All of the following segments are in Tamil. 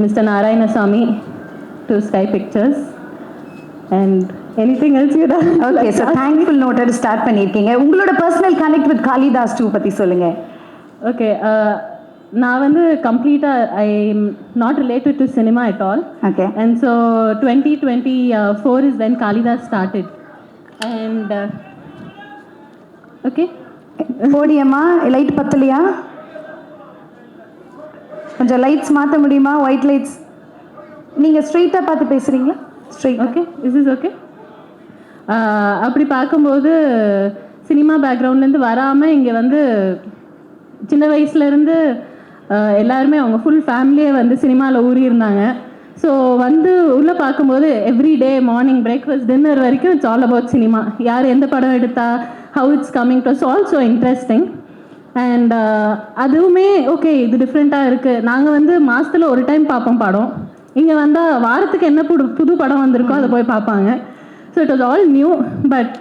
Mr. Narayanasamy to Sky Pictures. And anything else you know? Okay, so thankful note to start பண்ணிருக்கீங்க. உங்களோட personal connect with Kalidas too பத்தி சொல்லுங்க. Okay, நான் வந்து கம்ப்ளீட்டாக I am not related to cinema at all. Okay. And so 2024 is when Kalidas started. And okay, போடியம்மா லைட் பத்தலையா? கொஞ்சம் லைட்ஸ் மாற்ற முடியுமா? White lights. நீங்கள் ஸ்ட்ரெயிட்டாக பார்த்து பேசுகிறீங்களா? ஸ்ட்ரெயிட். Okay, is okay. அப்படி பார்க்கும்போது சினிமா பேக்ரவுண்ட்லேருந்து வராமல் இங்கே வந்து சின்ன வயசுலேருந்து எல்லாருமே அவங்க ஃபுல் ஃபேமிலியே வந்து சினிமாவில் ஊறி இருந்தாங்க. ஸோ வந்து உள்ளே பார்க்கும்போது every day morning breakfast dinner வரைக்கும் இட்ஸ் ஆல் அபவுட் சினிமா. யார் எந்த படம் எடுத்தா, how it's coming to also interesting. And அதுவுமே ஓகே, இது டிஃப்ரெண்ட்டாக இருக்குது. நாங்கள் வந்து மாதத்தில் ஒரு டைம் பார்ப்போம் படம். இங்கே வந்தால் வாரத்துக்கு என்ன புது படம் வந்திருக்கோ அதை போய் பார்ப்பாங்க. So it was all new. But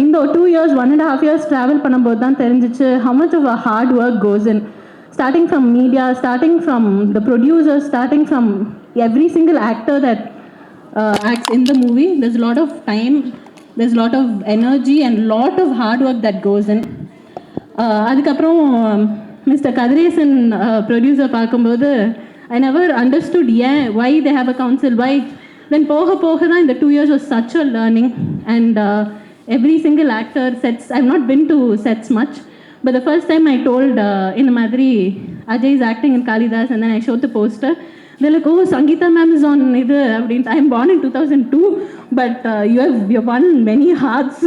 இந்த 2 years 1.5 years ட்ராவல் பண்ணும்போது தான் தெரிஞ்சிச்சு how much of a hard work goes in. Starting from media, starting from the producers, starting from every single actor that acts in the movie. There's a lot of time, there's a lot of energy and lot of hard work that goes in. அதுக்கப்புறம் மிஸ்டர் கதிரேசன் ப்ரொடியூசர் பார்க்கும்போது I never understood why they have a council, why. Then போக தான் இந்த 2 years was such a learning. And every single actor sets, I've not been to sets much, but the first time I told in the Madri Ajay is acting in Kalidas, and then I showed the poster. They're like, oh, Sangeeta ma'am is on idu. I'm born in 2002, but you've won many hearts.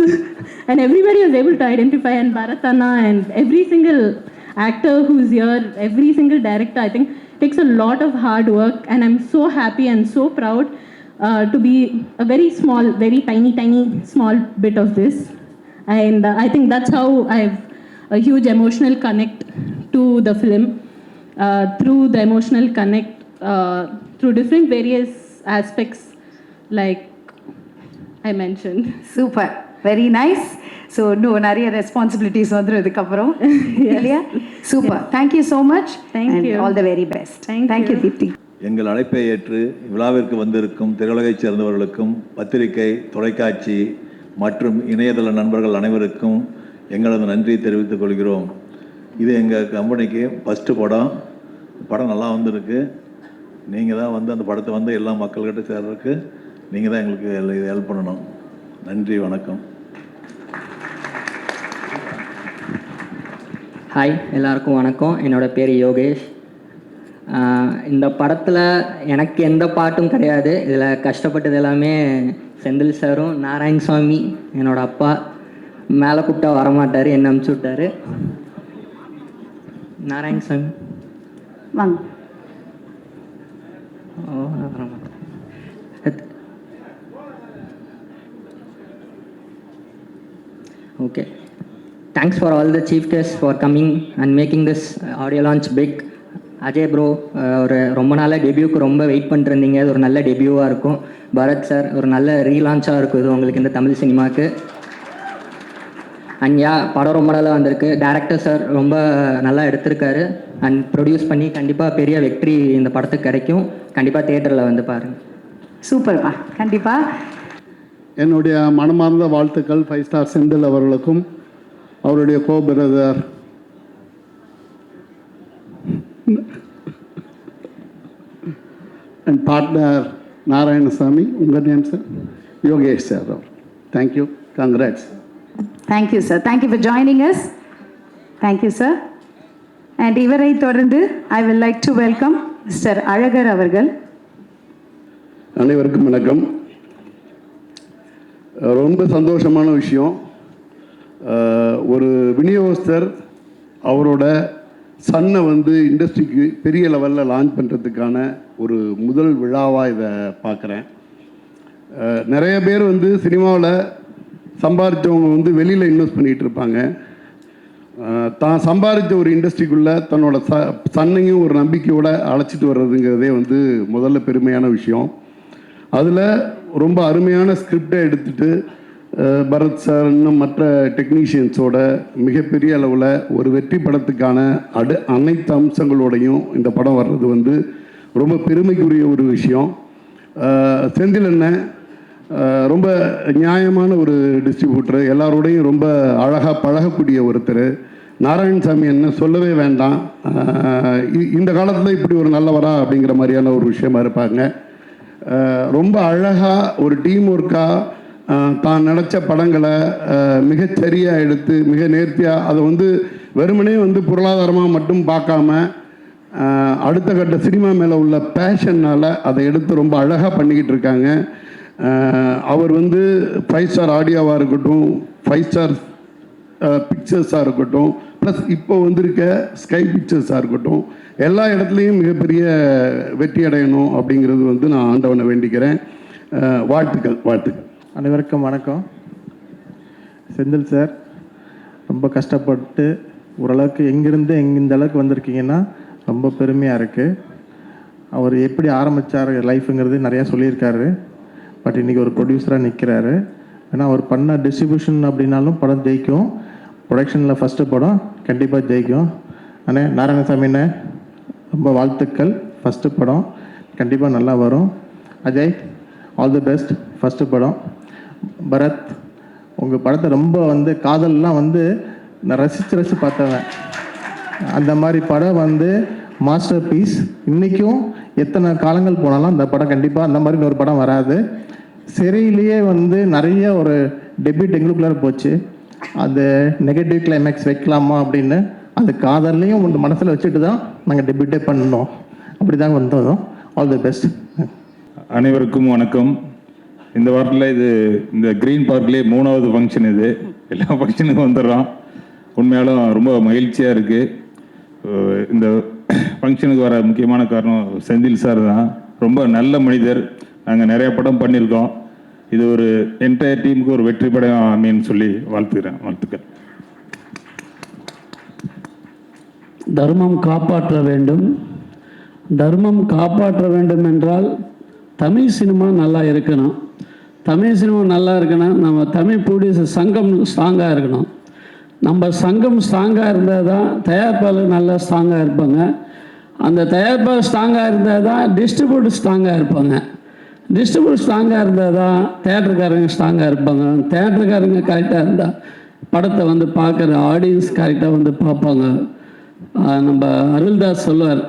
And everybody was able to identify, and Bharatana and every single actor who's here, every single director, I think takes a lot of hard work, and I'm so happy and so proud to be a very small, very tiny small bit of this. And I think that's how I've a huge emotional connect to the film, through the emotional connect through different various aspects like I mentioned. Super, very nice. So no நிறைய ரெஸ்பான்சிபிலிட்டிஸ் வந்துரும் இதுக்கப்புறம் இல்லையா? Super. Thank you so much. Thank you. All the very best. Thank you Deepti. எங்கள் அழைப்பை ஏற்று விழாவிற்கு வந்திருக்கும் திரையுலகைச் சேர்ந்தவர்களுக்கும் பத்திரிகை, தொலைக்காட்சி மற்றும் இணையதள நண்பர்கள் அனைவருக்கும் எங்களது நன்றியை தெரிவித்துக் கொள்கிறோம். இது எங்கள் கம்பெனிக்கு ஃபஸ்ட்டு படம் நல்லா வந்திருக்கு. நீங்கள் தான் வந்து அந்த படத்தை வந்து எல்லா மக்கள்கிட்ட சேர்றதுக்கு நீங்கள் தான் எங்களுக்கு ஹெல்ப் பண்ணணும். நன்றி, வணக்கம். ஹாய், எல்லாருக்கும் வணக்கம். என்னோடய பேர் யோகேஷ். இந்த படத்தில் எனக்கு எந்த பாட்டும் கிடையாது. இதில் கஷ்டப்பட்டது எல்லாமே செந்தில் சாரும் நாராயணசாமி, என்னோடய அப்பா. மேலே கூப்பிட்டா வரமாட்டார், என்ன அனுப்பிச்சி விட்டார். நாராயணசாமி வாங்க. Okay, thanks for all the chief guest for coming and making this audio launch big. Ajay bro, ஒரு ரொம்ப நாளாக டெபியூக்கு ரொம்ப வெயிட் பண்ணிருந்தீங்க. அது ஒரு நல்ல டெபியூவாக இருக்கும். பரத் சார், ஒரு நல்ல ரீலான்ச்சாக இருக்கும் இது உங்களுக்கு இந்த தமிழ் சினிமாவுக்கு. அண்ட் படம் ரொம்ப நல்லா வந்திருக்கு. டேரக்டர் சார் ரொம்ப நல்லா எடுத்திருக்காரு. அண்ட் ப்ரொடியூஸ் பண்ணி கண்டிப்பாக பெரிய வெற்றி இந்த படத்துக்கு கிடைக்கும். கண்டிப்பாக தியேட்டரில் வந்து பாருங்கள். சூப்பர்ப்பா, கண்டிப்பாக. என்னுடைய மனமார்ந்த வாழ்த்துக்கள் 5 ஸ்டார் செந்தில் அவர்களுக்கும் அவருடைய கோ பிரதர் அண்ட் பார்ட்னர் நாராயணசாமி. உங்கள் name sir? Yogesh sir. Thank you, congrats. Thank you, sir. Thank you for joining us. Thank you, sir. And இவரை தொடர்ந்து I will like to welcome Mr. Azhagar அவர்கள். அனைவருக்கும் வணக்கம். ரொம்ப சந்தோஷமான விஷயம். ஒரு விநியோகஸ்தர் அவரோட சன்னை வந்து இண்டஸ்ட்ரிக்கு பெரிய லெவலில் லான்ச் பண்ணுறதுக்கான ஒரு முதல் விழாவாக இதை பார்க்குறேன். நிறைய பேர் வந்து சினிமாவில் சம்பாதிச்சவங்க வந்து வெளியில் இன்வெஸ்ட் பண்ணிகிட்டு இருப்பாங்க. தான் சம்பாதிச்ச ஒரு இண்டஸ்ட்ரிக்குள்ளே தன்னோட சன்னையும் ஒரு நம்பிக்கையோடு அழைச்சிட்டு வர்றதுங்கிறதே வந்து முதல்ல பெருமையான விஷயம். அதில் ரொம்ப அருமையான ஸ்கிரிப்டை எடுத்துகிட்டு பரத் சார் இன்னும் மற்ற டெக்னீஷியன்ஸோட மிகப்பெரிய அளவில் ஒரு வெற்றி படத்துக்கான அனைத்து அம்சங்களோடையும் இந்த படம் வர்றது வந்து ரொம்ப பெருமைக்குரிய ஒரு விஷயம். செந்தில் அண்ணன் ரொம்ப நியாயமான ஒரு டிஸ்ட்ரிபியூட்டர், எல்லாரோடையும் ரொம்ப அழகாக பழகக்கூடிய ஒருத்தர். நாராயணசாமி அண்ணன் சொல்லவே வேண்டாம், இந்த காலத்தில் இப்படி ஒரு நல்லவரா அப்படிங்கிற மாதிரியான ஒரு விஷயமா இருப்பாங்க. ரொம்ப அழகாக ஒரு டீம் ஒர்க்காக தான் நினச்ச படங்களை மிகச்சரியாக எடுத்து மிக நேர்த்தியாக அதை வந்து வெறுமனே வந்து பொருளாதாரமாக மட்டும் பார்க்காம அடுத்த கட்ட சினிமா மேலே உள்ள பேஷன்னால் அதை எடுத்து ரொம்ப அழகாக பண்ணிக்கிட்டு இருக்காங்க. அவர் வந்து 5 ஸ்டார் ஆடியோவாக இருக்கட்டும், 5 ஸ்டார் பிக்சர்ஸாக இருக்கட்டும், ப்ளஸ் இப்போ வந்திருக்க ஸ்கை பிக்சர்ஸாக இருக்கட்டும், எல்லா இடத்துலையும் மிகப்பெரிய வெற்றி அடையணும் அப்படிங்கிறது வந்து நான் ஆண்டவனை வேண்டிக்கிறேன். வாழ்த்துக்கள். அனைவருக்கும் வணக்கம். செந்தில் சார் ரொம்ப கஷ்டப்பட்டு ஓரளவுக்கு எங்கேருந்து இந்த அளவுக்கு வந்திருக்கீங்கன்னா ரொம்ப பெருமையாக இருக்குது. அவர் எப்படி ஆரம்பித்தார் லைஃபுங்கிறது நிறையா சொல்லியிருக்காரு. பட் இன்றைக்கி ஒரு ப்ரொடியூசராக நிற்கிறாரு. ஏன்னா அவர் பண்ண டிஸ்ட்ரிபியூஷன் அப்படின்னாலும் படம் ஜெயிக்கும், ப்ரொடக்ஷனில் ஃபஸ்ட்டு படம் கண்டிப்பாக ஜெயிக்கும். ஆனால் நாராயணசாமிண்ணே ரொம்ப வாழ்த்துக்கள். ஃபஸ்ட்டு படம் கண்டிப்பாக நல்லா வரும். Ajay all the best, first படம். பரத் உங்கள் படத்தை ரொம்ப வந்து காதல்லாம் வந்து நான் ரசித்து பார்த்தவன். அந்த மாதிரி படம் வந்து மாஸ்டர் பீஸ். இன்றைக்கும் எத்தனை காலங்கள் போனாலும் அந்த படம் கண்டிப்பாக அந்த மாதிரி ஒரு படம் வராது. சிறையிலேயே வந்து நிறைய ஒரு டெபியூட் எங்களுக்குள்ளார போச்சு. அது நெகட்டிவ் கிளைமேக்ஸ் வைக்கலாமா அப்படின்னு அது காதல்லையும் உங்கள் மனசில் வச்சுட்டு தான் நாங்கள் டெபியூட்டே பண்ணோம். அப்படி தான் வந்தோம். All the best. அனைவருக்கும் வணக்கம். இந்த வாரத்தில் இந்த க்ரீன் பார்க்லேயே 3வது ஃபங்க்ஷன். இது எல்லா ஃபங்க்ஷனுக்கும் வந்துடுறோம். உண்மையாலும் ரொம்ப மகிழ்ச்சியாக இருக்குது. இந்த ஃபங்க்ஷனுக்கு வர முக்கியமான காரணம் செந்தில் சார் தான். ரொம்ப நல்ல மனிதர். நாங்கள் நிறைய படம் பண்ணியிருக்கோம். இது ஒரு என்டையர் டீமுக்கு ஒரு வெற்றி படம் அமைன்னு சொல்லி வாழ்த்துக்கள். தர்மம் காப்பாற்ற வேண்டும். தர்மம் காப்பாற்ற வேண்டும் என்றால் தமிழ் சினிமா நல்லா இருக்கணும். தமிழ் சினிமா நல்லா இருக்கணும். நம்ம தமிழ் ப்ரொடியூசர் சங்கம் ஸ்ட்ராங்காக இருக்கணும். நம்ம சங்கம் ஸ்ட்ராங்காக இருந்தால் தான் தயாரிப்பாளர் நல்லா ஸ்ட்ராங்காக இருப்பாங்க. அந்த தயாரிப்பாளர் ஸ்ட்ராங்காக இருந்தால் தான் டிஸ்ட்ரிபியூட்டர் ஸ்ட்ராங்காக இருப்பாங்க. டிஸ்ட்ரிபியூட்டர் ஸ்ட்ராங்காக இருந்தால் தான் தேட்டருக்காரங்க ஸ்ட்ராங்காக இருப்பாங்க. தேட்டருக்காரங்க கரெக்டாக இருந்தால் படத்தை வந்து பார்க்குற ஆடியன்ஸ் கரெக்டாக வந்து பார்ப்பாங்க. நம்ம அருள்தாஸ் சொல்லுவார்,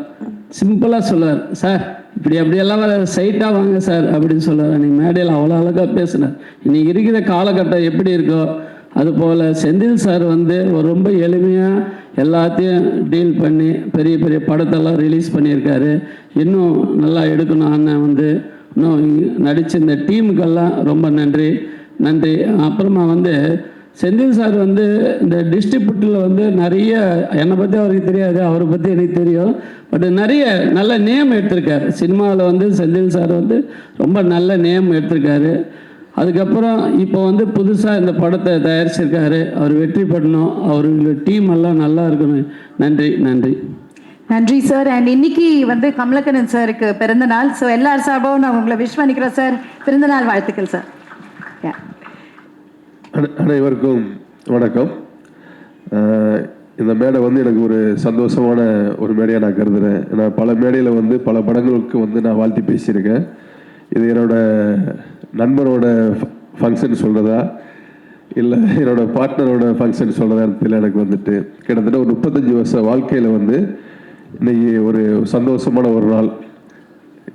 சிம்பிளாக சொல்லுவார், சார் இப்படி அப்படியெல்லாம் வர சைட்டாக வாங்க சார் அப்படின்னு சொல்லுவார். அன்றைக்கி மேடையில் அவ்வளோ அழகாக பேசினார். இன்றைக்கி இருக்கிற காலகட்டம் எப்படி இருக்கோ அதுபோல் செந்தில் சார் வந்து ரொம்ப எளிமையாக எல்லாத்தையும் டீல் பண்ணி பெரிய பெரிய படத்தெல்லாம் ரிலீஸ் பண்ணியிருக்காரு. இன்னும் நல்லா எடுக்கணும். அண்ணன் வந்து இன்னும் நடித்த இந்த டீமுக்கெல்லாம் ரொம்ப நன்றி. அப்புறமா வந்து செந்தில் சார் வந்து இந்த டிஸ்ட்ரிபியூட்டரில் வந்து நிறைய, என்னை பற்றி அவருக்கு தெரியாது, அவரை பற்றி எனக்கு தெரியும். பட் நிறைய நல்ல நேம் எடுத்திருக்காரு. சினிமாவில் வந்து செந்தில் சார் வந்து ரொம்ப நல்ல நேம் எடுத்திருக்காரு. அதுக்கப்புறம் இப்போ வந்து புதுசாக இந்த படத்தை தயாரிச்சிருக்காரு. அவர் வெற்றி பண்ணணும். அவருடைய டீம் எல்லாம் நல்லா இருக்கணும். நன்றி சார். அண்ட் இன்னைக்கு வந்து கமலக்கண்ணன் சாருக்கு பிறந்த நாள். ஸோ எல்லார் சார்பாகவும் நான் உங்களை விஷ் பண்ணிக்கிறேன் சார். பிறந்த நாள் வாழ்த்துக்கள் சார். அனைவருக்கும் வணக்கம். இந்த மேடை வந்து எனக்கு ஒரு சந்தோஷமான ஒரு மேடையாக நான் கருதுகிறேன். நான் பல மேடையில் வந்து பல படங்களுக்கு வந்து நான் வாழ்த்தி பேசியிருக்கேன். இது என்னோட நண்பரோட ஃபங்க்ஷன் சொல்கிறதா இல்லை என்னோட பார்ட்னரோட ஃபங்க்ஷன் சொல்கிறதா தெரியல. எனக்கு வந்துட்டு கிட்டத்தட்ட ஒரு 35 வருஷ வாழ்க்கையில் வந்து இன்றைக்கி ஒரு சந்தோஷமான ஒரு நாள்.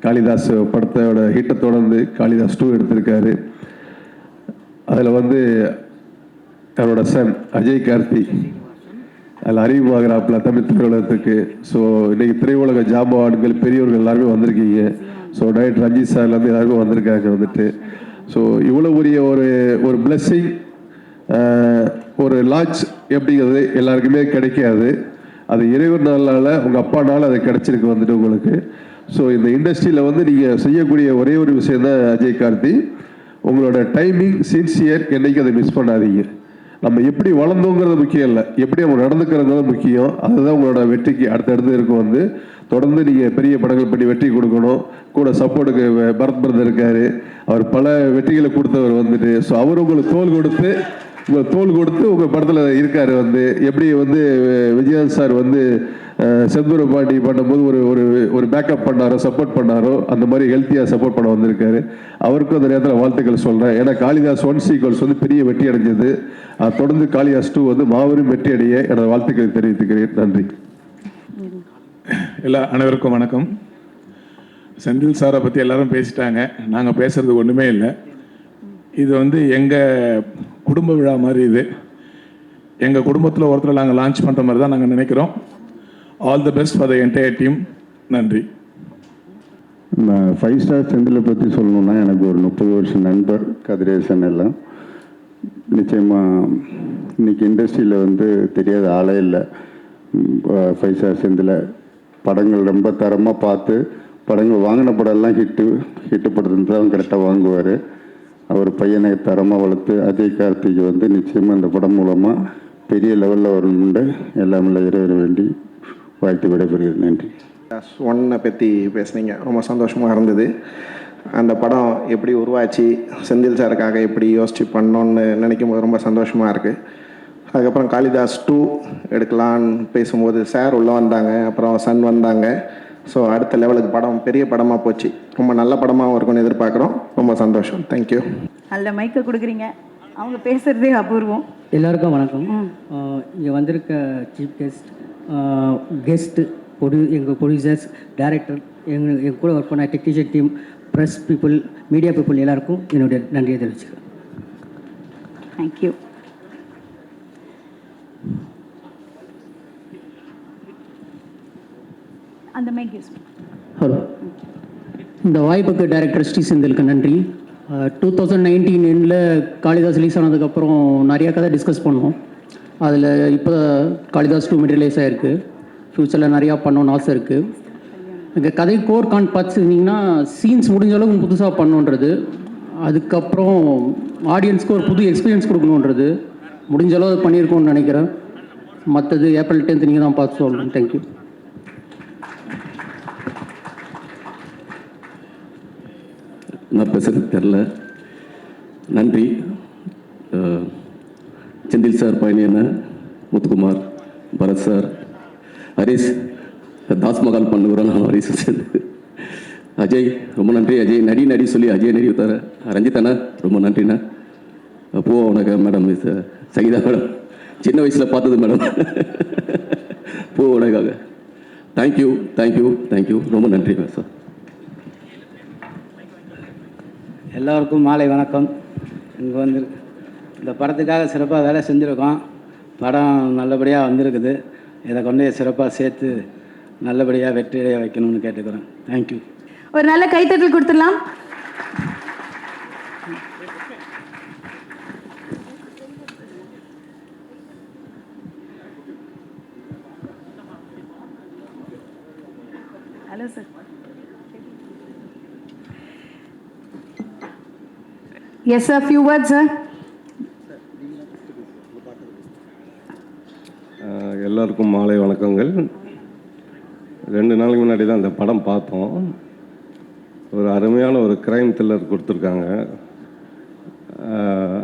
காளிதாஸ் படத்தோட ஹிட்டை தொடர்ந்து காளிதாஸ் 2 எடுத்திருக்காரு. அதில் வந்து என்னோட சன் அஜய் கார்த்தி அதில் அறிமுகமாகிறாப்பில் தமிழ் திரையுலகத்துக்கு. ஸோ இன்றைக்கி திரையுலக ஜாம்பவான்கள் பெரியவர்கள் எல்லாருமே வந்திருக்கீங்க. ஸோ டைரக்டர் ரஞ்சித் சார்லேருந்து எல்லாருமே வந்திருக்காங்க வந்துட்டு. ஸோ இவ்வளோ பெரிய ஒரு பிளெஸ்ஸிங், ஒரு லான்ச் எப்படிங்கிறது எல்லாருக்குமே கிடைக்காது. அது இறைவன் நாளால் உங்கள் அப்பானால அது கிடைச்சிருக்கு வந்துட்டு உங்களுக்கு. ஸோ இந்த இண்டஸ்ட்ரியில் வந்து நீங்கள் செய்யக்கூடிய ஒரே ஒரு விஷயம் தான் அஜய் கார்த்தி, உங்களோட டைமிங், சின்சியர், என்றைக்கும் அதை மிஸ் பண்ணாதீங்க. நம்ம எப்படி வளர்ந்தோங்கிறது முக்கியம் இல்லை, எப்படி நம்ம நடந்துக்கிறதுங்கிறது முக்கியம். அதுதான் உங்களோட வெற்றிக்கு அடுத்தடுத்து இருக்கும். வந்து தொடர்ந்து நீங்கள் பெரிய படங்கள் பண்ணி வெற்றி கொடுக்கணும். கூட சப்போர்ட்டுக்கு பரத் பிரதர் இருக்கார். அவர் பல வெற்றிகளை கொடுத்தவர் வந்துட்டு. ஸோ அவர் உங்களுக்கு தோல் கொடுத்து உங்கள் தோல் கொடுத்து உங்கள் படத்தில் இருக்கார். வந்து எப்படி வந்து விஜயகாந்த் சார் வந்து செந்தூர பாட்டி பண்ணும்போது ஒரு ஒரு ஒரு பேக்கப் பண்ணாரோ, சப்போர்ட் பண்ணாரோ, அந்த மாதிரி ஹெல்த்தியாக சப்போர்ட் பண்ண வந்திருக்காரு. அவருக்கும் அந்த நேரத்தில் வாழ்த்துக்கள் சொல்கிறேன். ஏன்னா காளிதாஸ் 1 சீக்வல்ஸ் வந்து பெரிய வெற்றி அடைஞ்சது. தொடர்ந்து காளிதாஸ் 2 வந்து மாபெரும் வெற்றி அடைய எனது வாழ்த்துக்களை தெரிவித்துக்கிறேன். நன்றி. அனைவருக்கும் வணக்கம். செந்தில் சாரை பற்றி எல்லாரும் பேசிட்டாங்க. நாங்கள் பேசுறது ஒன்றுமே இல்லை. இது வந்து எங்கள் குடும்ப விழா மாதிரி. இது எங்கள் குடும்பத்தில் ஒருத்தர் நாங்கள் லான்ச் பண்ணுற மாதிரி தான் நாங்கள் நினைக்கிறோம். All the best for the entire team. நன்றி. நான் 5 ஸ்டார் செந்திலை பற்றி சொல்லணுன்னா எனக்கு ஒரு 30 வருஷம் நண்பர் கதிரேசன் எல்லாம். நிச்சயமாக இன்னைக்கு இண்டஸ்ட்ரியில் வந்து தெரியாத ஆளே இல்லை. 5 ஸ்டார் செந்தில் படங்கள் ரொம்ப தரமாக பார்த்து படங்கள் வாங்கின படம்லாம் ஹிட்டு படத்துன்னு தான் கரெக்டாக வாங்குவார். அவர் பையனை தரமாக வளர்த்து அஜய் கார்த்திக் வந்து நிச்சயமாக இந்த படம் மூலமாக பெரிய லெவலில் வரணும்னு எல்லாமே இறைவர வேண்டி வாழ்த்து விடைபெறுகிறேன். நன்றி. 1 பற்றி பேசுனீங்க, ரொம்ப சந்தோஷமாக இருந்தது. அந்த படம் எப்படி உருவாச்சு, செந்தில் சாருக்காக எப்படி யோசித்து பண்ணோன்னு நினைக்கும் போது ரொம்ப சந்தோஷமாக இருக்குது. அதுக்கப்புறம் காளிதாஸ் 2 எடுக்கலான்னு பேசும்போது சார் உள்ளே வந்தாங்க, அப்புறம் சன் வந்தாங்க. ஸோ அடுத்த லெவலுக்கு படம் பெரிய படமாக போச்சு. ரொம்ப நல்ல படமாகவும் இருக்கும்னு எதிர்பார்க்குறோம். ரொம்ப சந்தோஷம். தேங்க்யூ. நல்ல மைக்கை கொடுக்குறீங்க, அவங்க பேசுகிறதே அபூர்வம். எல்லாருக்கும் வணக்கம். இங்கே வந்திருக்க சீஃப் கெஸ்ட்டு எங்கள் ப்ரொடியூசர்ஸ், டைரக்டர், எங்கள் கூட ஒர்க் பண்ண technician team, press people, media people எல்லாருக்கும் என்னுடைய நன்றியை தெரிவிச்சுக்கிறேன். தேங்க்யூ. அந்த மைக் யூஸ். ஹலோ, இந்த வாய்ப்புக்கு டைரக்டர் ஸ்ரீ செந்திலுக்கு நன்றி. 2019 எண்டில் காளிதாஸ் ரிலீஸ் ஆனதுக்கப்புறம் நிறையா கதை டிஸ்கஸ் பண்ணோம். அதில் இப்போ காளிதாஸ் 2 மெட்டீரியலைஸ் ஆகிருக்கு. ஃப்யூச்சரில் நிறையா பண்ணணும்னு ஆசை இருக்குது. எங்கள் கதை கோர் பார்த்துருந்தீங்கன்னா சீன்ஸ் முடிஞ்ச அளவுக்கு புதுசாக பண்ணணுன்றது, அதுக்கப்புறம் ஆடியன்ஸ்க்கு ஒரு புது எக்ஸ்பீரியன்ஸ் கொடுக்கணுன்றது முடிஞ்ச அளவு பண்ணியிருக்கோன்னு நினைக்கிறேன். மற்றது ஏப்ரல் 10 நீங்கள் தான் பார்த்து சொல்லணும். தேங்க்யூ. நான் பேசுறது தெரில. நன்றி. செந்தில் சார், பழனியண்ண, முத்துக்குமார், பரத் சார், ஹரிஷ், தாஸ்மகால் பண்ணுகிறோம். நான் ஹரிஷ் சேர்ந்து அஜய் ரொம்ப நன்றி. அஜய் நடி சொல்லி அஜய் நடி தர ரஞ்சித் அண்ணா ரொம்ப நன்றிண்ணா. பூ உனக்கு மேடம், சங்கீதா மேடம் சின்ன வயசில் பார்த்தது மேடம். பூ உனக்காக தேங்க்யூ ரொம்ப நன்றி சார். எல்லோருக்கும் மாலை வணக்கம். இங்கே வந்து இந்த படத்துக்காக சிறப்பாக வேலை செஞ்சுருக்கோம். படம் நல்லபடியாக வந்திருக்குது. இதை கொண்டு சிறப்பாக சேர்த்து நல்லபடியாக வெற்றியடைய வைக்கணும்னு கேட்டுக்கிறேன். தேங்க்யூ. ஒரு நல்ல கைத்தட்டல் கொடுத்துடலாம். Hello sir. Yes sir, few words sir. எல்லாருக்கும் மாலை வணக்கங்கள். 2 நாளைக்கு முன்னாடி தான் இந்த படம் பார்த்தோம். ஒரு அருமையான ஒரு க்ரைம் த்ரில்லர் கொடுத்துருக்காங்க.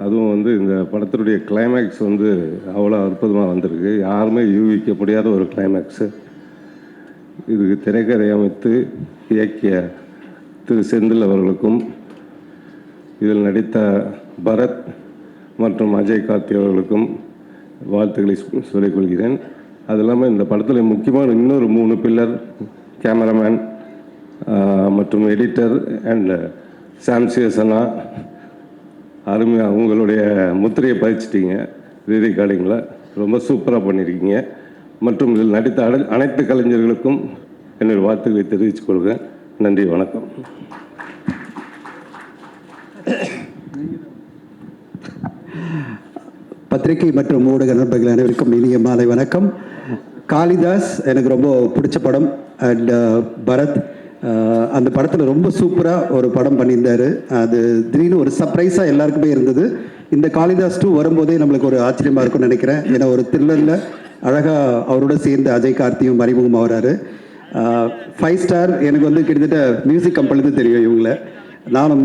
அதுவும் வந்து இந்த படத்தினுடைய கிளைமேக்ஸ் வந்து அவ்வளோ அற்புதமாக வந்திருக்கு. யாருமே யூகிக்க முடியாத ஒரு கிளைமேக்ஸு. இதுக்கு திரைக்கதை அமைத்து இயக்கிய திரு செந்தில் அவர்களுக்கும், இதில் நடித்த பரத் மற்றும் அஜய் கார்த்தி அவர்களுக்கும் வாழ்த்துக்களை சொல்லிக்கொள்கிறேன். அது இல்லாமல் இந்த படத்தில் முக்கியமான இன்னொரு 3 பில்லர், கேமராமேன் மற்றும் எடிட்டர் அண்ட் சாம்சியசனா, அருமையாக உங்களுடைய முத்திரையை பதிச்சிட்டிங்க. ரீகார்டிங்கில் ரொம்ப சூப்பராக பண்ணியிருக்கீங்க. மற்றும் இதில் நடித்த அனைத்து கலைஞர்களுக்கும் என்னுடைய வாழ்த்துக்களை தெரிவித்துக் கொள்கிறேன். நன்றி, வணக்கம். பத்திரிகை மற்றும் ஊடக நண்பர்கள் அனைவருக்கும் இனிய மாலை வணக்கம். காளிதாஸ் எனக்கு ரொம்ப பிடிச்ச படம். அண்ட் பரத் அந்த படத்தில் ரொம்ப சூப்பராக ஒரு படம் பண்ணியிருந்தார். அது திடீர்னு ஒரு சர்ப்ரைஸாக எல்லாருக்குமே இருந்தது. இந்த காளிதாஸ் 2 வரும்போதே நம்மளுக்கு ஒரு ஆச்சரியமாக இருக்கும்னு நினைக்கிறேன். ஏன்னா ஒரு த்ரில்லரில் அழகாக அவரோட சேர்ந்து அஜய் கார்த்தியும் அறிமுகமாக வராரு. 5 ஸ்டார் எனக்கு வந்து கிட்டத்தட்ட மியூசிக் கம்பெனிலேருந்து தெரியும் இவங்கள. நானும்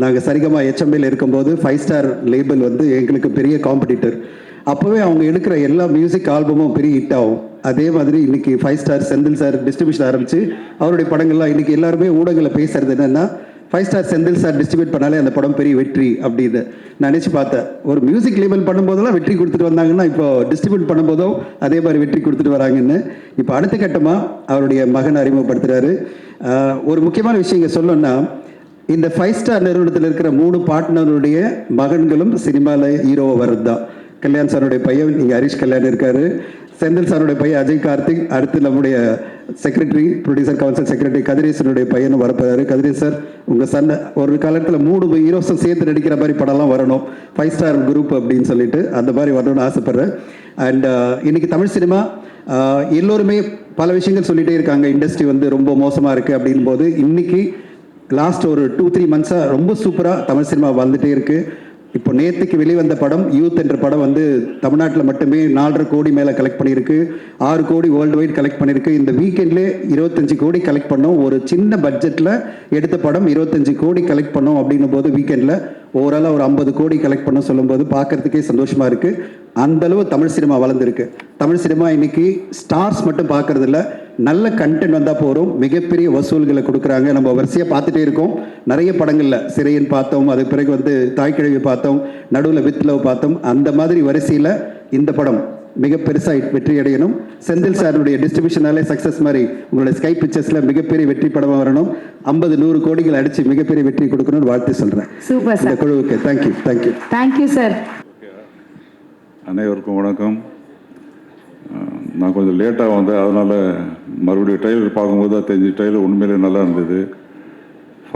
நாங்கள் சரிகமா HML இருக்கும்போது 5 ஸ்டார் லேபிள் வந்து எங்களுக்கு பெரிய காம்படிட்டர். அப்போவே அவங்க எடுக்கிற எல்லா மியூசிக் ஆல்பமும் பெரிய ஹிட் ஆகும். அதே மாதிரி இன்னைக்கு 5 ஸ்டார் செந்தில் சார் டிஸ்ட்ரிபியூஷன் ஆரம்பித்து அவருடைய படங்கள்லாம் இன்னைக்கு எல்லாருமே ஊடகங்களில் பேசுறது என்னென்னா 5 ஸ்டார் செந்தில் சார் டிஸ்ட்ரிபியூட் பண்ணாலே அந்த படம் பெரிய வெற்றி அப்படின்னு நான் நினச்சி பார்த்தேன். ஒரு மியூசிக் லேபிள் பண்ணும்போதெல்லாம் வெற்றி கொடுத்துட்டு வந்தாங்கன்னா இப்போ டிஸ்ட்ரிபியூட் பண்ணும்போதும் அதே மாதிரி வெற்றி கொடுத்துட்டு வராங்கன்னு இப்போ அடுத்த கட்டமாக அவருடைய மகன் அறிமுகப்படுத்துகிறாரு. ஒரு முக்கியமான விஷயம் இங்கே சொல்லணும்னா, இந்த 5 ஸ்டார் நிறுவனத்தில் இருக்கிற 3 பார்ட்னருடைய மகன்களும் சினிமாவில் ஹீரோவை வர்றது தான். கல்யாண் சாருடைய பையன் இங்கே ஹரிஷ் கல்யாண் இருக்காரு, செந்தில் சாருடைய பையன் அஜய் கார்த்திக், அடுத்து நம்முடைய செக்ரட்டரி ப்ரொடியூசர் கவுன்சில் செக்ரட்டரி கதிரேசனுடைய பையனும் வரப்போறாரு. கதிரேஷ் சார், உங்கள் சன்னை ஒரு காலத்தில் 3 ஹீரோஸும் சேர்த்து நடிக்கிற மாதிரி படம்லாம் வரணும், 5 ஸ்டார் குரூப் அப்படின்னு சொல்லிட்டு அந்த மாதிரி வரணும்னு ஆசைப்பட்றேன். அண்ட் இன்னைக்கு தமிழ் சினிமா எல்லோருமே பல விஷயங்கள் சொல்லிகிட்டே இருக்காங்க, இண்டஸ்ட்ரி வந்து ரொம்ப மோசமாக இருக்குது அப்படின் போது இன்னைக்கு லாஸ்ட் ஒரு 2-3 மந்த்ஸாக ரொம்ப சூப்பராக தமிழ் சினிமா வந்துகிட்டே இருக்குது. இப்போ நேற்றுக்கு வெளிவந்த படம் யூத் என்ற படம் வந்து தமிழ்நாட்டில் மட்டுமே 4.5 கோடி மேலே கலெக்ட் பண்ணியிருக்கு, 6 கோடி வேர்ல்டு வைட் கலெக்ட் பண்ணியிருக்கு. இந்த வீக்கெண்ட்லேயே 25 கோடி கலெக்ட் பண்ணோம். ஒரு சின்ன பட்ஜெட்டில் எடுத்த படம் 25 கோடி கலெக்ட் பண்ணோம் அப்படின்னும் போது வீக்கெண்டில் ஓவராலாக ஒரு 50 கோடி கலெக்ட் பண்ண சொல்லும்போது பார்க்குறதுக்கே சந்தோஷமாக இருக்குது. அந்தளவு தமிழ் சினிமா வளர்ந்துருக்கு. தமிழ் சினிமா இன்னைக்கு ஸ்டார்ஸ் மட்டும் பார்க்கறது இல்லை, நல்ல கண்டென்ட் வந்தால் போகிறோம், மிகப்பெரிய வசூல்களை கொடுக்குறாங்க. நம்ம வரிசையாக பார்த்துட்டே இருக்கோம். நிறைய படங்களில் சிறையன் பார்த்தோம், அதுக்கு பிறகு வந்து தாய்க்கிழவி பார்த்தோம், நடுவில் வித் லவ் பார்த்தோம். அந்த மாதிரி வரிசையில் இந்த படம் மிக பெருசாக வெற்றி அடையணும். செந்தில் சாருடைய டிஸ்ட்ரிபியூஷனாலே சக்ஸஸ் மாதிரி உங்களுடைய ஸ்கை பிக்சர்ஸில் மிகப்பெரிய வெற்றி படமாக வரணும். 50-100 கோடிகள் அடித்து மிகப்பெரிய வெற்றி கொடுக்கணும்னு வாழ்த்து சொல்கிறேன். Super sir. இந்த குழுவுக்கு தேங்க்யூ. Thank you sir. அனைவருக்கும் வணக்கம். நான் கொஞ்சம் லேட்டாக வந்தேன், அதனால் மறுபடியும் ட்ரெய்லர் பார்க்கும்போது தான் தெரிஞ்சு ட்ரெய்லர் உண்மையிலே நல்லா இருந்தது.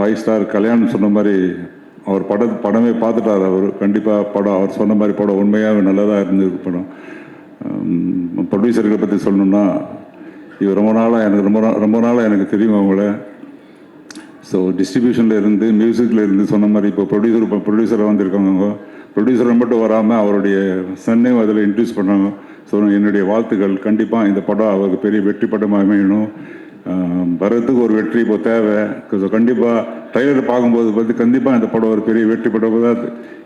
5 ஸ்டார் கல்யாணம் சொன்ன மாதிரி அவர் படமே பார்த்துட்டார். அவர் கண்டிப்பாக படம் அவர் சொன்ன மாதிரி படம் உண்மையாக நல்லதாக இருந்தது படம். ப்ரொடியூசர்களை பற்றி சொல்லணுன்னா, இவர் ரொம்ப நாளாக எனக்கு தெரியும் அவங்கள. ஸோ டிஸ்ட்ரிபியூஷனில் இருந்து மியூசிக்கில் இருந்து சொன்ன மாதிரி இப்போ ப்ரொடியூசராக வந்திருக்காங்க. ப்ரொடியூசரை மட்டும் வராமல் அவருடைய சன்னையும் அதில் இன்ட்ரடியூஸ் பண்ணாங்க. ஸோ என்னுடைய வாழ்த்துக்கள். கண்டிப்பாக இந்த படம் அவருக்கு பெரிய வெற்றி படமாக அமையணும். வரத்துக்கு ஒரு வெற்றி இப்போ தேவை. ஸோ கண்டிப்பாக ட்ரைலர் பார்க்கும்போது பார்த்து கண்டிப்பாக இந்த படம் ஒரு பெரிய வெற்றி படம் தான்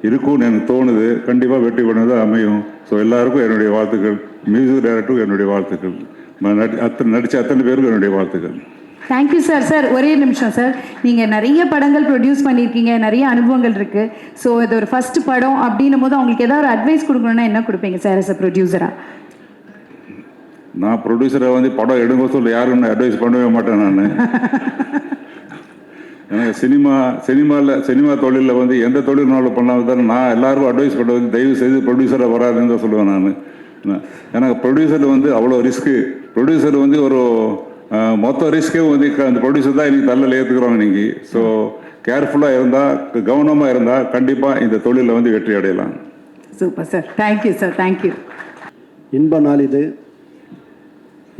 இருக்கும்னு எனக்கு தோணுது. கண்டிப்பாக வெற்றி படம் தான் அமையும். ஸோ எல்லாருக்கும் என்னுடைய வாழ்த்துக்கள். மியூசிக் டைரக்டருக்கும் என்னுடைய வாழ்த்துக்கள். நடித்த அத்தனை பேருக்கும் என்னுடைய வாழ்த்துக்கள். Thank you sir. சார் ஒரே நிமிஷம் சார், நீங்கள் நிறைய படங்கள் ப்ரொடியூஸ் பண்ணியிருக்கீங்க, நிறைய அனுபவங்கள் இருக்குது. ஸோ இது ஒரு ஃபர்ஸ்ட் படம் அப்படின்னும் போது அவங்களுக்கு ஏதாவது ஒரு அட்வைஸ் கொடுக்கணுன்னா என்ன கொடுப்பீங்க சார் as a ப்ரொடியூசராக? நான் ப்ரொடியூசராக வந்து படம் எடுங்க சொல்ல யாரும் அட்வைஸ் பண்ணவே மாட்டேன். நான் எனக்கு சினிமா தொழிலில் வந்து எந்த தொழில்னாலும் பண்ணாலும் நான் எல்லாருக்கும் அட்வைஸ் பண்ண வந்து தயவு செய்து ப்ரொடியூசராக வராதுன்னு தான் சொல்லுவேன். நான் எனக்கு ப்ரொடியூசர் வந்து அவ்வளோ ரிஸ்க்கு. ப்ரொடியூசர் வந்து ஒரு மொத்த ரிஸ்க்கே வந்து அந்த ப்ரொடியூசர் தான் இன்னைக்கு தள்ளில் ஏற்றுக்கிறோம் இன்னைக்கு. ஸோ கேர்ஃபுல்லாக இருந்தால், கவனமாக இருந்தால் கண்டிப்பாக இந்த தொழிலில் வந்து வெற்றி அடையலாம். Super sir. Thank you sir. Thank you. இன்ப நாள் இது,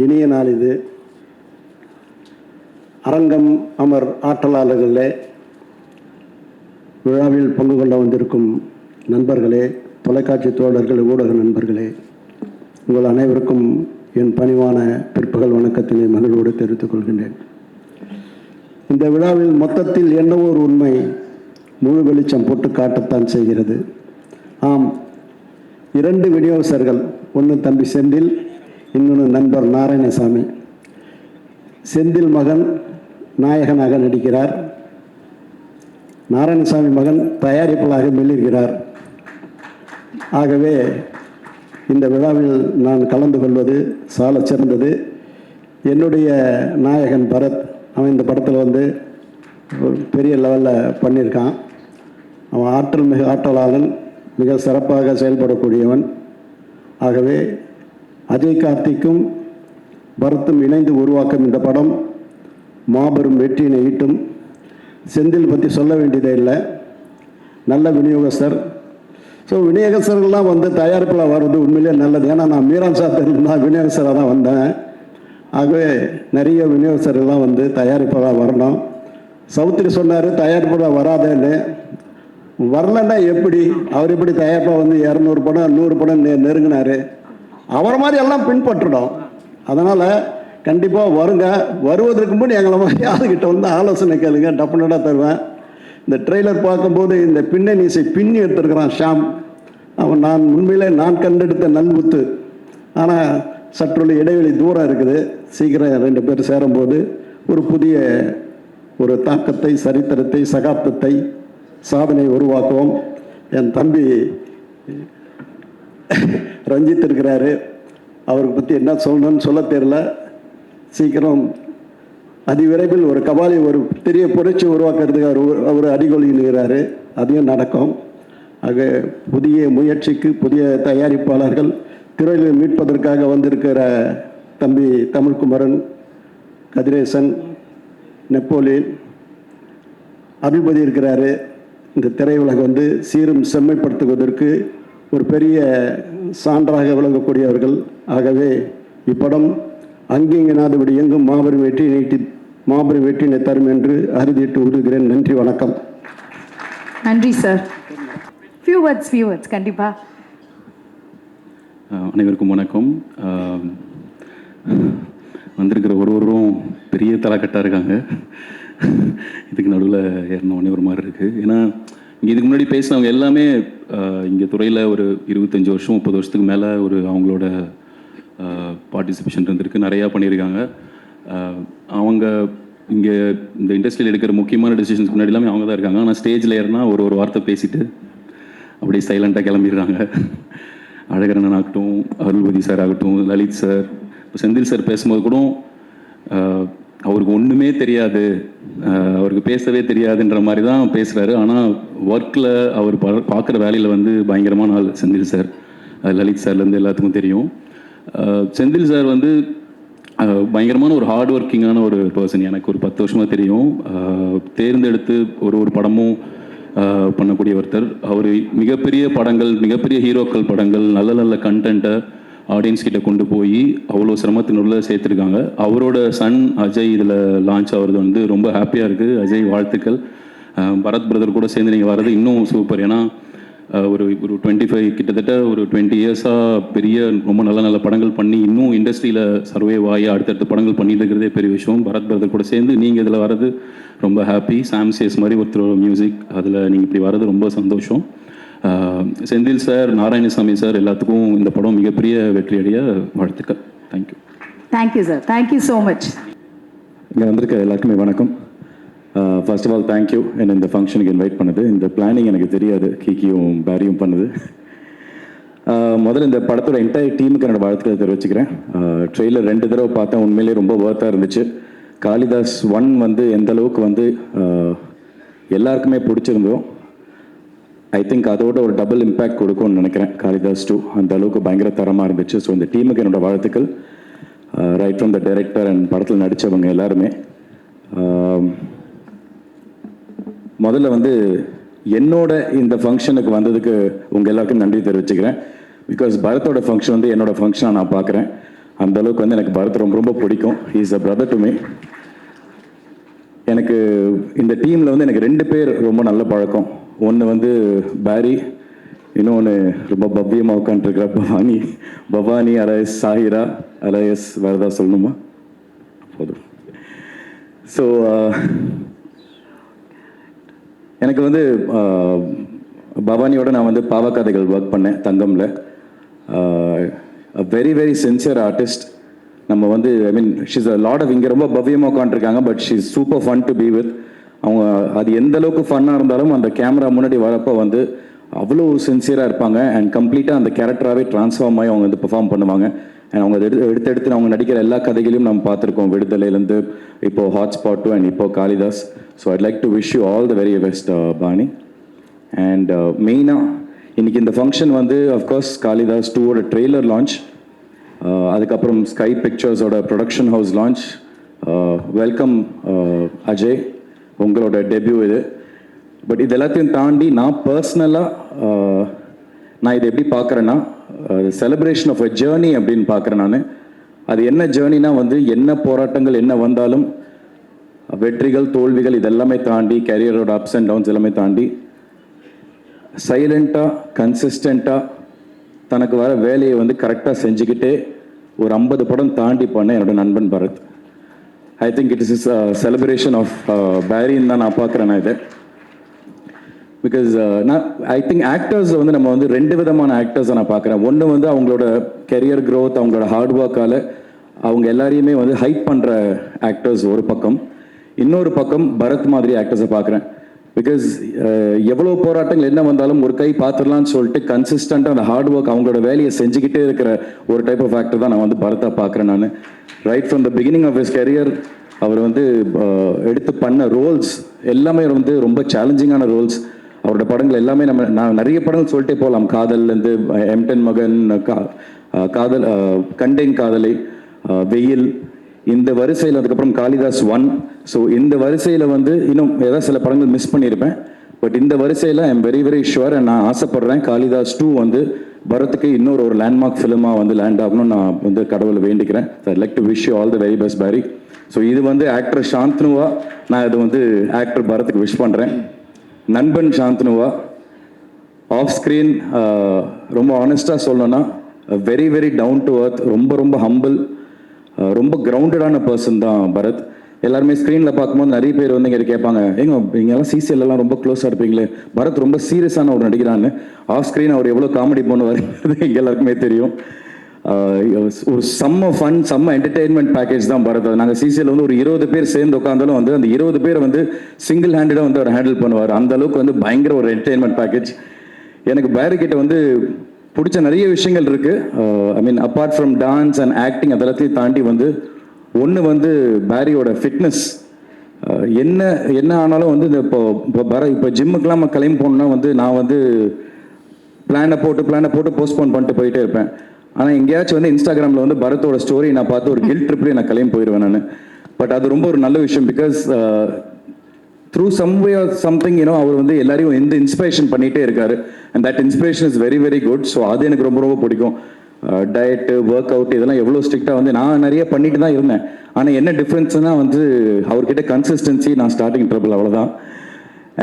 இனிய நாள் இது. அரங்கம் அமர் ஆற்றலாளர்களே, விழாவில் பங்கு கொள்ள வந்திருக்கும் நண்பர்களே, தொலைக்காட்சி தோழர்கள், ஊடக நண்பர்களே, உங்கள் அனைவருக்கும் என் பணிவான பிற்பகல் வணக்கத்தினை மகிழ்வோடு தெரிவித்துக் கொள்கின்றேன். இந்த விழாவில் மொத்தத்தில் என்னவோ ஒரு உண்மை முழு வெளிச்சம் போட்டு காட்டத்தான் செய்கிறது. ஆம், 2 விநியோகஸ்தர்கள், ஒன்று தம்பி செந்தில், இன்னொன்று நண்பர் நாராயணசாமி. செந்தில் மகன் நாயகனாக நடிக்கிறார், நாராயணசாமி மகன் தயாரிப்பாளராக மெல்லுகிறார். ஆகவே இந்த விழாவில் நான் கலந்து கொள்வது சால சிறந்தது. என்னுடைய நாயகன் பரத், அவன் இந்த படத்தில் வந்து ஒரு பெரிய லெவலில் பண்ணியிருக்கான். அவன் மிக ஆற்றலாளன், மிக சிறப்பாக செயல்படக்கூடியவன். ஆகவே அஜய் கார்த்திக்கும் பரத்தும் இணைந்து உருவாக்கும் இந்த படம் மாபெரும் வெற்றியினை ஈட்டும். செந்தில் பற்றி சொல்ல வேண்டியதே இல்லை, நல்ல விநியோகஸ்தர். ஸோ விநியோகஸ்தர்கள்லாம் வந்து தயாரிப்பில் வர்றது உண்மையிலே நல்லது. ஏன்னா நான் மீரான் சாத்திரம் தான் விநியோகஸ்தராக தான் வந்தேன். ஆகவே நிறைய விநியோகஸ்தர்கள்லாம் வந்து தயாரிப்பாக வரணும். சௌத்ரி சொன்னார் தயாரிப்பாக வராதேன்னு. வரலன்னா எப்படி? அவர் எப்படி தயாரிப்பாக வந்து 200 படம் 100 படம் நெருங்கினார்? அவரை மாதிரி எல்லாம் பின்பற்றணும். அதனால் கண்டிப்பாக வருங்க. வருவதற்கு முன்னாடி எங்களை மாதிரி ஆளுகிட்ட வந்து ஆலோசனை கேளுங்க, டெஃபினட்டாக தருவேன். இந்த ட்ரெய்லர் பார்க்கும்போது இந்த பின்னணி இசை பின்னி எடுத்திருக்கிறான் ஷாம். அவன் உண்மையிலே நான் கண்டெடுத்த நல்முத்து. ஆனால் சற்றுள்ள இடைவெளி தூரம் இருக்குது. சீக்கிரம் 2 பேர் சேரும்போது ஒரு புதிய ஒரு தாக்கத்தை, சரித்திரத்தை, சகாப்தத்தை, சாதனை உருவாக்குவோம். என் தம்பி ரஞ்சித் இருக்கிறாரு. அவருக்கு பற்றி என்ன சொல்லணும்னு சொல்ல தெரியல. சீக்கிரம் அதிவிரைவில் ஒரு கபாலி ஒரு பெரிய புரட்சி உருவாக்குறதுக்கு அவர் அடிகொள்கிறாரு. அதையும் நடக்கும். ஆக புதிய முயற்சிக்கு புதிய தயாரிப்பாளர்கள் திரையில் மீட்பதற்காக வந்திருக்கிற தம்பி தமிழ்குமரன், கதிரேசன், நெப்போலியன், அபிபதி இருக்கிறாரு. இந்த திரையுலகம் வந்து சீரும் செம்மைப்படுத்துவதற்கு ஒரு பெரிய சான்றாக விளங்கக்கூடியவர்கள். ஆகவே இப்படம் அங்கிங்கனாதபடி எங்கும் மாபெரும் வெற்றினை தரும் என்று அறுதிட்டு உறுகிறேன். நன்றி, வணக்கம். நன்றி சார். ஃபியூ வேர்ட்ஸ் கண்டிப்பாக. அனைவருக்கும் வணக்கம். வந்திருக்கிற ஒருவரும் பெரிய தலைக்கட்டாக இருக்காங்க. இதுக்கு நடுவில் ஏறினவனே ஒரு மாதிரி இருக்குது. ஏன்னா இங்கே இதுக்கு முன்னாடி பேசினவங்க எல்லாமே இங்கே துறையில் ஒரு 25 வருஷம் 30 வருஷத்துக்கு மேலே ஒரு அவங்களோட பார்ட்டிசிபேஷன் இருந்திருக்கு, நிறையா பண்ணியிருக்காங்க. அவங்க இங்கே இந்த இண்டஸ்ட்ரியில் எடுக்கிற முக்கியமான டெசிஷன்ஸ்க்கு முன்னாடி எல்லாமே அவங்க தான் இருக்காங்க. ஆனால் ஸ்டேஜில் ஏறினா ஒரு வார்த்தை பேசிட்டு அப்படியே சைலண்ட்டாக கிளம்பிடுறாங்க. அழகரண்ணன் ஆகட்டும், அருள்பதி சார் ஆகட்டும், லலித் சார், இப்போ செந்தில் சார் பேசும்போது கூட அவருக்கு ஒன்றுமே தெரியாது, அவருக்கு பேசவே தெரியாதுன்ற மாதிரி தான் பேசுகிறாரு. ஆனால் ஒர்க்கில் அவர் பார்க்குற வேலையில் வந்து பயங்கரமான ஆள் செந்தில் சார். லலித் சார்லேருந்து எல்லாத்துக்கும் தெரியும். செந்தில் சார் வந்து பயங்கரமான ஒரு ஹார்ட் ஒர்க்கிங்கான ஒரு பர்சன். எனக்கு ஒரு 10 வருஷமாக தெரியும். தேர்ந்தெடுத்து ஒரு படமும் பண்ணக்கூடிய ஒருத்தர். அவர் மிகப்பெரிய படங்கள், மிகப்பெரிய ஹீரோக்கள் படங்கள், நல்ல நல்ல கண்டென்ட்டை ஆடியன்ஸ் கிட்ட கொண்டு போய் அவ்வளோ சிரமத்தினுள்ள சேர்த்துருக்காங்க. அவரோட சன் அஜய் இதில் லான்ச் ஆகிறது வந்து ரொம்ப ஹாப்பியாக இருக்குது. அஜய் வாழ்த்துக்கள். பரத் பிரதர் கூட சேர்ந்து நீங்கள் வர்றது இன்னும் சூப்பர். ஏன்னா ஒரு 25 கிட்டத்தட்ட ஒரு 20 இயர்ஸாக பெரிய ரொம்ப நல்ல படங்கள் பண்ணி இன்னும் இண்டஸ்ட்ரியில் சர்வைவ் ஆகி அடுத்தடுத்த படங்கள் பண்ணிட்டு இருக்கிறதே பெரிய விஷயம். பரத் பிரதர் கூட சேர்ந்து நீங்கள் இதில் வர்றது ரொம்ப ஹாப்பி. சாம்சேஸ் மாதிரி ஒருத்தரோட மியூசிக், அதில் நீங்கள் இப்படி வர்றது ரொம்ப சந்தோஷம். செந்தில் சார், நாராயணசாமி சார் எல்லாத்துக்கும் இந்த படம் மிகப்பெரிய வெற்றியடைய வாழ்த்துக்கள். Thank you sir. Thank you so much. இங்கே வந்திருக்க எல்லாருக்குமே வணக்கம். ஃபர்ஸ்ட் ஆஃப் ஆல் தேங்க்யூ என்னை இந்த ஃபங்க்ஷனுக்கு இன்வைட் பண்ணது. இந்த பிளானிங் எனக்கு தெரியாது, கீக்கியும் பேரியும் பண்ணுது. முதல்ல இந்த படத்தோட என்டையர் டீமுக்கு என்னோட வாழ்த்துக்களை தெரிவிச்சுக்கிறேன். ட்ரெய்லர் 2 தடவை பார்த்தேன், உண்மையிலேயே ரொம்ப ஒர்த்தாக இருந்துச்சு. காளிதாஸ் 1 வந்து எந்த அளவுக்கு வந்து எல்லாருக்குமே பிடிச்சிருந்தோம், ஐ திங்க் அதோட ஒரு டபுள் இம்பேக்ட் கொடுக்கும்னு நினைக்கிறேன். காளிதாஸ் 2 அந்த அளவுக்கு பயங்கர தரமாக இருந்துச்சு. ஸோ இந்த டீமுக்கு என்னோட வாழ்த்துக்கள். Right from the director and படத்தில் நடித்தவங்க எல்லாருமே. முதல்ல வந்து என்னோட இந்த ஃபங்க்ஷனுக்கு வந்ததுக்கு உங்கள் எல்லாருக்கும் நன்றி தெரிவிச்சுக்கிறேன். பிகாஸ் பரத்தோட ஃபங்க்ஷன் வந்து என்னோட ஃபங்க்ஷனாக நான் பார்க்குறேன். அந்த அளவுக்கு வந்து எனக்கு பரத் ரொம்ப ரொம்ப பிடிக்கும். He is a brother to me. எனக்கு இந்த டீமில் வந்து எனக்கு 2 பேர் ரொம்ப நல்ல பழக்கம். ஒன்று வந்து பேரி, இன்னொன்று ரொம்ப பவ்யமாக உட்காந்துருக்கிற பவானி அலையஸ் சாஹிரா அலையஸ். வேறு ஏதாவது சொல்லணுமா? போதும். ஸோ எனக்கு வந்து பவானியோட நான் வந்து பாவக்கதைகள் ஒர்க் பண்ணேன் தங்கமில். Very very sincere artist. நம்ம வந்து I mean she's a lot of, இங்கே ரொம்ப பவ்யமாக உட்காந்துருக்காங்க, but she is super fun to be with. அவங்க அது எந்த அளவுக்கு ஃபன்னாக இருந்தாலும் அந்த கேமரா முன்னாடி வரப்போ வந்து அவ்வளோ சின்சியராக இருப்பாங்க. அண்ட் கம்ப்ளீட்டாக அந்த கேரக்டராகவே ட்ரான்ஸ்ஃபார்ம் ஆகி அவங்க வந்து பெர்ஃபார்ம் பண்ணுவாங்க. அண்ட் அவங்க எடுத்து அவங்க நடிக்கிற எல்லா கதைகளையும் நம்ம பார்த்துருக்கோம். விடுதலையிலேருந்து இப்போது ஹாட்ஸ்பாட் அண்ட் இப்போ Kaalidas. So I'd like to wish you all the very best பாணி. அண்ட் மெயினாக இன்றைக்கி இந்த ஃபங்க்ஷன் வந்து அஃப்கோர்ஸ் காளிதாஸ் 2ஓட ட்ரெய்லர் லான்ச், அதுக்கப்புறம் ஸ்கை பிக்சர்ஸோட production house launch. Welcome Ajay, உங்களோட டெபியூ இது. பட் இது எல்லாத்தையும் தாண்டி நான் பர்சனலாக நான் இதை எப்படி பார்க்குறேன்னா செலிப்ரேஷன் ஆஃப் அ ஜேர்னி அப்படின்னு பார்க்குறேன் நான். அது என்ன ஜேர்னினா வந்து என்ன போராட்டங்கள் என்ன வந்தாலும், வெற்றிகள் தோல்விகள் இதெல்லாமே தாண்டி, கேரியரோட அப்ஸ் அண்ட் டவுன்ஸ் எல்லாமே தாண்டி சைலண்ட்டாக கன்சிஸ்டண்ட்டாக தனக்கு வர வேலையை வந்து கரெக்டாக செஞ்சுக்கிட்டே ஒரு 50 படம் தாண்டி பண்ண என்னோட நண்பன் Bharath. I think it is celebration of பேரின்னு தான் நான் பார்க்குறேன். நான் இதை பிகாஸ் நான் ஐ திங்க் ஆக்டர்ஸ் வந்து நம்ம வந்து ரெண்டு விதமான ஆக்டர்ஸை நான் பார்க்குறேன். ஒன்று வந்து அவங்களோட கெரியர் க்ரோத், அவங்களோட ஹார்ட் ஒர்க்கால் அவங்க எல்லாரையுமே வந்து ஹைப் பண்ணுற ஆக்டர்ஸ் ஒரு பக்கம். இன்னொரு பக்கம் பரத் மாதிரி ஆக்டர்ஸை பார்க்குறேன். பிகாஸ் எவ்வளோ போராட்டங்கள் என்ன வந்தாலும் ஒரு கை பார்த்துடலான்னு சொல்லிட்டு கன்சிஸ்டண்ட்டாக அந்த ஹார்ட் ஒர்க் அவங்களோட வேலையை செஞ்சுக்கிட்டே இருக்கிற ஒரு டைப் ஆஃப் ஆக்டர் தான் நான் வந்து பரத்தை பார்க்குறேன். நான் right from the beginning of his career அவர் வந்து எடுத்து பண்ண ரோல்ஸ் எல்லாமே வந்து ரொம்ப சேலஞ்சிங்கான ரோல்ஸ். அவரோட படங்கள் எல்லாமே நான் நிறைய படங்கள் சொல்லிட்டே போகலாம். காதல்லேருந்து M10 மகன், காதல், கண்டேன் காதலை, வெயில், இந்த வரிசையில் அதுக்கப்புறம் காளிதாஸ் 1. ஸோ இந்த வரிசையில் வந்து இன்னும் ஏதாவது சில படங்கள் மிஸ் பண்ணியிருப்பேன். பட் இந்த வரிசையில் I am very very sure. நான் ஆசைப்படுறேன் காளிதாஸ் 2 வந்து பரத்துக்கு இன்னொரு லேண்ட்மார்க் ஃபிலிமாக வந்து லேண்ட் ஆகணும்னு நான் வந்து கடவுளை வேண்டிக்கிறேன். I like to wish you all the very best Paari. So இது வந்து ஆக்டர் சாந்தனுவா, நான் இது வந்து ஆக்டர் பரத்துக்கு விஷ் பண்ணுறேன். நண்பன் சாந்தனுவா, ஆஃப் ஸ்க்ரீன் ரொம்ப ஆனஸ்டாக சொல்லணும்னா வெரி வெரி டவுன் டு அர்த், ரொம்ப ரொம்ப ஹம்பிள், ரொம்ப கிரவுண்டடான பர்சன் தான் பரத். எல்லாருமே ஸ்க்ரீனில் பார்க்கும்போது நிறைய பேர் வந்து இங்கே கேட்பாங்க, இங்கெல்லாம் சிசிஎல்லாம் ரொம்ப க்ளோஸாக இருப்பீங்களே, பரத் ரொம்ப சீரியஸான ஒரு நடிகரான்னு. ஆஃப் ஸ்க்ரீன் அவர் எவ்வளோ காமெடி பண்ணுவார் எங்கள் எல்லாருக்குமே தெரியும். ஒரு செம்ம ஃபன், செம்ம என்டர்டெயின்மெண்ட் பேக்கேஜ் தான் பரத். நாங்கள் சிசிஎல் வந்து ஒரு 20 பேர் சேர்ந்து உட்காந்தாலும் வந்து அந்த 20 பேரை வந்து சிங்கிள் ஹேண்டடாக வந்து அவர் ஹேண்டில் பண்ணுவார். அந்த அளவுக்கு வந்து பயங்கர ஒரு என்டர்டெயின்மெண்ட் பேக்கேஜ். எனக்கு பாரி கிட்ட வந்து பிடிச்ச நிறைய விஷயங்கள் இருக்குது. I mean apart from dance and acting அதெல்லாத்தையும் தாண்டி வந்து ஒன்று வந்து பாரியோட ஃபிட்னஸ். என்ன ஆனாலும் வந்து இந்த இப்போ ஜிம்முக்கெலாம் நம்ம கிளம்பி போகணுன்னா வந்து நான் வந்து பிளானை போட்டு போஸ்ட்போன் பண்ணிட்டு போயிட்டே இருப்பேன். ஆனால் எங்கேயாச்சும் வந்து இன்ஸ்டாகிராமில் வந்து பரத்தோட ஸ்டோரி நான் பார்த்து ஒரு கில்ட் ட்ரிப்லேயே நான் கிளம்பி போயிடுவேன் நான். பட் அது ரொம்ப ஒரு நல்ல விஷயம். Because through some way or something அவர் வந்து எல்லாரையும் எந்த இன்ஸ்பிரேஷன் பண்ணிகிட்டே இருக்காரு. And that inspiration is very very good. So அது எனக்கு ரொம்ப ரொம்ப பிடிக்கும். டயட்டு, ஒர்க் அவுட் இதெல்லாம் எவ்வளோ ஸ்ட்ரிக்டாக வந்து நான் நிறைய பண்ணிட்டு தான் இருந்தேன். ஆனால் என்ன டிஃப்ரென்ஸ்னால் வந்து அவர்கிட்ட கன்சிஸ்டன்சி, நான் ஸ்டார்டிங் ட்ரபிள், அவ்வளோதான்.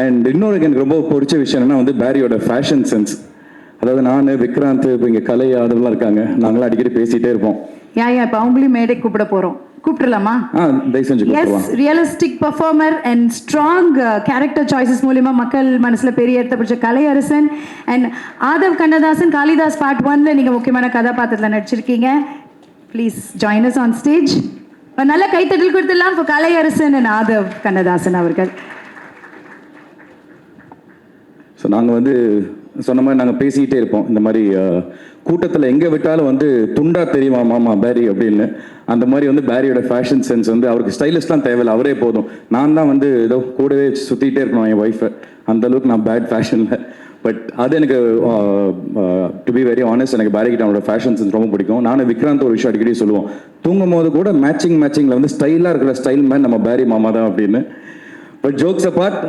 அண்ட் இன்னொரு எனக்கு ரொம்ப பிடிச்ச விஷயம் என்னன்னா வந்து பாரியோட ஃபேஷன் சென்ஸ். அதாவது நான், விக்ராந்த், இப்போ இங்கே கலை அதெல்லாம் இருக்காங்க, நாங்களாம் அடிக்கடி பேசிகிட்டே இருப்போம். இப்போ அவங்களையும் மேடை கூப்பிட போகிறோம். கூப்பிட்டுலாமா? Yes, realistic performer and strong character choices மூலிமா மக்கள் மனசில் பெரிய இடத்த பிடிச்ச கலையரசன் அண்ட் ஆதவ் கண்ணதாசன். காளிதாஸ் பார்ட் 1ல நீங்கள் முக்கியமான கதாபாத்திரத்தில் நடிச்சிருக்கீங்க. Please join us on stage. நல்ல கைத்தட்டல் கொடுத்துடலாம் இப்போ கலையரசன் அண்ட் ஆதவ் கண்ணதாசன் அவர்கள். ஸோ நாங்கள் வந்து சொன்ன மாதிரி நாங்கள் பேசிக்கிட்டே இருப்போம். இந்த மாதிரி கூட்டத்தில் எங்கே விட்டாலும் வந்து துண்டா தெரியுமா மாமா பாரி அப்படின்னு. அந்த மாதிரி வந்து பாரியோட ஃபேஷன் சென்ஸ் வந்து அவருக்கு ஸ்டைலிஷ்லாம் தேவையில்லை, அவரே போதும். நான் தான் வந்து ஏதோ கூடவே சுற்றிக்கிட்டே இருக்கணும் என் ஒய்ஃபை. அந்தளவுக்கு நான் பேட் ஃபேஷனில். பட் அது எனக்கு டு பி வெரி ஆனஸ்ட், எனக்கு பாரி கிட்ட அவனோட ஃபேஷன் சென்ஸ் ரொம்ப பிடிக்கும். நானும் விக்ராந்த் ஒரு விஷயம் அடிக்கடி சொல்லுவோம், தூங்கும் போது கூட மேட்சிங்கில் வந்து ஸ்டைலாக இருக்கிற ஸ்டைல் மேன் நம்ம பாரி மாமா தான் அப்படின்னு. பட் ஜோக்ஸ் அபார்ட்,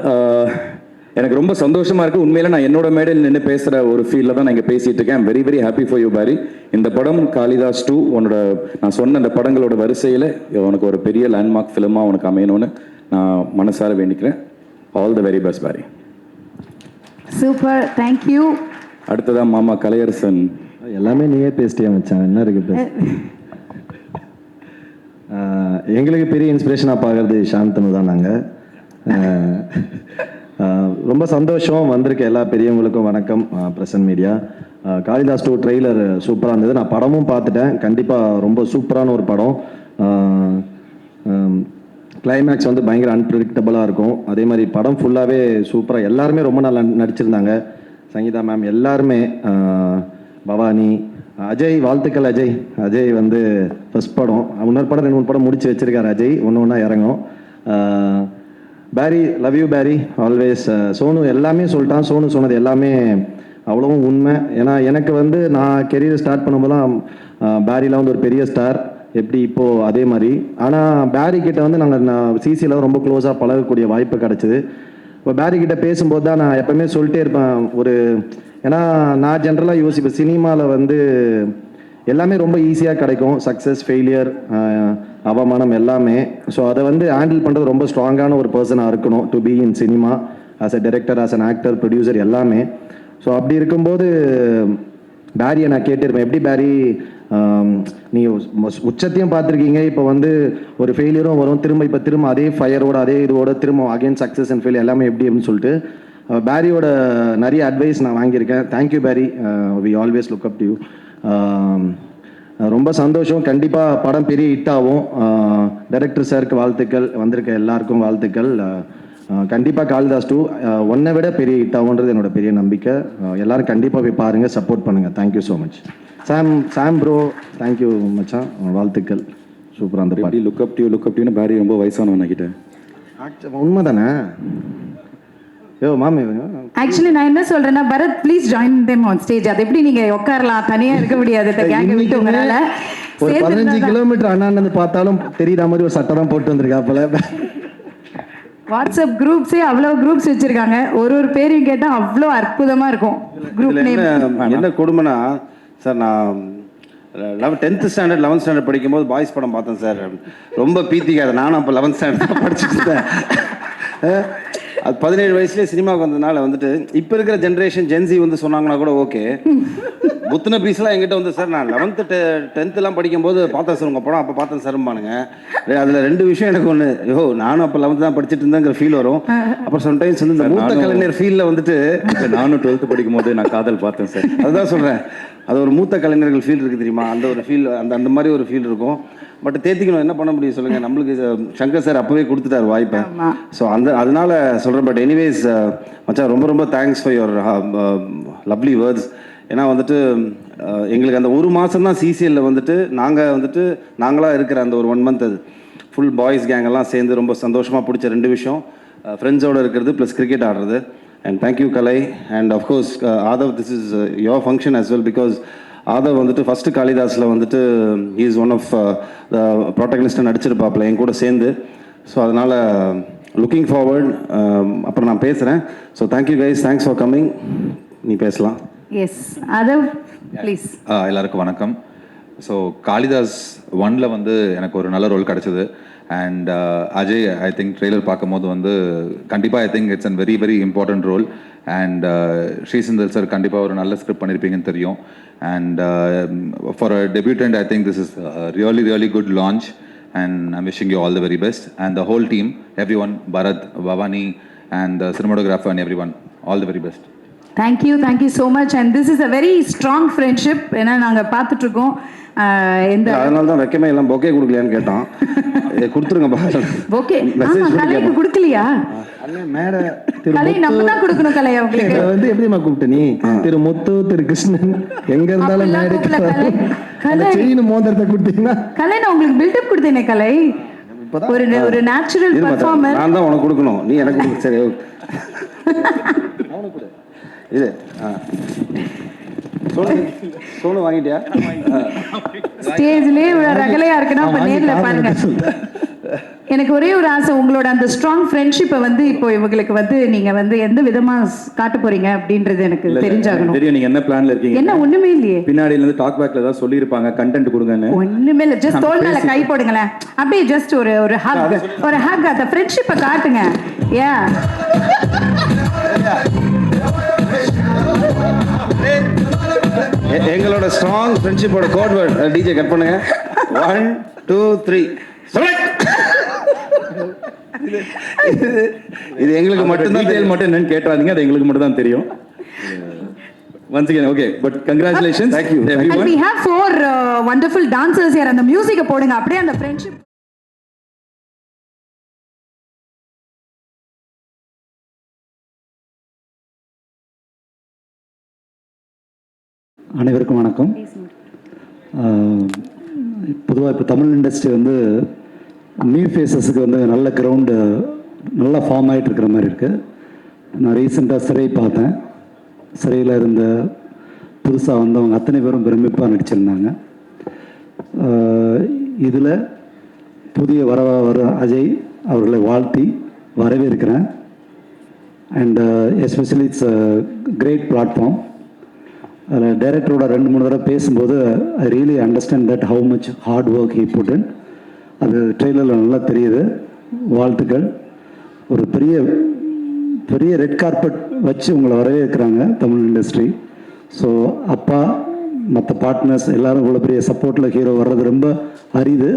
எனக்கு ரொம்ப சந்தோஷமாக இருக்குது. உண்மையில நான் என்னோட மேடையில் நின்று பேசுகிற ஒரு ஃபீலில் தான் நான் இங்கே பேசிகிட்டு இருக்கேன். Very very happy for you Paari. இந்த படம் காளிதாஸ் 2 உன்னோட நான் சொன்ன அந்த படங்களோட வரிசையில் உனக்கு ஒரு பெரிய லேண்ட்மார்க் ஃபிலிமாக உனக்கு அமையணும்னு நான் மனசார வேண்டிக்கிறேன். All the very best Paari. Super, thank you. அடுத்ததான் மாமா கலையரசன். எல்லாமே நீயே பேசிட்டியா மச்சான், என்ன இருக்குது? எங்களுக்கு பெரிய இன்ஸ்பிரேஷனாக பார்க்குறது சாந்தனு தான். நாங்கள் ரொம்ப சந்தோஷம் வந்திருக்க எல்லா பெரியவங்களுக்கும் வணக்கம். பிரசன்ட் மீடியா, காளிதாஸ் 2 ட்ரெய்லர் சூப்பராக இருந்தது. நான் படமும் பார்த்துட்டேன். கண்டிப்பாக ரொம்ப சூப்பரான ஒரு படம். கிளைமேக்ஸ் வந்து பயங்கர அன்பிரடிக்டபுளாக இருக்கும். அதே மாதிரி படம் ஃபுல்லாகவே சூப்பராக, எல்லாருமே ரொம்ப நல்லா நடிச்சிருந்தாங்க. சங்கீதா மேம் எல்லாருமே, பவானி, அஜய், வாழ்த்துக்கள் அஜய். அஜய் வந்து ஃபர்ஸ்ட் படம், இன்னொரு படம் 2-3 படம் முடிச்சு வச்சிருக்காரு அஜய், ஒன்று ஒன்றா இறங்கும். Paari, love you Paari, always. Sonu எல்லாமே சொல்லிட்டான். சோனு சொன்னது எல்லாமே அவ்வளவும் உண்மை. ஏன்னா எனக்கு வந்து நான் கெரியர் ஸ்டார்ட் பண்ணும்போதுலாம் பாரிலாம் வந்து ஒரு பெரிய ஸ்டார், எப்படி இப்போது அதே மாதிரி. ஆனால் பாரி கிட்ட வந்து நான் சிசியில் ரொம்ப க்ளோஸாக பழகக்கூடிய வாய்ப்பு கிடச்சிது. இப்போ பாரி கிட்ட பேசும்போது தான் நான் எப்போவுமே சொல்லிட்டே இருப்பேன் ஒரு, ஏன்னா நான் ஜென்ரலாக யோசிப்பேன் சினிமாவில் வந்து எல்லாமே ரொம்ப ஈஸியாக கிடைக்கும், சக்ஸஸ், ஃபெயிலியர், அவமானம் எல்லாமே. ஸோ அதை வந்து ஹேண்டில் பண்ணுறது ரொம்ப ஸ்ட்ராங்கான ஒரு பர்சனாக இருக்கணும் to be in cinema, as a director, as an actor, producer எல்லாமே. ஸோ அப்படி இருக்கும்போது பாரியை நான் கேட்டிருப்பேன், எப்படி பாரி நீ உச்சத்தையும் பார்த்துருக்கீங்க, இப்போ வந்து ஒரு ஃபெயிலியரும் வரும், திரும்ப அதே ஃபயரோட அதே இதோட திரும்ப அகைன் சக்ஸஸ் அண்ட் ஃபெயிலியர் எல்லாமே எப்படி அப்படின்னு சொல்லிட்டு பேரியோட நிறைய அட்வைஸ் நான் வாங்கியிருக்கேன். Thank you Paari, we always look up to you. ரொம்ப சந்தோஷம். கண்டிப்பாக படம் பெரிய ஹிட் ஆகும். டைரக்டர் சாருக்கு வாழ்த்துக்கள், வந்திருக்க எல்லாருக்கும் வாழ்த்துக்கள். கண்டிப்பாக காளிதாஸ் 2 ஒன்றை விட பெரிய ஹிட் ஆகுன்றது என்னோட பெரிய நம்பிக்கை. எல்லாரும் கண்டிப்பாக போய் பாருங்கள், சப்போர்ட் பண்ணுங்கள். Thank you so much. Sam bro, thank you மச்சான், வாழ்த்துக்கள். சூப்பராக அந்த பாடி. லுக் அப் டியூன்னு பேரி ரொம்ப வயசானவன் கிட்ட உண்மை தானே? யோ மாமே, ஆக்சுவலி நான் என்ன சொல்றேன்னா, Bharath please join them on stage. அது எப்படி நீங்க உட்காரலாம், தனியா இருக்க முடியாது. ஒரு 15 கிலோமீட்டர் அண்ணாந்து பார்த்தாலும் தெரியுற மாதிரி ஒரு சட்டை தான் போட்டு வந்திருக்காப்புல. வாட்ஸ்அப் குரூப்ஸே அவ்வளோ குரூப்ஸ் வச்சிருக்காங்க. ஒரு பேரையும் கேட்டால் அவ்வளோ அற்புதமா இருக்கும் குரூப் நேம். என்ன கொடுமைனா சார், நான் 10th ஸ்டாண்டர்ட் 11th ஸ்டாண்டர்ட் படிக்கும்போது பாய்ஸ் படம் பார்த்தேன் சார். ரொம்ப பீத்திக்காத. நானும் அப்போ 11th ஸ்டாண்டர்ட் தான் படிச்சுட்டு இருந்தேன். அது 17 வயசுலேயே சினிமாவுக்கு வந்ததுனால வந்துட்டு இப்போ இருக்கிற ஜென்ரேஷன் ஜென்சி வந்து சொன்னாங்கன்னா கூட ஓகே. புத்தின பீஸ்லாம் எங்கிட்ட வந்து சார் நான் 11th 10th படிக்கும்போது பார்த்தேன் சார் உங்கள் படம், அப்போ பார்த்தேன் சார்பானுங்க. அதில் 2 விஷயம் எனக்கு ஒன்று, நானும் அப்போ 11th தான் படிச்சுட்டு இருந்தேங்கிற ஃபீல் வரும். அப்புறம் சம்டைம்ஸ் வந்து இந்த மூத்த கலைஞர் ஃபீலில் வந்துட்டு நானும் 12th படிக்கும்போது நான் காதல் பார்த்தேன் சார். அதுதான் சொல்கிறேன், அது ஒரு மூத்த கலைஞர்கள் ஃபீல் இருக்குது தெரியுமா, அந்த ஒரு ஃபீல், அந்த மாதிரி ஒரு ஃபீல் இருக்கும். பட் தேத்திக்கணும், என்ன பண்ண முடியும் சொல்லுங்கள். நம்மளுக்கு சங்கர் சார் அப்போவே கொடுத்துட்டார் வாய்ப்பை. ஸோ அதனால சொல்கிறேன். பட் எனிவேஸ் மச்சான், ரொம்ப ரொம்ப thanks for your lovely words. ஏன்னா வந்துட்டு எங்களுக்கு அந்த 1 மாதம் தான் சிசிஎல்ல வந்துட்டு நாங்களாக இருக்கிற அந்த ஒரு 1 month அது ஃபுல் பாய்ஸ் கேங்கெல்லாம் சேர்ந்து ரொம்ப சந்தோஷமாக பிடிச்ச 2 விஷயம், ஃப்ரெண்ட்ஸோடு இருக்கிறது ப்ளஸ் கிரிக்கெட் ஆடுறது. And thank you Kalai. And of course Aadhav, this is your function as well, because Aadhav வந்துட்டு ஃபஸ்ட்டு காளிதாஸில் வந்துட்டு he is one of the ப்ரோட்டகனிஸ்ட்டை நடிச்சிருப்பாப்பில் என் கூட சேர்ந்து. ஸோ அதனால் லுக்கிங் ஃபார்வர்ட். அப்புறம் நான் பேசுகிறேன். So thank you guys, thanks for coming. நீ பேசலாம். Yes Aadhav please. எல்லாருக்கும் வணக்கம். ஸோ காளிதாஸ் 1ல் வந்து எனக்கு ஒரு நல்ல ரோல் கிடச்சிது. And Ajay, I think trailer பார்க்கும்போது வந்து கண்டிப்பாக I think it's an very very important role. And Sri Senthil sir கண்டிப்பாக ஒரு நல்ல ஸ்கிரிப்ட் பண்ணியிருப்பீங்கன்னு தெரியும். And for a debutant I think this is really really good launch. And I'm wishing you all the very best. And the whole team, every one, Bharath, Bhavani and cinematographer and every one, all the very best. Thank you so much. And this is a very strong friendship. ஏன்னா நாங்கள் பார்த்துட்ருக்கோம். அதனால தான் வெக்கமே எல்லாம் பொக்கே கொடுக்கலையான்னு கேட்டான். கொடுத்துருங்க ஓகே. கலைக்கு கொடுக்கலையா? கலை நம்ம தான் கொடுக்கணும். கலை உங்களுக்கு வந்து எப்படிமா கூப்பிட்டு நீ திரு முத்து, திரு கிருஷ்ணன் எங்க இருந்தாலும் செயின் மோதிரத்தை கொடுத்தீங்கன்னா கலை நான் உங்களுக்கு பில்டப் கொடுத்தேனே. கலை ஒரு நேச்சுரல் பெர்ஃபார்மர். நான் தான் உனக்கு கொடுக்கணும், நீ எனக்கு கொடு. சரி இது சோனு வாங்கிட்டியா? ஸ்டேஜ்லயே ரகலையா இருக்குன்னா அப்ப நேர்ல பாருங்க. எனக்கு ஒரே ஒரு ஆசை, உங்களோட அந்த ஸ்ட்ராங் ஃப்ரெண்ட்ஷிப்பை வந்து இப்போ இவங்களுக்கு வந்து நீங்க வந்து எந்த விதமா காட்ட போறீங்க அப்படின்றது எனக்கு தெரிஞ்சாகணும். தெரியும் நீங்க என்ன பிளான்ல இருக்கீங்க. என்ன ஒண்ணுமே இல்லையே. பின்னாடில இருந்து டாக் பேக்ல தான் சொல்லிருப்பாங்க கண்டென்ட் கொடுங்கன்னு. ஒண்ணுமே இல்ல, ஜஸ்ட் தோள் மேல கை போடுங்களேன். அப்படியே ஜஸ்ட் ஒரு ஹக் அந்த ஃப்ரெண்ட்ஷிப்பை காட்டுங்க. யா எங்களோட ஸ்ட்ராங் ஃப்ரெண்ட்ஷிப்போட கோட் வேர்ட் டிஜே கட் பண்ணுங்க. 1 2 3 இது எங்களுக்கு மட்டும் தான் தெரியும். மட்டும் என்னன்னு கேட்டாதீங்க, அது எங்களுக்கு மட்டும் தான் தெரியும். Once again, okay, but congratulations. Thank you. And we have 4 wonderful dancers here. அந்த மியூசிக்கை போடுங்க. அப்படியே அந்த ஃப்ரெண்ட்ஷிப். அனைவருக்கும் வணக்கம். பொதுவாக இப்போ தமிழ் இண்டஸ்ட்ரி வந்து நியூ ஃபேஸஸுக்கு வந்து நல்ல கிரவுண்டு நல்லா ஃபார்ம் ஆகிட்டு இருக்கிற மாதிரி இருக்குது. நான் ரீசெண்டாக சிறை பார்த்தேன். சிறையில் இருந்த புதுசாக வந்தவங்க அத்தனை பேரும் பிரமிப்பாக நடிச்சிருந்தாங்க. இதில் புதிய வர அஜய் அவர்களை வாழ்த்தி வரவேற்கிறேன். And especially it's a great platform. அதில் டைரக்டரோட 2-3 தடவை பேசும்போது I really understand that how much hard work he put in. அது ட்ரெய்லரில் நல்லா தெரியுது. வாழ்த்துக்கள். ஒரு பெரிய ரெட் கார்பெட் வச்சு உங்களை வரவேற்கிறாங்க தமிழ் இண்டஸ்ட்ரி. ஸோ அப்பா மற்ற பார்ட்னர்ஸ் எல்லோரும் இவ்வளோ பெரிய சப்போர்ட்டில் ஹீரோ வர்றது ரொம்ப அரிது.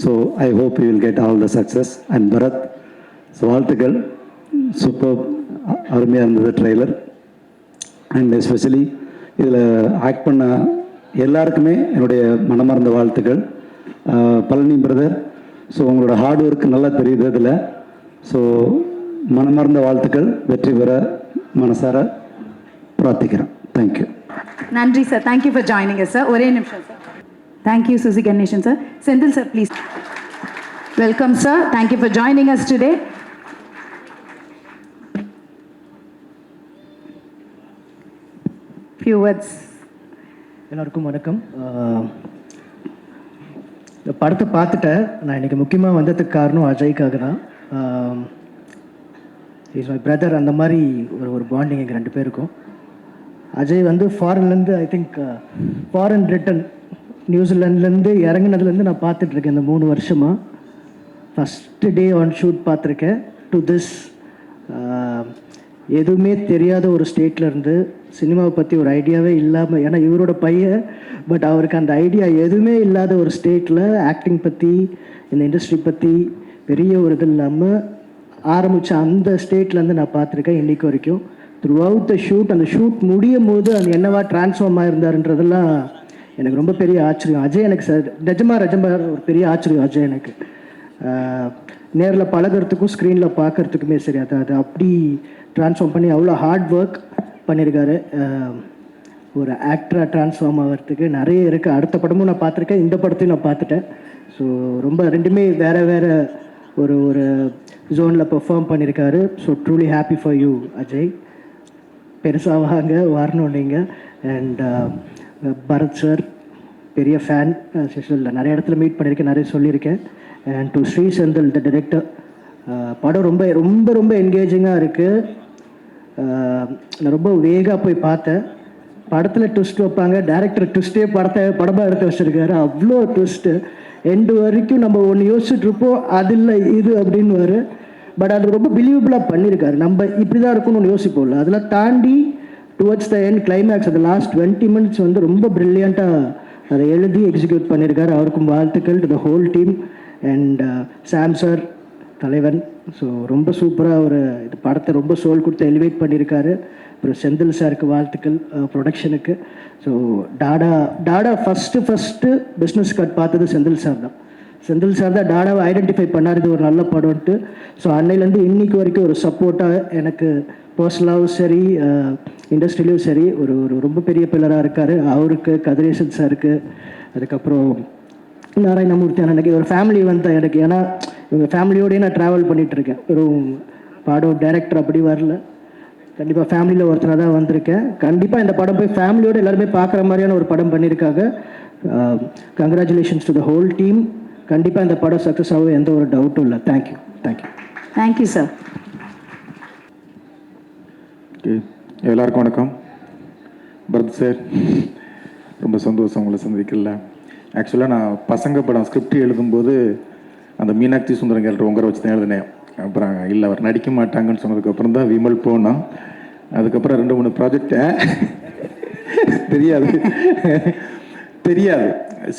So I hope you will get all the success. And Bharath, so வாழ்த்துக்கள். சூப்பர். அருமையாக இருந்தது ட்ரெய்லர். அண்ட் எஸ்பெஷலி இதில் ஆக்ட் பண்ண எல்லாருக்குமே என்னுடைய மனமார்ந்த வாழ்த்துக்கள். பழனி பிரதர், ஸோ உங்களோட ஹார்ட் ஒர்க் நல்லா தெரியுது இதில். ஸோ மனமார்ந்த வாழ்த்துக்கள், வெற்றி பெற மனசார பிரார்த்திக்கிறேன். தேங்க்யூ. நன்றி sir. Thank you for joining sir. ஒரே நிமிஷம் sir. Thank you Susi Ganesan sir. Senthil sir please. Welcome sir. Thank you for joining us today. Few words. எல்லாருக்கும் வணக்கம். இந்த படத்தை பார்த்துட்டேன். நான் இன்றைக்கி முக்கியமாக வந்ததுக்கு காரணம் அஜய்க்காக தான். Is my brother. அந்த மாதிரி ஒரு பாண்டிங் எங்கள் 2 பேருக்கும். அஜய் வந்து ஃபாரின்லேருந்து ஐ திங்க் ஃபாரின் ரிட்டன் நியூசிலாண்ட்லேருந்து இறங்குனதுலேருந்து நான் பார்த்துட்ருக்கேன் இந்த 3 வருஷமாக. ஃபஸ்ட்டு டே ஆன் ஷூட் பார்த்துருக்கேன் டு திஸ். எதுவுமே தெரியாத ஒரு ஸ்டேட்லேருந்து சினிமாவை பற்றி ஒரு ஐடியாவே இல்லாமல், ஏன்னா இவரோட பையன், பட் அவருக்கு அந்த ஐடியா எதுவுமே இல்லாத ஒரு ஸ்டேட்டில் ஆக்டிங் பற்றி இந்த இண்டஸ்ட்ரி பற்றி பெரிய ஒரு இது இல்லாமல் ஆரம்பித்த அந்த ஸ்டேட்லேருந்து நான் பார்த்துருக்கேன் இன்றைக்கு வரைக்கும். த்ரூ அவுட் த ஷூட், அந்த ஷூட் முடியும் போது அது என்னவா ட்ரான்ஸ்ஃபார்ம் ஆகிருந்தாருன்றதெல்லாம் எனக்கு ரொம்ப பெரிய ஆச்சரியம். அஜய் எனக்கு நிஜமாக ஒரு பெரிய ஆச்சரியம் அஜய் எனக்கு. நேரில் பழகிறதுக்கும் ஸ்க்ரீனில் பார்க்குறதுக்குமே சரி, அது அப்படி ட்ரான்ஸ்ஃபார்ம் பண்ணி அவ்வளோ ஹார்ட் ஒர்க் பண்ணியிருக்காரு. ஒரு ஆக்டராக ட்ரான்ஸ்ஃபார்ம் ஆகிறதுக்கு நிறைய இருக்குது. அடுத்த படமும் நான் பார்த்துருக்கேன், இந்த படத்தையும் நான் பார்த்துட்டேன். ஸோ ரொம்ப ரெண்டுமே வேறு ஒரு ஜோனில் பெர்ஃபார்ம் பண்ணியிருக்காரு. So truly happy for you Ajay. பெருசாக வரணும் நீங்கள். அண்ட் பரத் சார் பெரிய ஃபேன். இல்லை, நிறைய இடத்துல மீட் பண்ணியிருக்கேன், நிறைய சொல்லியிருக்கேன். And to Shri Senthil the director. படம் ரொம்ப ரொம்ப ரொம்ப என்கேஜிங்காக இருக்குது. நான் ரொம்ப வேகாக போய் பார்த்தேன். படத்தில் ட்விஸ்ட் வைப்பாங்க, டேரக்டர் ட்விஸ்ட்டே படமாக எடுத்து வச்சுருக்காரு. அவ்வளோ ட்விஸ்ட்டு. எண்டு வரைக்கும் நம்ம ஒன்று யோசிச்சுட்ருப்போம், அது இல்லை இது அப்படின்னு வரு. பட் அது ரொம்ப பிலீவபிளாக பண்ணியிருக்காரு. நம்ம இப்படி தான் இருக்கும்னு ஒன்று யோசிப்போம்ல, அதெல்லாம் தாண்டி டுவர்ட்ஸ் த எண்ட் கிளைமேக்ஸ் அந்த லாஸ்ட் 20 மினிட்ஸ் வந்து ரொம்ப ப்ரில்லியண்ட்டாக அதை எழுதி எக்ஸிக்யூட் பண்ணியிருக்காரு. அவருக்கும் வாழ்த்துக்கள் to the whole team. And Sam sir தலைவன். ஸோ ரொம்ப சூப்பராக ஒரு இது படத்தை ரொம்ப சோல் கொடுத்து எலிவேட் பண்ணியிருக்காரு. அப்புறம் செந்தில் சாருக்கு வாழ்த்துக்கள் ப்ரொடக்ஷனுக்கு. ஸோ டாடா ஃபஸ்ட்டு பிஸ்னஸ் கட் பார்த்தது செந்தில் சார் தான். செந்தில் சார் தான் டாடாவை ஐடென்டிஃபை பண்ணார், இது ஒரு நல்ல படம்ட்டு. ஸோ அன்னையிலேருந்து இன்னைக்கு வரைக்கும் ஒரு சப்போர்ட்டாக எனக்கு பர்சனலாகவும் சரி இண்டஸ்ட்ரியிலையும் சரி ஒரு ரொம்ப பெரிய பில்லராக இருக்கார். அவருக்கு, கதிரேசன் சாருக்கு, அதுக்கப்புறம் நாராயணமூர்த்தி அண்ணனுக்கு ஒரு ஃபேமிலி வந்து எனக்கு. ஏன்னா இவங்க ஃபேமிலியோடய நான் ட்ராவல் பண்ணிகிட்ருக்கேன். ஒரு படம் டைரக்டர் அப்படி வரல, கண்டிப்பாக ஃபேமிலியில் ஒருத்தராக தான் வந்திருக்கேன். கண்டிப்பாக இந்த படம் போய் ஃபேமிலியோடு எல்லாருமே பார்க்குற மாதிரியான ஒரு படம் பண்ணியிருக்காங்க. Congratulations to the whole team. கண்டிப்பாக இந்த படம் சக்ஸஸ் ஆகும், எந்த ஒரு டவுட்டும் இல்லை. தேங்க்யூ. Thank you sir. எல்லாருக்கும் வணக்கம். பரத் சார், ரொம்ப சந்தோஷம் உங்களை சந்திக்கல. ஆக்சுவலாக நான் பசங்க படம் ஸ்கிரிப்ட் எழுதும்போது அந்த மீனாட்சி சுந்தரம் கேரக்டர் உங்கரை வச்சு தான் எழுதினேன். அப்புறம் இல்லை அவர் நடிக்க மாட்டாங்கன்னு சொன்னதுக்கப்புறம் தான் விமல் போனோம். அதுக்கப்புறம் 2-3 ப்ராஜெக்ட் தெரியாது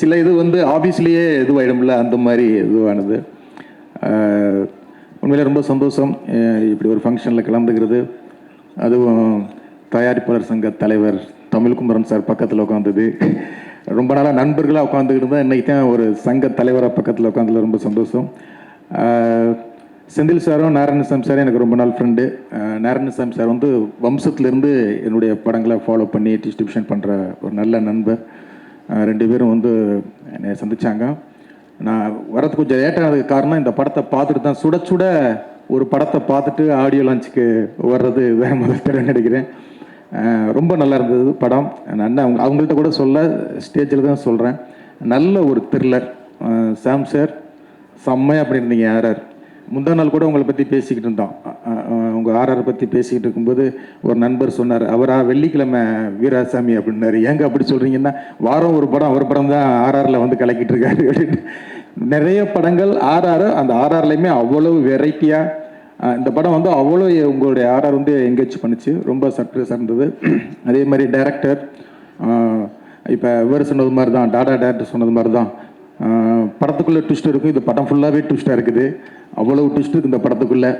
சில இது வந்து ஆஃபீஸ்லேயே இதுவாயிடும்ல, அந்த மாதிரி இதுவானது. உண்மையிலே ரொம்ப சந்தோஷம் இப்படி ஒரு ஃபங்க்ஷனில் கலந்துக்கிறது. அதுவும் தயாரிப்பாளர் சங்க தலைவர் தமிழ்குமரன் சார் பக்கத்தில் உட்காந்தது. ரொம்ப நாளாக நண்பர்களாக உட்காந்துக்கிட்டு தான் இன்றைக்கி தான் ஒரு சங்க தலைவராக பக்கத்தில் உட்காந்துல ரொம்ப சந்தோஷம். செந்தில் சாரும் நாராயணசாமி சாரும் எனக்கு ரொம்ப நாள் ஃப்ரெண்டு. நாராயணசாமி சார் வந்து வம்சத்துலேருந்து என்னுடைய படங்களை ஃபாலோ பண்ணி டிஸ்ட்ரிபியூஷன் பண்ணுற ஒரு நல்ல நண்பர். 2 பேரும் வந்து என்னை சந்தித்தாங்க. நான் வரது கொஞ்சம் லேட்டானதுக்கு காரணம் இந்த படத்தை பார்த்துட்டு தான் சுட ஒரு படத்தை பார்த்துட்டு ஆடியோ லான்ச்சுக்கு வர்றது வேறு முதல் தடவை நினைக்கிறேன். ரொம்ப நல்லா இருந்தது படம். நான் அவங்கள்ட்ட கூட சொல்ல ஸ்டேஜில் தான் சொல்கிறேன். நல்ல ஒரு த்ரில்லர். சாம் சார் செம்மையாக பண்ணியிருந்தீங்க. ஆர்ஆர் முந்தா நாள் கூட உங்களை பற்றி பேசிக்கிட்டு இருந்தோம். உங்கள் ஆர்ஆர் பற்றி பேசிக்கிட்டு இருக்கும்போது ஒரு நண்பர் சொன்னார், அவரா வெள்ளிக்கிழமை வீராசாமி அப்படின்னாரு. ஏங்க அப்படி சொல்கிறீங்கன்னா, வாரம் ஒரு படம் அவர் படம் தான் ஆர்ஆரில் வந்து கலக்கிட்டு இருக்காரு அப்படின்னு. நிறைய படங்கள் ஆர்ஆர், அந்த ஆர்ஆர்லையுமே அவ்வளோ வெரைட்டியாக இந்த படம் வந்து அவ்வளோ உங்களுடைய ஆர்ஆர் வந்து எங்கேஜ் பண்ணிச்சு. ரொம்ப சக்ஸஸ் இருந்தது. அதே மாதிரி டைரக்டர் இப்போ இவர் சொன்னது மாதிரி தான், டாடா டேரக்டர் சொன்னது மாதிரி தான், படத்துக்குள்ளே ட்விஸ்ட் இருக்கும். இது படம் ஃபுல்லாகவே ட்விஸ்ட்டாக இருக்குது. அவ்வளவு ட்விஸ்ட் இருக்குது இந்த படத்துக்குள்ளே.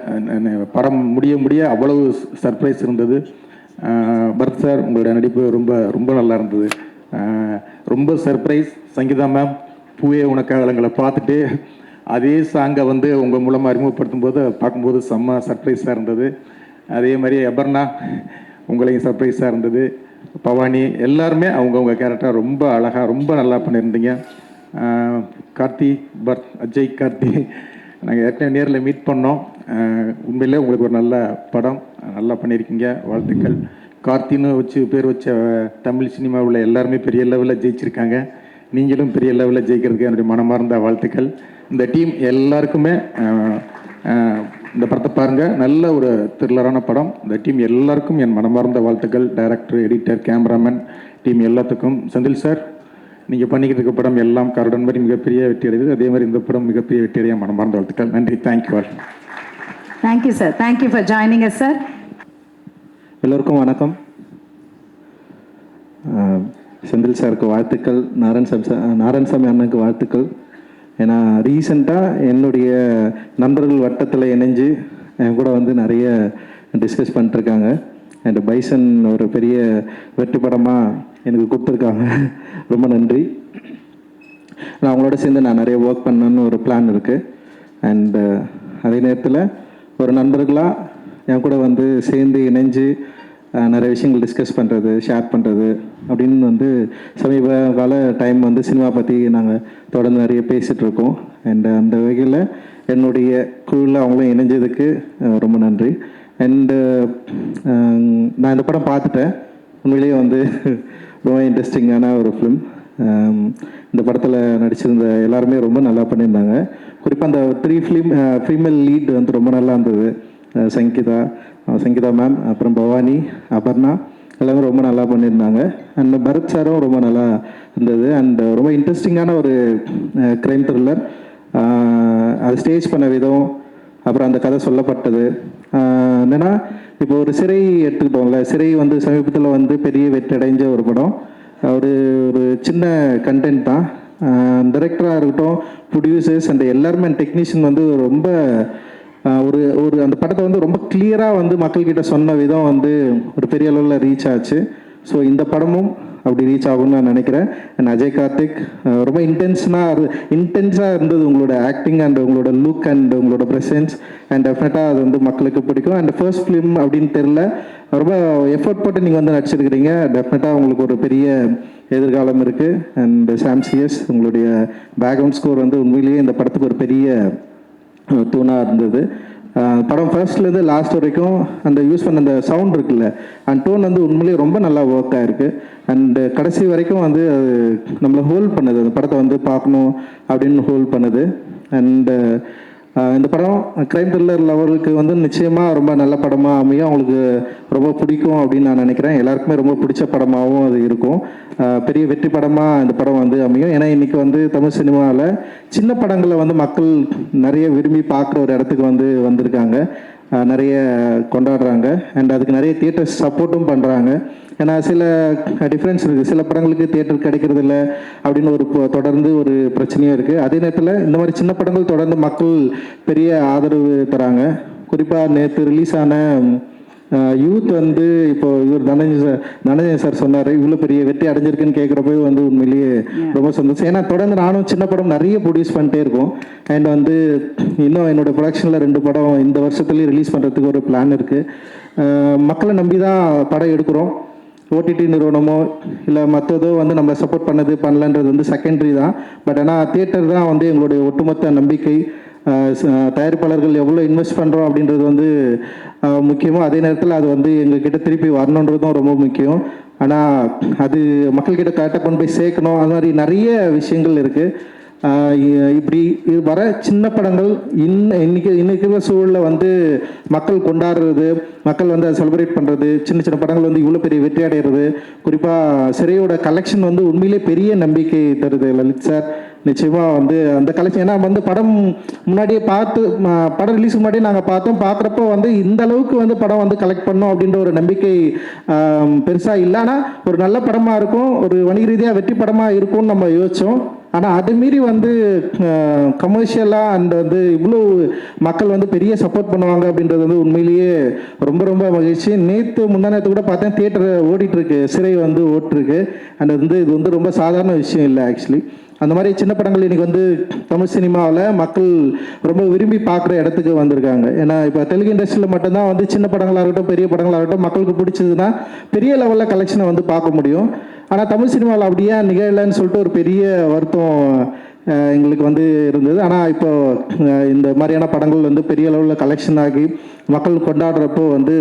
படம் முடிய அவ்வளவு சர்ப்ரைஸ் இருந்தது. பரத் சார், உங்களுடைய நடிப்பு ரொம்ப ரொம்ப நல்லா இருந்தது. ரொம்ப சர்ப்ரைஸ். சங்கீதா மேம், பூவே உனக்காகங்களை பார்த்துட்டு அதே சாங்கை வந்து உங்கள் மூலமாக அறிமுகப்படுத்தும் போது பார்க்கும்போது செம்ம சர்ப்ரைஸாக இருந்தது. அதே மாதிரி அபர்ணா, உங்களையும் சர்ப்ரைஸாக இருந்தது. பவானி, எல்லாருமே அவங்கவுங்க கேரக்டர் ரொம்ப அழகாக ரொம்ப நல்லா பண்ணியிருந்தீங்க. கார்த்தி, அஜய், கார்த்தி நாங்கள் ஏற்கனவே நேரில் மீட் பண்ணோம். உண்மையிலே உங்களுக்கு ஒரு நல்ல படம், நல்லா பண்ணியிருக்கீங்க. வாழ்த்துக்கள். கார்த்தின்னு பேர் வச்ச தமிழ் சினிமாவில் எல்லாருமே பெரிய லெவலில் ஜெயிச்சிருக்காங்க. நீங்களும் பெரிய லெவலில் ஜெயிக்கிறதுக்கு என்னுடைய மனமார்ந்த வாழ்த்துக்கள். இந்த டீம் எல்லாருக்குமே இந்த படத்தை பாருங்கள், நல்ல ஒரு த்ரில்லரான படம். இந்த டீம் எல்லாருக்கும் என் மனமார்ந்த வாழ்த்துக்கள். டைரக்டர், எடிட்டர், கேமராமேன் டீம் எல்லாத்துக்கும். செந்தில் சார், நீங்கள் பண்ணிக்கிட்டு இருக்க படம் எல்லாம் கருடன் மாதிரி மிகப்பெரிய வெற்றி அடையுது. அதே மாதிரி இந்த படம் மிகப்பெரிய வெற்றி அடைய மனமார்ந்த வாழ்த்துக்கள். நன்றி. Thank you all. Thank you sir. Thank you for joining as sir. எல்லோருக்கும் வணக்கம். செந்தில் சாருக்கு வாழ்த்துக்கள். நாராயணசாமி அண்ணனுக்கு வாழ்த்துக்கள். ஏன்னா ரீசெண்டாக என்னுடைய நண்பர்கள் வட்டத்தில் இணைஞ்சு என் கூட வந்து நிறைய டிஸ்கஸ் பண்ணிட்டுருக்காங்க. அண்ட் பைசன் ஒரு பெரிய வெற்றி படமாக எனக்கு கொடுத்துருக்காங்க. ரொம்ப நன்றி. நான் அவங்களோட சேர்ந்து நான் நிறைய ஒர்க் பண்ணணுன்னு ஒரு பிளான் இருக்குது. அண்டு அதே நேரத்தில் ஒரு நண்பர்களாக என் கூட வந்து சேர்ந்து இணைஞ்சு நிறைய விஷயங்கள் டிஸ்கஸ் பண்ணுறது, ஷேர் பண்ணுறது அப்படின்னு வந்து சமீப கால டைம் வந்து சினிமா பற்றி நாங்கள் தொடர்ந்து நிறைய பேசிகிட்ருக்கோம். அண்ட் அந்த வகையில் என்னுடைய குழுவில் அவங்களும் இணைஞ்சதுக்கு ரொம்ப நன்றி. அண்டு நான் இந்த படம் பார்த்துட்டேன். உண்மையிலேயே வந்து ரொம்ப இன்ட்ரெஸ்டிங்கான ஒரு ஃபிலிம். இந்த படத்தில் நடிச்சிருந்த எல்லாருமே ரொம்ப நல்லா பண்ணியிருந்தாங்க. குறிப்பாக அந்த 3 ஃபீமேல் லீட் வந்து ரொம்ப நல்லா இருந்தது. சங்கீதா மேம், அப்புறம் பவானி, அபர்ணா எல்லாமே ரொம்ப நல்லா பண்ணியிருந்தாங்க. அண்ட் பரத் சாரும் ரொம்ப நல்லா இருந்தது. அண்ட் ரொம்ப இன்ட்ரெஸ்டிங்கான ஒரு க்ரைம் த்ரில்லர். அது ஸ்டேஜ் பண்ண விதம், அப்புறம் அந்த கதை சொல்லப்பட்டது என்னென்னா, இப்போ ஒரு சிறை எடுத்துக்கிட்டோம்ல, சிறை வந்து சமீபத்தில் வந்து பெரிய வெற்றி அடைஞ்ச ஒரு படம். ஒரு சின்ன கண்டென்ட் தான். டைரக்டராக இருக்கட்டும், ப்ரொடியூசர்ஸ் அண்ட் எல்லாருமே டெக்னீஷியன் வந்து ரொம்ப ஒரு அந்த படத்தை வந்து ரொம்ப கிளியராக வந்து மக்கள்கிட்ட சொன்ன விதம் வந்து ஒரு பெரிய அளவில் ரீச் ஆச்சு. ஸோ இந்த படமும் அப்படி ரீச் ஆகும்னு நான் நினைக்கிறேன். அண்ட் அஜய் கார்த்திக், ரொம்ப இன்டென்ஸாக இருந்தது உங்களோட ஆக்டிங் அண்ட் உங்களோட லுக் அண்ட் உங்களோட ப்ரெசன்ஸ். அண்ட் டெஃபினட்டாக அது வந்து மக்களுக்கு பிடிக்கும். அண்ட் ஃபர்ஸ்ட் ஃபிலிம் அப்படின்னு தெரில, ரொம்ப எஃபர்ட் போட்டு நீங்கள் வந்து நடிச்சிருக்கிறீங்க. டெஃபினட்டாக உங்களுக்கு ஒரு பெரிய எதிர்காலம் இருக்குது. அண்ட் சாம்சியஸ், உங்களுடைய பேக்ரவுண்ட் ஸ்கோர் வந்து உண்மையிலேயே இந்த படத்துக்கு ஒரு பெரிய தூணாக இருந்தது. படம் ஃபர்ஸ்ட்லேருந்து லாஸ்ட் வரைக்கும் அந்த யூஸ் பண்ண அந்த சவுண்ட் இருக்குல்ல, அந்த டோன் வந்து உண்மையிலேயே ரொம்ப நல்லா ஒர்க் ஆகிருக்கு. அண்டு கடைசி வரைக்கும் வந்து அது நம்மளை ஹோல்ட் பண்ணுது, அந்த படத்தை வந்து பார்க்கணும் அப்படின்னு ஹோல்ட் பண்ணுது. அண்டு இந்த படம் க்ரைம் த்ரில்லர் லெவலுக்கு வந்து நிச்சயமாக ரொம்ப நல்ல படமாக அமையும். அவங்களுக்கு ரொம்ப பிடிக்கும் அப்படின்னு நான் நினைக்கிறேன். எல்லாருக்குமே ரொம்ப பிடிச்ச படமாகவும் அது இருக்கும். பெரிய வெற்றி படமாக இந்த படம் வந்து அமையும். ஏன்னா இன்றைக்கி வந்து தமிழ் சினிமாவில் சின்ன படங்களை வந்து மக்கள் நிறைய விரும்பி பார்க்குற ஒரு இடத்துக்கு வந்து வந்திருக்காங்க, நிறைய கொண்டாடுறாங்க. அண்ட் அதுக்கு நிறைய தியேட்டர்ஸ் சப்போர்ட்டும் பண்ணுறாங்க. ஏன்னா சில டிஃப்ரென்ஸ் இருக்குது, சில படங்களுக்கு தியேட்டர் கிடைக்கிறது இல்லை அப்படின்னு தொடர்ந்து ஒரு பிரச்சனையும் இருக்குது. அதே நேரத்தில் இந்த மாதிரி சின்ன படங்கள் தொடர்ந்து மக்கள் பெரிய ஆதரவு தராங்க. குறிப்பாக நேற்று ரிலீஸ் ஆன யூத் வந்து இப்போ இவர் தனஞ்சய் சார் சொன்னார், இவ்வளோ பெரிய வெற்றி அடைஞ்சிருக்குன்னு கேட்குறப்போ வந்து உண்மையிலேயே ரொம்ப சந்தோஷம். ஏன்னா தொடர்ந்து நானும் சின்ன படம் நிறைய ப்ரொடியூஸ் பண்ணிட்டே இருக்கோம். அண்ட் வந்து இன்னும் என்னோடய ப்ரொடக்ஷனில் 2 படம் இந்த வருஷத்துலேயே ரிலீஸ் பண்ணுறதுக்கு ஒரு பிளான் இருக்குது. மக்களை நம்பி தான் படம் எடுக்கிறோம். ஓடிடி நிறுவனமோ இல்லை மற்றதோ வந்து நம்ம சப்போர்ட் பண்ணலன்றது வந்து செகண்டரி தான். பட் ஆனால் தியேட்டர் தான் வந்து எங்களுடைய ஒட்டுமொத்த நம்பிக்கை. தயாரிப்பாளர்கள் எவ்வளோ இன்வெஸ்ட் பண்ணுறோம் அப்படின்றது வந்து முக்கியமாக, அதே நேரத்தில் அது வந்து எங்ககிட்ட திருப்பி வரணுன்றதும் ரொம்ப முக்கியம். ஆனால் அது மக்கள்கிட்ட கரெக்டாக கொண்டு போய் சேர்க்கணும். அது மாதிரி நிறைய விஷயங்கள் இருக்குது. இப்படி வர சின்ன படங்கள் இன்னைக்கு சூழலில் வந்து மக்கள் கொண்டாடுறது, மக்கள் வந்து அதை செலிப்ரேட் பண்ணுறது, சின்ன சின்ன படங்கள் வந்து இவ்வளோ பெரிய வெற்றி அடைகிறது. குறிப்பாக சிறையோட கலெக்ஷன் வந்து உண்மையிலே பெரிய நம்பிக்கை தருது லலித் சார். நிச்சயமாக வந்து அந்த கலெக்ஷன், ஏன்னா வந்து படம் முன்னாடியே படம் ரிலீஸ் முன்னாடியே நாங்கள் பார்க்குறப்போ வந்து இந்த அளவுக்கு வந்து படம் வந்து கலெக்ட் பண்ணோம் அப்படின்ற ஒரு நம்பிக்கை பெருசாக இல்லை. ஆனால் ஒரு நல்ல படமாக இருக்கும், ஒரு வணிக ரீதியாக வெற்றி படமாக இருக்கும்னு நம்ம யோசித்தோம். ஆனால் அதை மீறி வந்து கமர்ஷியலாக அண்ட் வந்து இவ்வளோ மக்கள் வந்து பெரிய சப்போர்ட் பண்ணுவாங்க அப்படின்றது வந்து உண்மையிலேயே ரொம்ப ரொம்ப மகிழ்ச்சி. முந்தானத்து கூட பார்த்தேன், தியேட்டர் ஓடிட்டுருக்கு, சிறை வந்து ஓட்டிருக்கு. அண்ட் வந்து இது வந்து ரொம்ப சாதாரண விஷயம் இல்லை ஆக்சுவலி. அந்த மாதிரி சின்ன படங்கள் இன்றைக்கி வந்து தமிழ் சினிமாவில் மக்கள் ரொம்ப விரும்பி பார்க்குற இடத்துக்கு வந்திருக்காங்க. ஏன்னா இப்போ தெலுங்கு இண்டஸ்ட்ரியில் மட்டும்தான் வந்து சின்ன படங்களாக இருக்கட்டும், பெரிய படங்களாக இருக்கட்டும், மக்களுக்கு பிடிச்சதுன்னா பெரிய லெவலில் கலெக்ஷனை வந்து பார்க்க முடியும். ஆனால் தமிழ் சினிமாவில் அப்படியே நிகழலைன்னு சொல்லிட்டு ஒரு பெரிய வருத்தம் எங்களுக்கு வந்து இருந்தது. ஆனால் இப்போ இந்த மாதிரியான படங்கள் வந்து பெரிய லெவலில் கலெக்ஷன் ஆகி மக்கள் கொண்டாடுறப்போ வந்து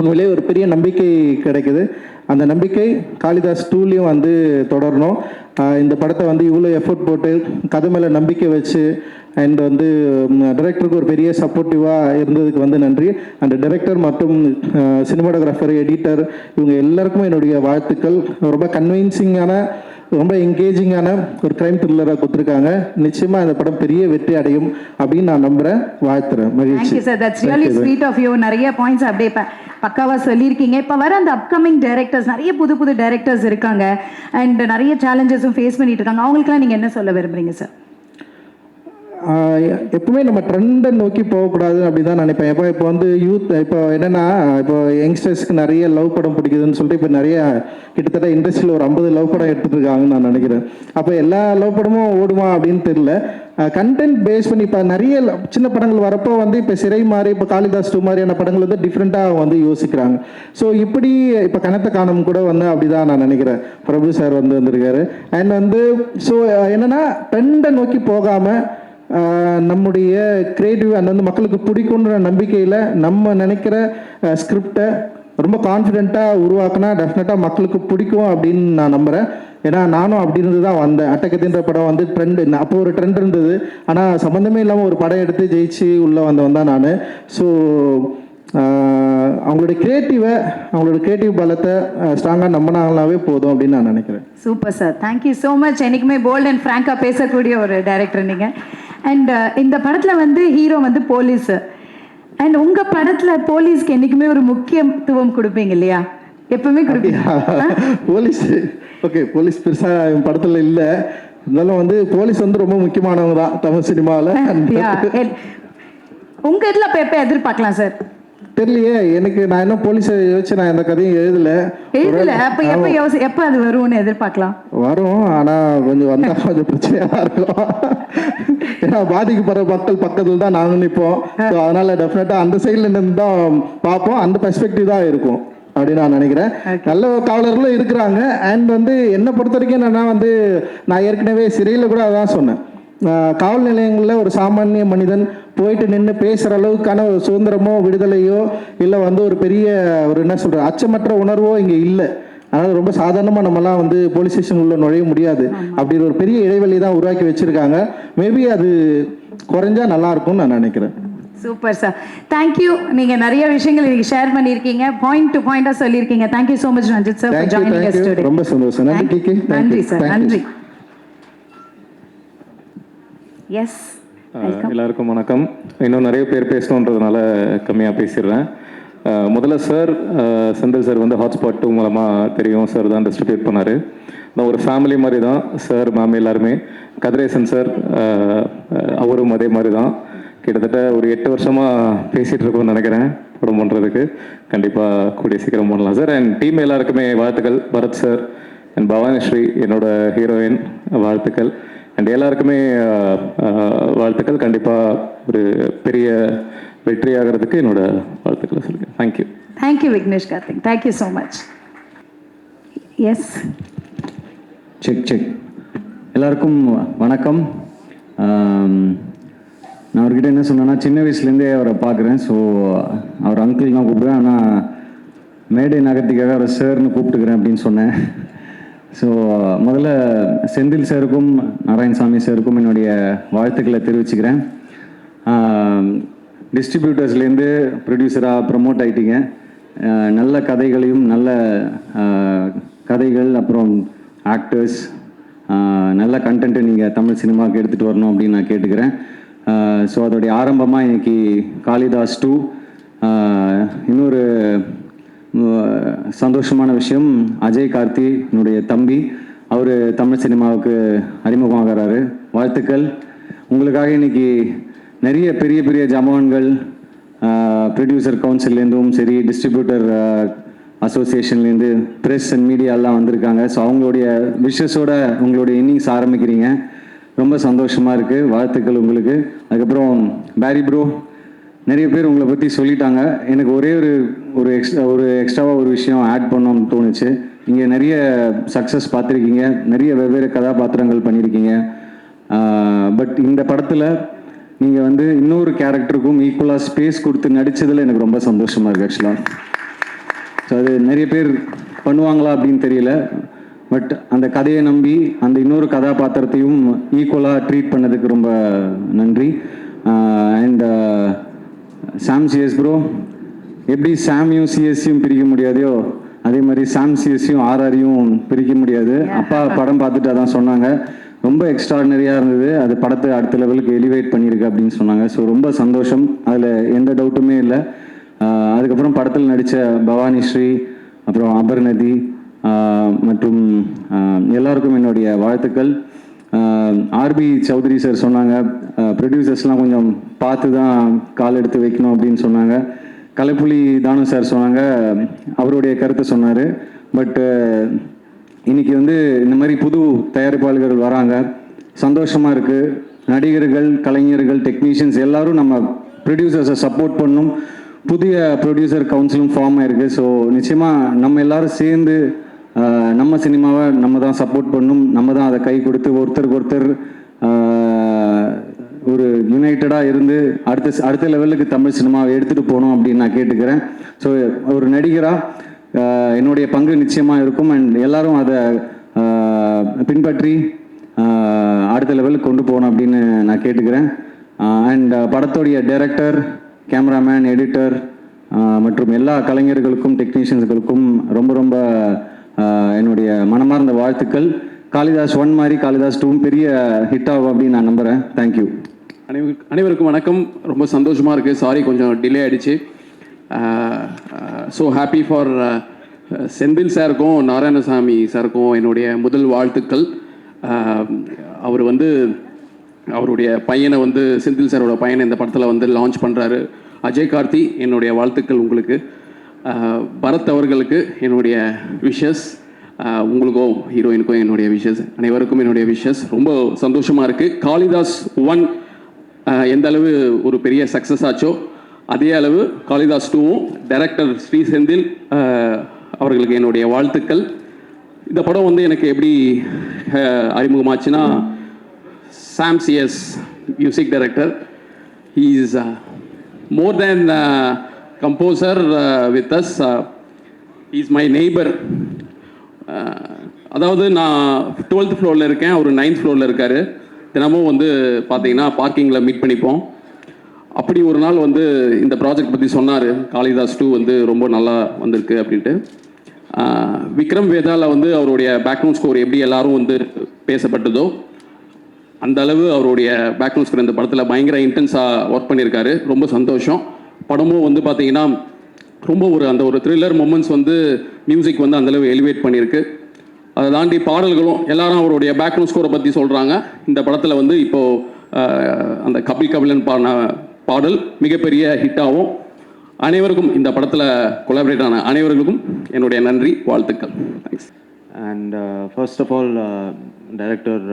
உண்மையிலே ஒரு பெரிய நம்பிக்கை கிடைக்குது. அந்த நம்பிக்கை காளிதாஸ் 2லையும் வந்து தொடரணும். இந்த படத்தை வந்து இவ்வளோ எஃபோர்ட் போட்டு கதை மேலே நம்பிக்கை வச்சு அண்ட் வந்து டைரக்டருக்கு ஒரு பெரிய சப்போர்ட்டிவாக இருந்ததுக்கு வந்து நன்றி. அந்த டைரக்டர் மற்றும் சினிமாட்டோகிராஃபர், எடிட்டர், இவங்க எல்லாருக்குமே என்னுடைய வாழ்த்துக்கள். ரொம்ப கன்வின்சிங்கான, ரொம்ப என்கேஜிங்கான ஒரு க்ரைம் த்ரில்லராக கொடுத்துருக்காங்க. நிச்சயமாக இந்த படம் பெரிய வெற்றி அடையும் அப்படின்னு நான் நம்புகிறேன், வாழ்த்துறேன். மகிழ்ச்சி. Sir, that's really sweet of you. நிறைய பாயிண்ட்ஸ் அப்படியே பக்காவாக சொல்லியிருக்கீங்க. இப்போ வர அந்த அப்கமிங் டைரக்டர்ஸ், நிறைய புது புது டைரக்டர்ஸ் இருக்காங்க அண்ட் நிறைய சேலஞ்சஸும் ஃபேஸ் பண்ணிட்டு இருக்காங்க. அவங்களுக்குலாம் நீங்கள் என்ன சொல்ல விரும்புறீங்க சார்? எப்பவுமே நம்ம ட்ரெண்டை நோக்கி போகக்கூடாது அப்படி தான் நினைப்பேன். இப்போ வந்து யூத், இப்போ என்னென்னா, இப்போ யங்ஸ்டர்ஸ்க்கு நிறைய லவ் படம் பிடிக்குதுன்னு சொல்லிட்டு இப்போ நிறைய கிட்டத்தட்ட இண்டஸ்ட்ரியில் ஒரு 50 லவ் படம் எடுத்துகிட்டு இருக்காங்கன்னு நான் நினைக்கிறேன். அப்போ எல்லா லவ் படமும் ஓடுமா அப்படின்னு தெரியல. கண்டென்ட் பேஸ் பண்ணி இப்போ நிறைய சின்ன படங்கள் வரப்போ வந்து இப்போ சிறை மாதிரி, இப்போ காளிதாஸ் 2 மாதிரியான படங்கள் வந்து டிஃப்ரெண்ட்டாக வந்து யோசிக்கிறாங்க. ஸோ இப்படி இப்போ கனத்த காணும் கூட வந்து அப்படி தான் நான் நினைக்கிறேன். பிரபு சார் வந்து வந்திருக்காரு. அண்ட் வந்து ஸோ என்னென்னா, ட்ரெண்டை நோக்கி போகாமல் நம்முடைய கிரியேட்டிவ் அண்ட் வந்து மக்களுக்கு பிடிக்குன்ற நம்பிக்கையில் நம்ம நினைக்கிற ஸ்கிரிப்டை ரொம்ப கான்ஃபிடென்ட்டாக உருவாக்குனா டெஃபினட்டாக மக்களுக்கு பிடிக்கும் அப்படின்னு நான் நம்புகிறேன். ஏன்னா நானும் அப்படி இருந்து தான் வந்தேன். அட்டகத்தின்ற படம் வந்து ட்ரெண்டு, அப்போ ஒரு ட்ரெண்ட் இருந்தது. ஆனால் சம்மந்தமே இல்லாமல் ஒரு படம் எடுத்து ஜெயிச்சு உள்ளே வந்தவன் தான் நான். ஸோ அவங்களோட கிரியேட்டிவ் பலத்தை ஸ்ட்ராங்காக நம்பினாங்களாவே போதும் அப்படின்னு நான் நினைக்கிறேன். Super sir, thank you so much. என்றைக்குமே போல்ட் அண்ட் ஃப்ராங்காக பேசக்கூடிய ஒரு டைரக்டர் நீங்கள். அண்ட் இந்த படத்தில் வந்து ஹீரோ வந்து போலீஸு. அண்ட் உங்கள் படத்தில் போலீஸ்க்கு என்றைக்குமே ஒரு முக்கியத்துவம் கொடுப்பீங்க இல்லையா? எப்பவுமே கொடுப்பீங்க. போலீஸ் ஓகே, போலீஸ் பெருசாக என் படத்தில் இல்லை. இருந்தாலும் வந்து போலீஸ் வந்து ரொம்ப முக்கியமானவங்க தான் தமிழ் சினிமாவில். உங்கள் இதில் இப்போ எப்போ எதிர்பார்க்கலாம் சார்? தெரியலையே எனக்கு. நான் என்ன போலீஸை யோசிச்சு நான் எந்த கதையும் எழுதல. அப்போ எப்போ அது வரும்னு எதிர்பார்க்கலாம்? வரும், ஆனால் கொஞ்சம் வந்தால் கொஞ்சம் பிரச்சனையாக இருக்கும். ஏன்னா பாதிக்கப்படுற மக்கள் பக்கத்தில் தான் நாங்கள் நிற்போம். ஸோ அதனால் டெஃபினட்டாக அந்த சைடில் இருந்து தான் பார்ப்போம். அந்த பெர்ஸ்பெக்டிவ் தான் இருக்கும் அப்படின்னு நான் நினைக்கிறேன். நல்ல காவலர்களும் இருக்கிறாங்க. அண்ட் வந்து என்னை பொறுத்த வரைக்கும் என்னன்னா வந்து, நான் ஏற்கனவே சிறையில் கூட அதான் சொன்னேன். காவல் நிலையங்களில் ஒரு சாமானிய மனிதன் போயிட்டு நின்று பேசுகிற அளவுக்கான ஒரு சுதந்திரமோ விடுதலையோ இல்லை வந்து ஒரு பெரிய ஒரு என்ன சொல்கிற அச்சமற்ற உணர்வோ இங்கே இல்லை. அதனால் ரொம்ப சாதாரணமாக நம்மலாம் வந்து போலீஸ் ஸ்டேஷன் உள்ள நுழைய முடியாது. அப்படி ஒரு பெரிய இடைவெளி தான் உருவாக்கி வச்சுருக்காங்க. மேபி அது குறைஞ்சா நல்லாயிருக்கும்னு நான் நினைக்கிறேன். Super sir, thank you. நீங்கள் நிறைய விஷயங்கள் இன்னைக்கு ஷேர் பண்ணியிருக்கீங்க, பாயிண்ட் டு பாயிண்டாக சொல்லியிருக்கீங்க. Thank you so much Ranjith sir for joining us today. ரொம்ப சந்தோஷம். நன்றி சார், நன்றி. எஸ், எல்லாருக்கும் வணக்கம். இன்னும் நிறைய பேர் பேசணுன்றதுனால கம்மியாக பேசிடுறேன். முதல்ல சார், செந்தில் சார் வந்து ஹாட்ஸ்பாட் 2 மூலமாக தெரியும். சார் தான் டிஸ்ட்ரிபியூட் பண்ணார். நான் ஒரு ஃபேமிலி மாதிரி தான் சார், மேம் எல்லாருமே. கதிரேசன் சார் அவரும் அதே மாதிரி தான். கிட்டத்தட்ட ஒரு 8 வருஷமாக பேசிகிட்டு இருக்கோம்னு நினைக்கிறேன். படம் பண்ணுறதுக்கு கண்டிப்பாக கூடிய சீக்கிரம் பண்ணலாம் சார். அண்ட் டீம் எல்லாருக்குமே வாழ்த்துக்கள். பரத் சார் அண்ட் பவானிஸ்ரீ என்னோட ஹீரோயின், வாழ்த்துக்கள். அண்ட் எல்லாருக்குமே வாழ்த்துக்கள். கண்டிப்பாக ஒரு பெரிய வெற்றி ஆகிறதுக்கு என்னோட வாழ்த்துக்களை சொல்லுங்கள். Thank you. Thank you Vignesh Karthik, thank you so much. Yes, check. எல்லாருக்கும் வணக்கம். நான் அவர்கிட்ட என்ன சொன்னேன்னா, சின்ன வயசுலேருந்தே அவரை பார்க்குறேன். ஸோ அவர் அங்கிள் நான் கூப்பிடுவேன், ஆனால் மேடை நகர்த்திக்காக அவரை சார்னு கூப்பிட்டுக்கிறேன் அப்படின்னு சொன்னேன். ஸோ முதல்ல செந்தில் சாருக்கும் நாராயணசாமி சாருக்கும் என்னுடைய வாழ்த்துக்களை தெரிவிச்சுக்கிறேன். டிஸ்ட்ரிபியூட்டர்ஸ்லேருந்து ப்ரொடியூசராக ப்ரமோட் ஆகிட்டீங்க. நல்ல கதைகளையும் நல்ல கதைகள் அப்புறம் ஆக்டர்ஸ் நல்ல கண்டென்ட்டை நீங்கள் தமிழ் சினிமாவுக்கு எடுத்துகிட்டு வரணும் அப்படின்னு நான் கேட்டுக்கிறேன். ஸோ அதோடைய ஆரம்பமாக இன்னைக்கு காளிதாஸ் 2. இன்னொரு சந்தோஷமான விஷயம், அஜய் கார்த்தி என்னுடைய தம்பி, அவர் தமிழ் சினிமாவுக்கு அறிமுகமாகிறாரு. வாழ்த்துக்கள். உங்களுக்காக இன்னைக்கு நிறைய பெரிய பெரிய ஜமான்கள் ப்ரொடியூசர் கவுன்சில்லேருந்தும் சரி, டிஸ்ட்ரிபியூட்டர் அசோசியேஷன்லேருந்து, ப்ரெஸ் அண்ட் மீடியாலாம் வந்திருக்காங்க. ஸோ அவங்களுடைய விஷஸோட உங்களுடைய இன்னிங்ஸ் ஆரம்பிக்கிறீங்க. ரொம்ப சந்தோஷமாக இருக்குது. வாழ்த்துக்கள் உங்களுக்கு. அதுக்கப்புறம் பேரி ப்ரோ, நிறைய பேர் உங்களை பற்றி சொல்லிட்டாங்க. எனக்கு ஒரே ஒரு எக்ஸ்ட்ராவாக ஒரு விஷயம் ஆட் பண்ணணும்னு தோணுச்சு. இங்கே நிறைய சக்ஸஸ் பார்த்துருக்கீங்க, நிறைய வெவ்வேறு கதாபாத்திரங்கள் பண்ணியிருக்கீங்க. பட் இந்த படத்தில் நீங்கள் வந்து இன்னொரு கேரக்டருக்கும் ஈக்குவலாக ஸ்பேஸ் கொடுத்து நடித்ததில் எனக்கு ரொம்ப சந்தோஷமாக இருக்குது ஆக்சுவலாக. ஸோ அது நிறைய பேர் பண்ணுவாங்களா அப்படின்னு தெரியல. பட் அந்த கதையை நம்பி அந்த இன்னொரு கதாபாத்திரத்தையும் ஈக்குவலாக ட்ரீட் பண்ணதுக்கு ரொம்ப நன்றி. அண்ட் சாம் சிஎஸ் ப்ரோ, எப்படி சாமியும் சிஎஸ்சியும் பிரிக்க முடியாதையோ அதே மாதிரி சாம் சிஎஸ்சியும் ஆர்ஆரையும் பிரிக்க முடியாது. அப்பா படம் பார்த்துட்டு அதான் சொன்னாங்க, ரொம்ப எக்ஸ்ட்ராடினரியாக இருந்தது, அது படத்தை அடுத்த லெவலுக்கு எலிவேட் பண்ணியிருக்கு அப்படின்னு சொன்னாங்க. ஸோ ரொம்ப சந்தோஷம், அதில் எந்த டவுட்டுமே இல்லை. அதுக்கப்புறம் படத்தில் நடித்த பவானி ஸ்ரீ, அப்புறம் அபர்நதி மற்றும் எல்லாருக்கும் என்னுடைய வாழ்த்துக்கள். ஆர்பி சௌத்ரி சார் சொன்னாங்க, ப்ரொடியூசர்ஸ்லாம் கொஞ்சம் பார்த்து தான் கால் எடுத்து வைக்கணும் அப்படின்னு சொன்னாங்க. கலைப்புலி தானு சார் சொன்னாங்க, அவருடைய கருத்தை சொன்னார். பட்டு இன்னைக்கு வந்து இந்த மாதிரி புது தயாரிப்பாளர்கள் வராங்க, சந்தோஷமாக இருக்குது. நடிகர்கள், கலைஞர்கள், டெக்னீஷியன்ஸ் எல்லாரும் நம்ம ப்ரொடியூசர்ஸை சப்போர்ட் பண்ணணும். புதிய ப்ரொடியூசர் கவுன்சிலும் ஃபார்ம் ஆயிருக்கு. ஸோ நிச்சயமாக நம்ம எல்லாரும் சேர்ந்து நம்ம சினிமாவை நம்ம தான் சப்போர்ட் பண்ணணும், நம்ம தான் அதை கை கொடுத்து ஒருத்தருக்கு ஒருத்தர் ஒரு யுனைட்டடாக இருந்து அடுத்த லெவலுக்கு தமிழ் சினிமாவை எடுத்துகிட்டு போகணும் அப்படின்னு நான் கேட்டுக்கிறேன். ஸோ ஒரு நடிகராக என்னுடைய பங்கு நிச்சயமாக இருக்கும். அண்ட் எல்லாரும் அதை பின்பற்றி அடுத்த லெவலுக்கு கொண்டு போகணும் அப்படின்னு நான் கேட்டுக்கிறேன். அண்ட் படத்துடைய டைரக்டர், கேமராமேன், எடிட்டர் மற்றும் எல்லா கலைஞர்களுக்கும் டெக்னீஷியன்ஸுகளுக்கும் ரொம்ப ரொம்ப என்னுடைய மனமார்ந்த வாழ்த்துக்கள். காளிதாஸ் 1 மாதிரி காளிதாஸ் 2 பெரிய ஹிட் ஆகும் அப்படின்னு நான் நம்புகிறேன். தேங்க்யூ. அனைவருக்கும் வணக்கம். ரொம்ப சந்தோஷமாக இருக்குது. சாரி கொஞ்சம் டிலே ஆகிடுச்சு. ஸோ ஹாப்பி ஃபார் செந்தில் சாருக்கும் நாராயணசாமி சாருக்கும் என்னுடைய முதல் வாழ்த்துக்கள். அவர் வந்து அவருடைய பையனை வந்து செந்தில் சாரோட பையனை இந்த படத்தில் வந்து லான்ச் பண்ணுறாரு. அஜய் கார்த்தி, என்னுடைய வாழ்த்துக்கள் உங்களுக்கு. பரத் அவர்களுக்கு என்னுடைய விஷஸ், உங்களுக்கும் ஹீரோயினுக்கும் என்னுடைய விஷஸ், அனைவருக்கும் என்னுடைய விஷஸ். ரொம்ப சந்தோஷமாக இருக்குது. காளிதாஸ் 1 எந்த அளவு ஒரு பெரிய சக்ஸஸ் ஆச்சோ அதே அளவு காளிதாஸ் 2வும் டைரக்டர் ஸ்ரீ செந்தில் அவர்களுக்கு என்னுடைய வாழ்த்துக்கள். இந்த படம் வந்து எனக்கு எப்படி அறிமுகமாச்சுன்னா, Sam CS music director, he is more than composer with us, he is my neighbor. அதாவது நான் 12th ஃப்ளோரில் இருக்கேன், அவர் 9th ஃப்ளோரில் இருக்கார். தினமும் வந்து பார்த்தீங்கன்னா பார்க்கிங்கில் மீட் பண்ணிப்போம். அப்படி ஒரு நாள் வந்து இந்த ப்ராஜெக்ட் பற்றி சொன்னார், காளிதாஸ் 2 வந்து ரொம்ப நல்லா வந்திருக்கு அப்படின்ட்டு. விக்ரம் வேதாவில் வந்து அவருடைய பேக்ரவுண்ட் ஸ்கோர் எப்படி எல்லாரும் வந்து பேசப்பட்டதோ அந்த அளவு அவருடைய பேக்ரவுண்ட் ஸ்கோர் இந்த படத்தில் பயங்கர இன்டென்ஸாக ஒர்க் பண்ணியிருக்காரு. ரொம்ப சந்தோஷம். படமும் வந்து பார்த்தீங்கன்னா ரொம்ப அந்த ஒரு த்ரில்லர் மொமெண்ட்ஸ் வந்து மியூசிக் வந்து அந்தளவு எலிவேட் பண்ணியிருக்கு. அதை தாண்டி பாடல்களும் எல்லாரும் அவருடைய பேக்ரவுண்ட் ஸ்கோரை பற்றி சொல்கிறாங்க. இந்த படத்தில் வந்து இப்போது அந்த கபில் கபிலன் பாடின பாடல் மிகப்பெரிய ஹிட் ஆகும். அனைவருக்கும் இந்த படத்தில் கொலாபரேட் ஆன அனைவர்களுக்கும் என்னுடைய நன்றி, வாழ்த்துக்கள். Thanks. And first of all director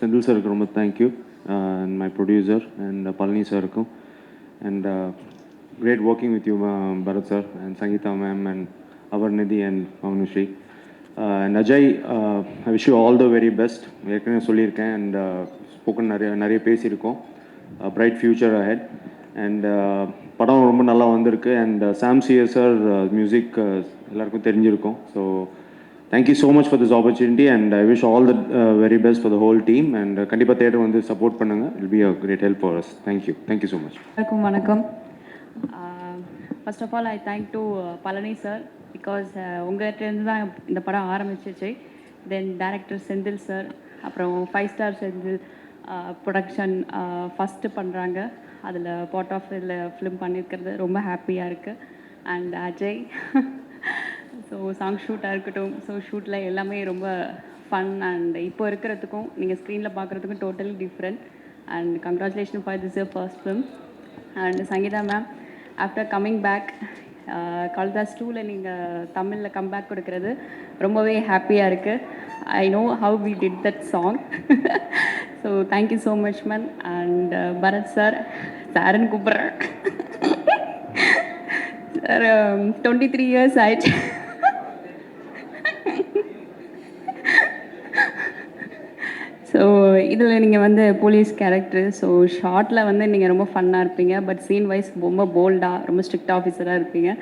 Senthil சாருக்கு ரொம்ப thank you, and my producer and Palani சாருக்கும். And great working with you Bharath sir and Sangeetha ma'am and Aparnathi and Mounushree and Ajay. I wish you all the very best. ஏற்கனவே சொல்லியிருக்கேன் அண்ட் ஸ்போக்கன் நிறைய பேசியிருக்கோம். Bright future ahead. அண்ட் படம் ரொம்ப நல்லா வந்திருக்கு. And Sam CS sir music எல்லாருக்கும் தெரிஞ்சிருக்கும். So thank you so much for this opportunity and I wish all the very best for the whole team. And கண்டிப்பாக தேட்டர் வந்து சப்போர்ட் பண்ணுங்கள். It be a great help for us. Thank you so much. வணக்கம். First of all I thank to Palani sir, because உங்கள்கிட்டருந்து தான் இந்த படம் ஆரம்பிச்சிச்சு. தென் டைரக்டர் செந்தில் சார், அப்புறம் 5 ஸ்டார் செந்தில் ப்ரொடக்ஷன் ஃபஸ்ட்டு பண்ணுறாங்க. அதில் பார்ட் ஆஃப் இதில் ஃபிலிம் பண்ணியிருக்கிறது ரொம்ப ஹாப்பியாக இருக்குது. அண்ட் அஜய், ஸோ சாங் ஷூட்டாக இருக்கட்டும், ஸோ ஷூட்டில் எல்லாமே ரொம்ப ஃபன் அண்ட் இப்போ இருக்கிறதுக்கும் நீங்கள் ஸ்க்ரீனில் பார்க்குறதுக்கும் totally different. And congratulation for this year first film. And Sangeetha ma'am, after coming back Kaalidas 2ல நீங்கள் தமிழில் கம்பேக் கொடுக்கறது ரொம்பவே ஹாப்பியாக இருக்குது. I know how we did that song. So thank you so much ma'am. And Bharath sir, சாருன்னு கூப்பிட்றேன் சார். 23 years ஆயிடுச்சு. ஸோ இதில் நீங்கள் வந்து போலீஸ் கேரக்டர். ஸோ ஷார்ட்டில் வந்து நீங்கள் ரொம்ப ஃபன்னாக இருப்பீங்க, பட் சீன் வைஸ் ரொம்ப போல்டாக, ரொம்ப ஸ்ட்ரிக்ட் ஆஃபீஸராக இருப்பீங்க.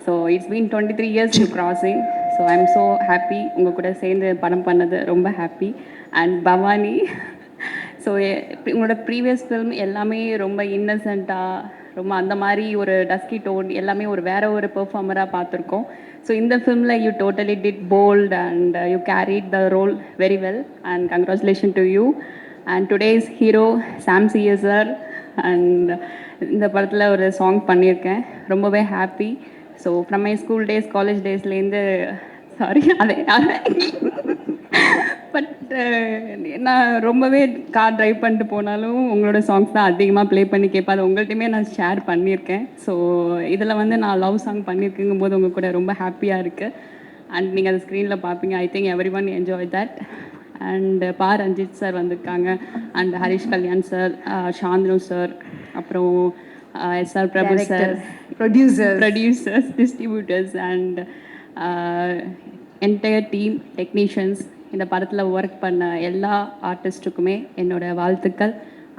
So it's been 23 years to crossing. So I am so happy உங்கள் கூட சேர்ந்து படம் பண்ணது, ரொம்ப ஹாப்பி. அண்ட் பவானி, ஸோ உங்களோட ப்ரீவியஸ் ஃபில்ம் எல்லாமே ரொம்ப இன்னசென்ட்டாக, ரொம்ப அந்த மாதிரி ஒரு டஸ்கி டோன், எல்லாமே ஒரு வேற ஒரு பெர்ஃபார்மராக பார்த்துருக்கோம். ஸோ இந்த ஃபிலிமில் you totally did bold and you carried the role very well and congratulation to you. And today's hero Sam CA sir. And இந்த படத்தில் ஒரு சாங் பண்ணியிருக்கேன், ரொம்பவே happy. So from my school days, college டேஸ்லேருந்து, சாரி அதே பட் நான் ரொம்பவே கார் ட்ரைவ் பண்ணிட்டு போனாலும் உங்களோட சாங்ஸ் தான் அதிகமாக ப்ளே பண்ணி கேட்பேன். அது உங்கள்கிட்டயுமே நான் ஷேர் பண்ணியிருக்கேன். ஸோ இதில் வந்து நான் லவ் சாங் பண்ணியிருக்குங்கும் போது உங்கள் கூட ரொம்ப ஹாப்பியாக இருக்குது. அண்ட் நீங்கள் அதை ஸ்க்ரீனில் பார்ப்பீங்க. I think every one enjoy that. And Pa Ranjith sir வந்திருக்காங்க, and Harish Kalyan sir, Shanthanu sir, அப்புறம் SR Prabhu sir, producers, distributors and entire team, technicians, இந்த படத்தில் ஒர்க் பண்ண எல்லா ஆர்டிஸ்ட்டுக்குமே என்னோடய வாழ்த்துக்கள்.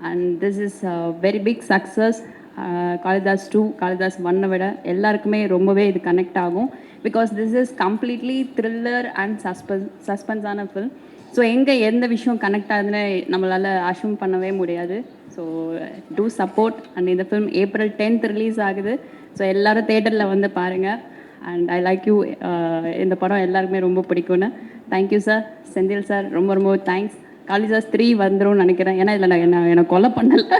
And this is very big success. Kaalidas 2, Kaalidas 1 விட எல்லாருக்குமே ரொம்பவே இது கனெக்ட் ஆகும். Because this is completely thriller and சஸ்பென்ஸான ஃபில்ம். ஸோ எங்கே எந்த விஷயம் கனெக்ட் ஆகுதுன்னு நம்மளால் அஷ்யூம் பண்ணவே முடியாது. So do support. அண்ட் இந்த ஃபிலிம் April 10th ரிலீஸ் ஆகுது. ஸோ எல்லோரும் தேட்டரில் வந்து பாருங்கள். And I like you. இந்த படம் எல்லாருக்குமே ரொம்ப பிடிக்கும்னு. Thank you sir. செந்தில் சார், ரொம்ப ரொம்ப தேங்க்ஸ். காளிதாஸ் 3 வந்துடும் நினைக்கிறேன், ஏன்னா இதில் என்னை கொலை பண்ணலை.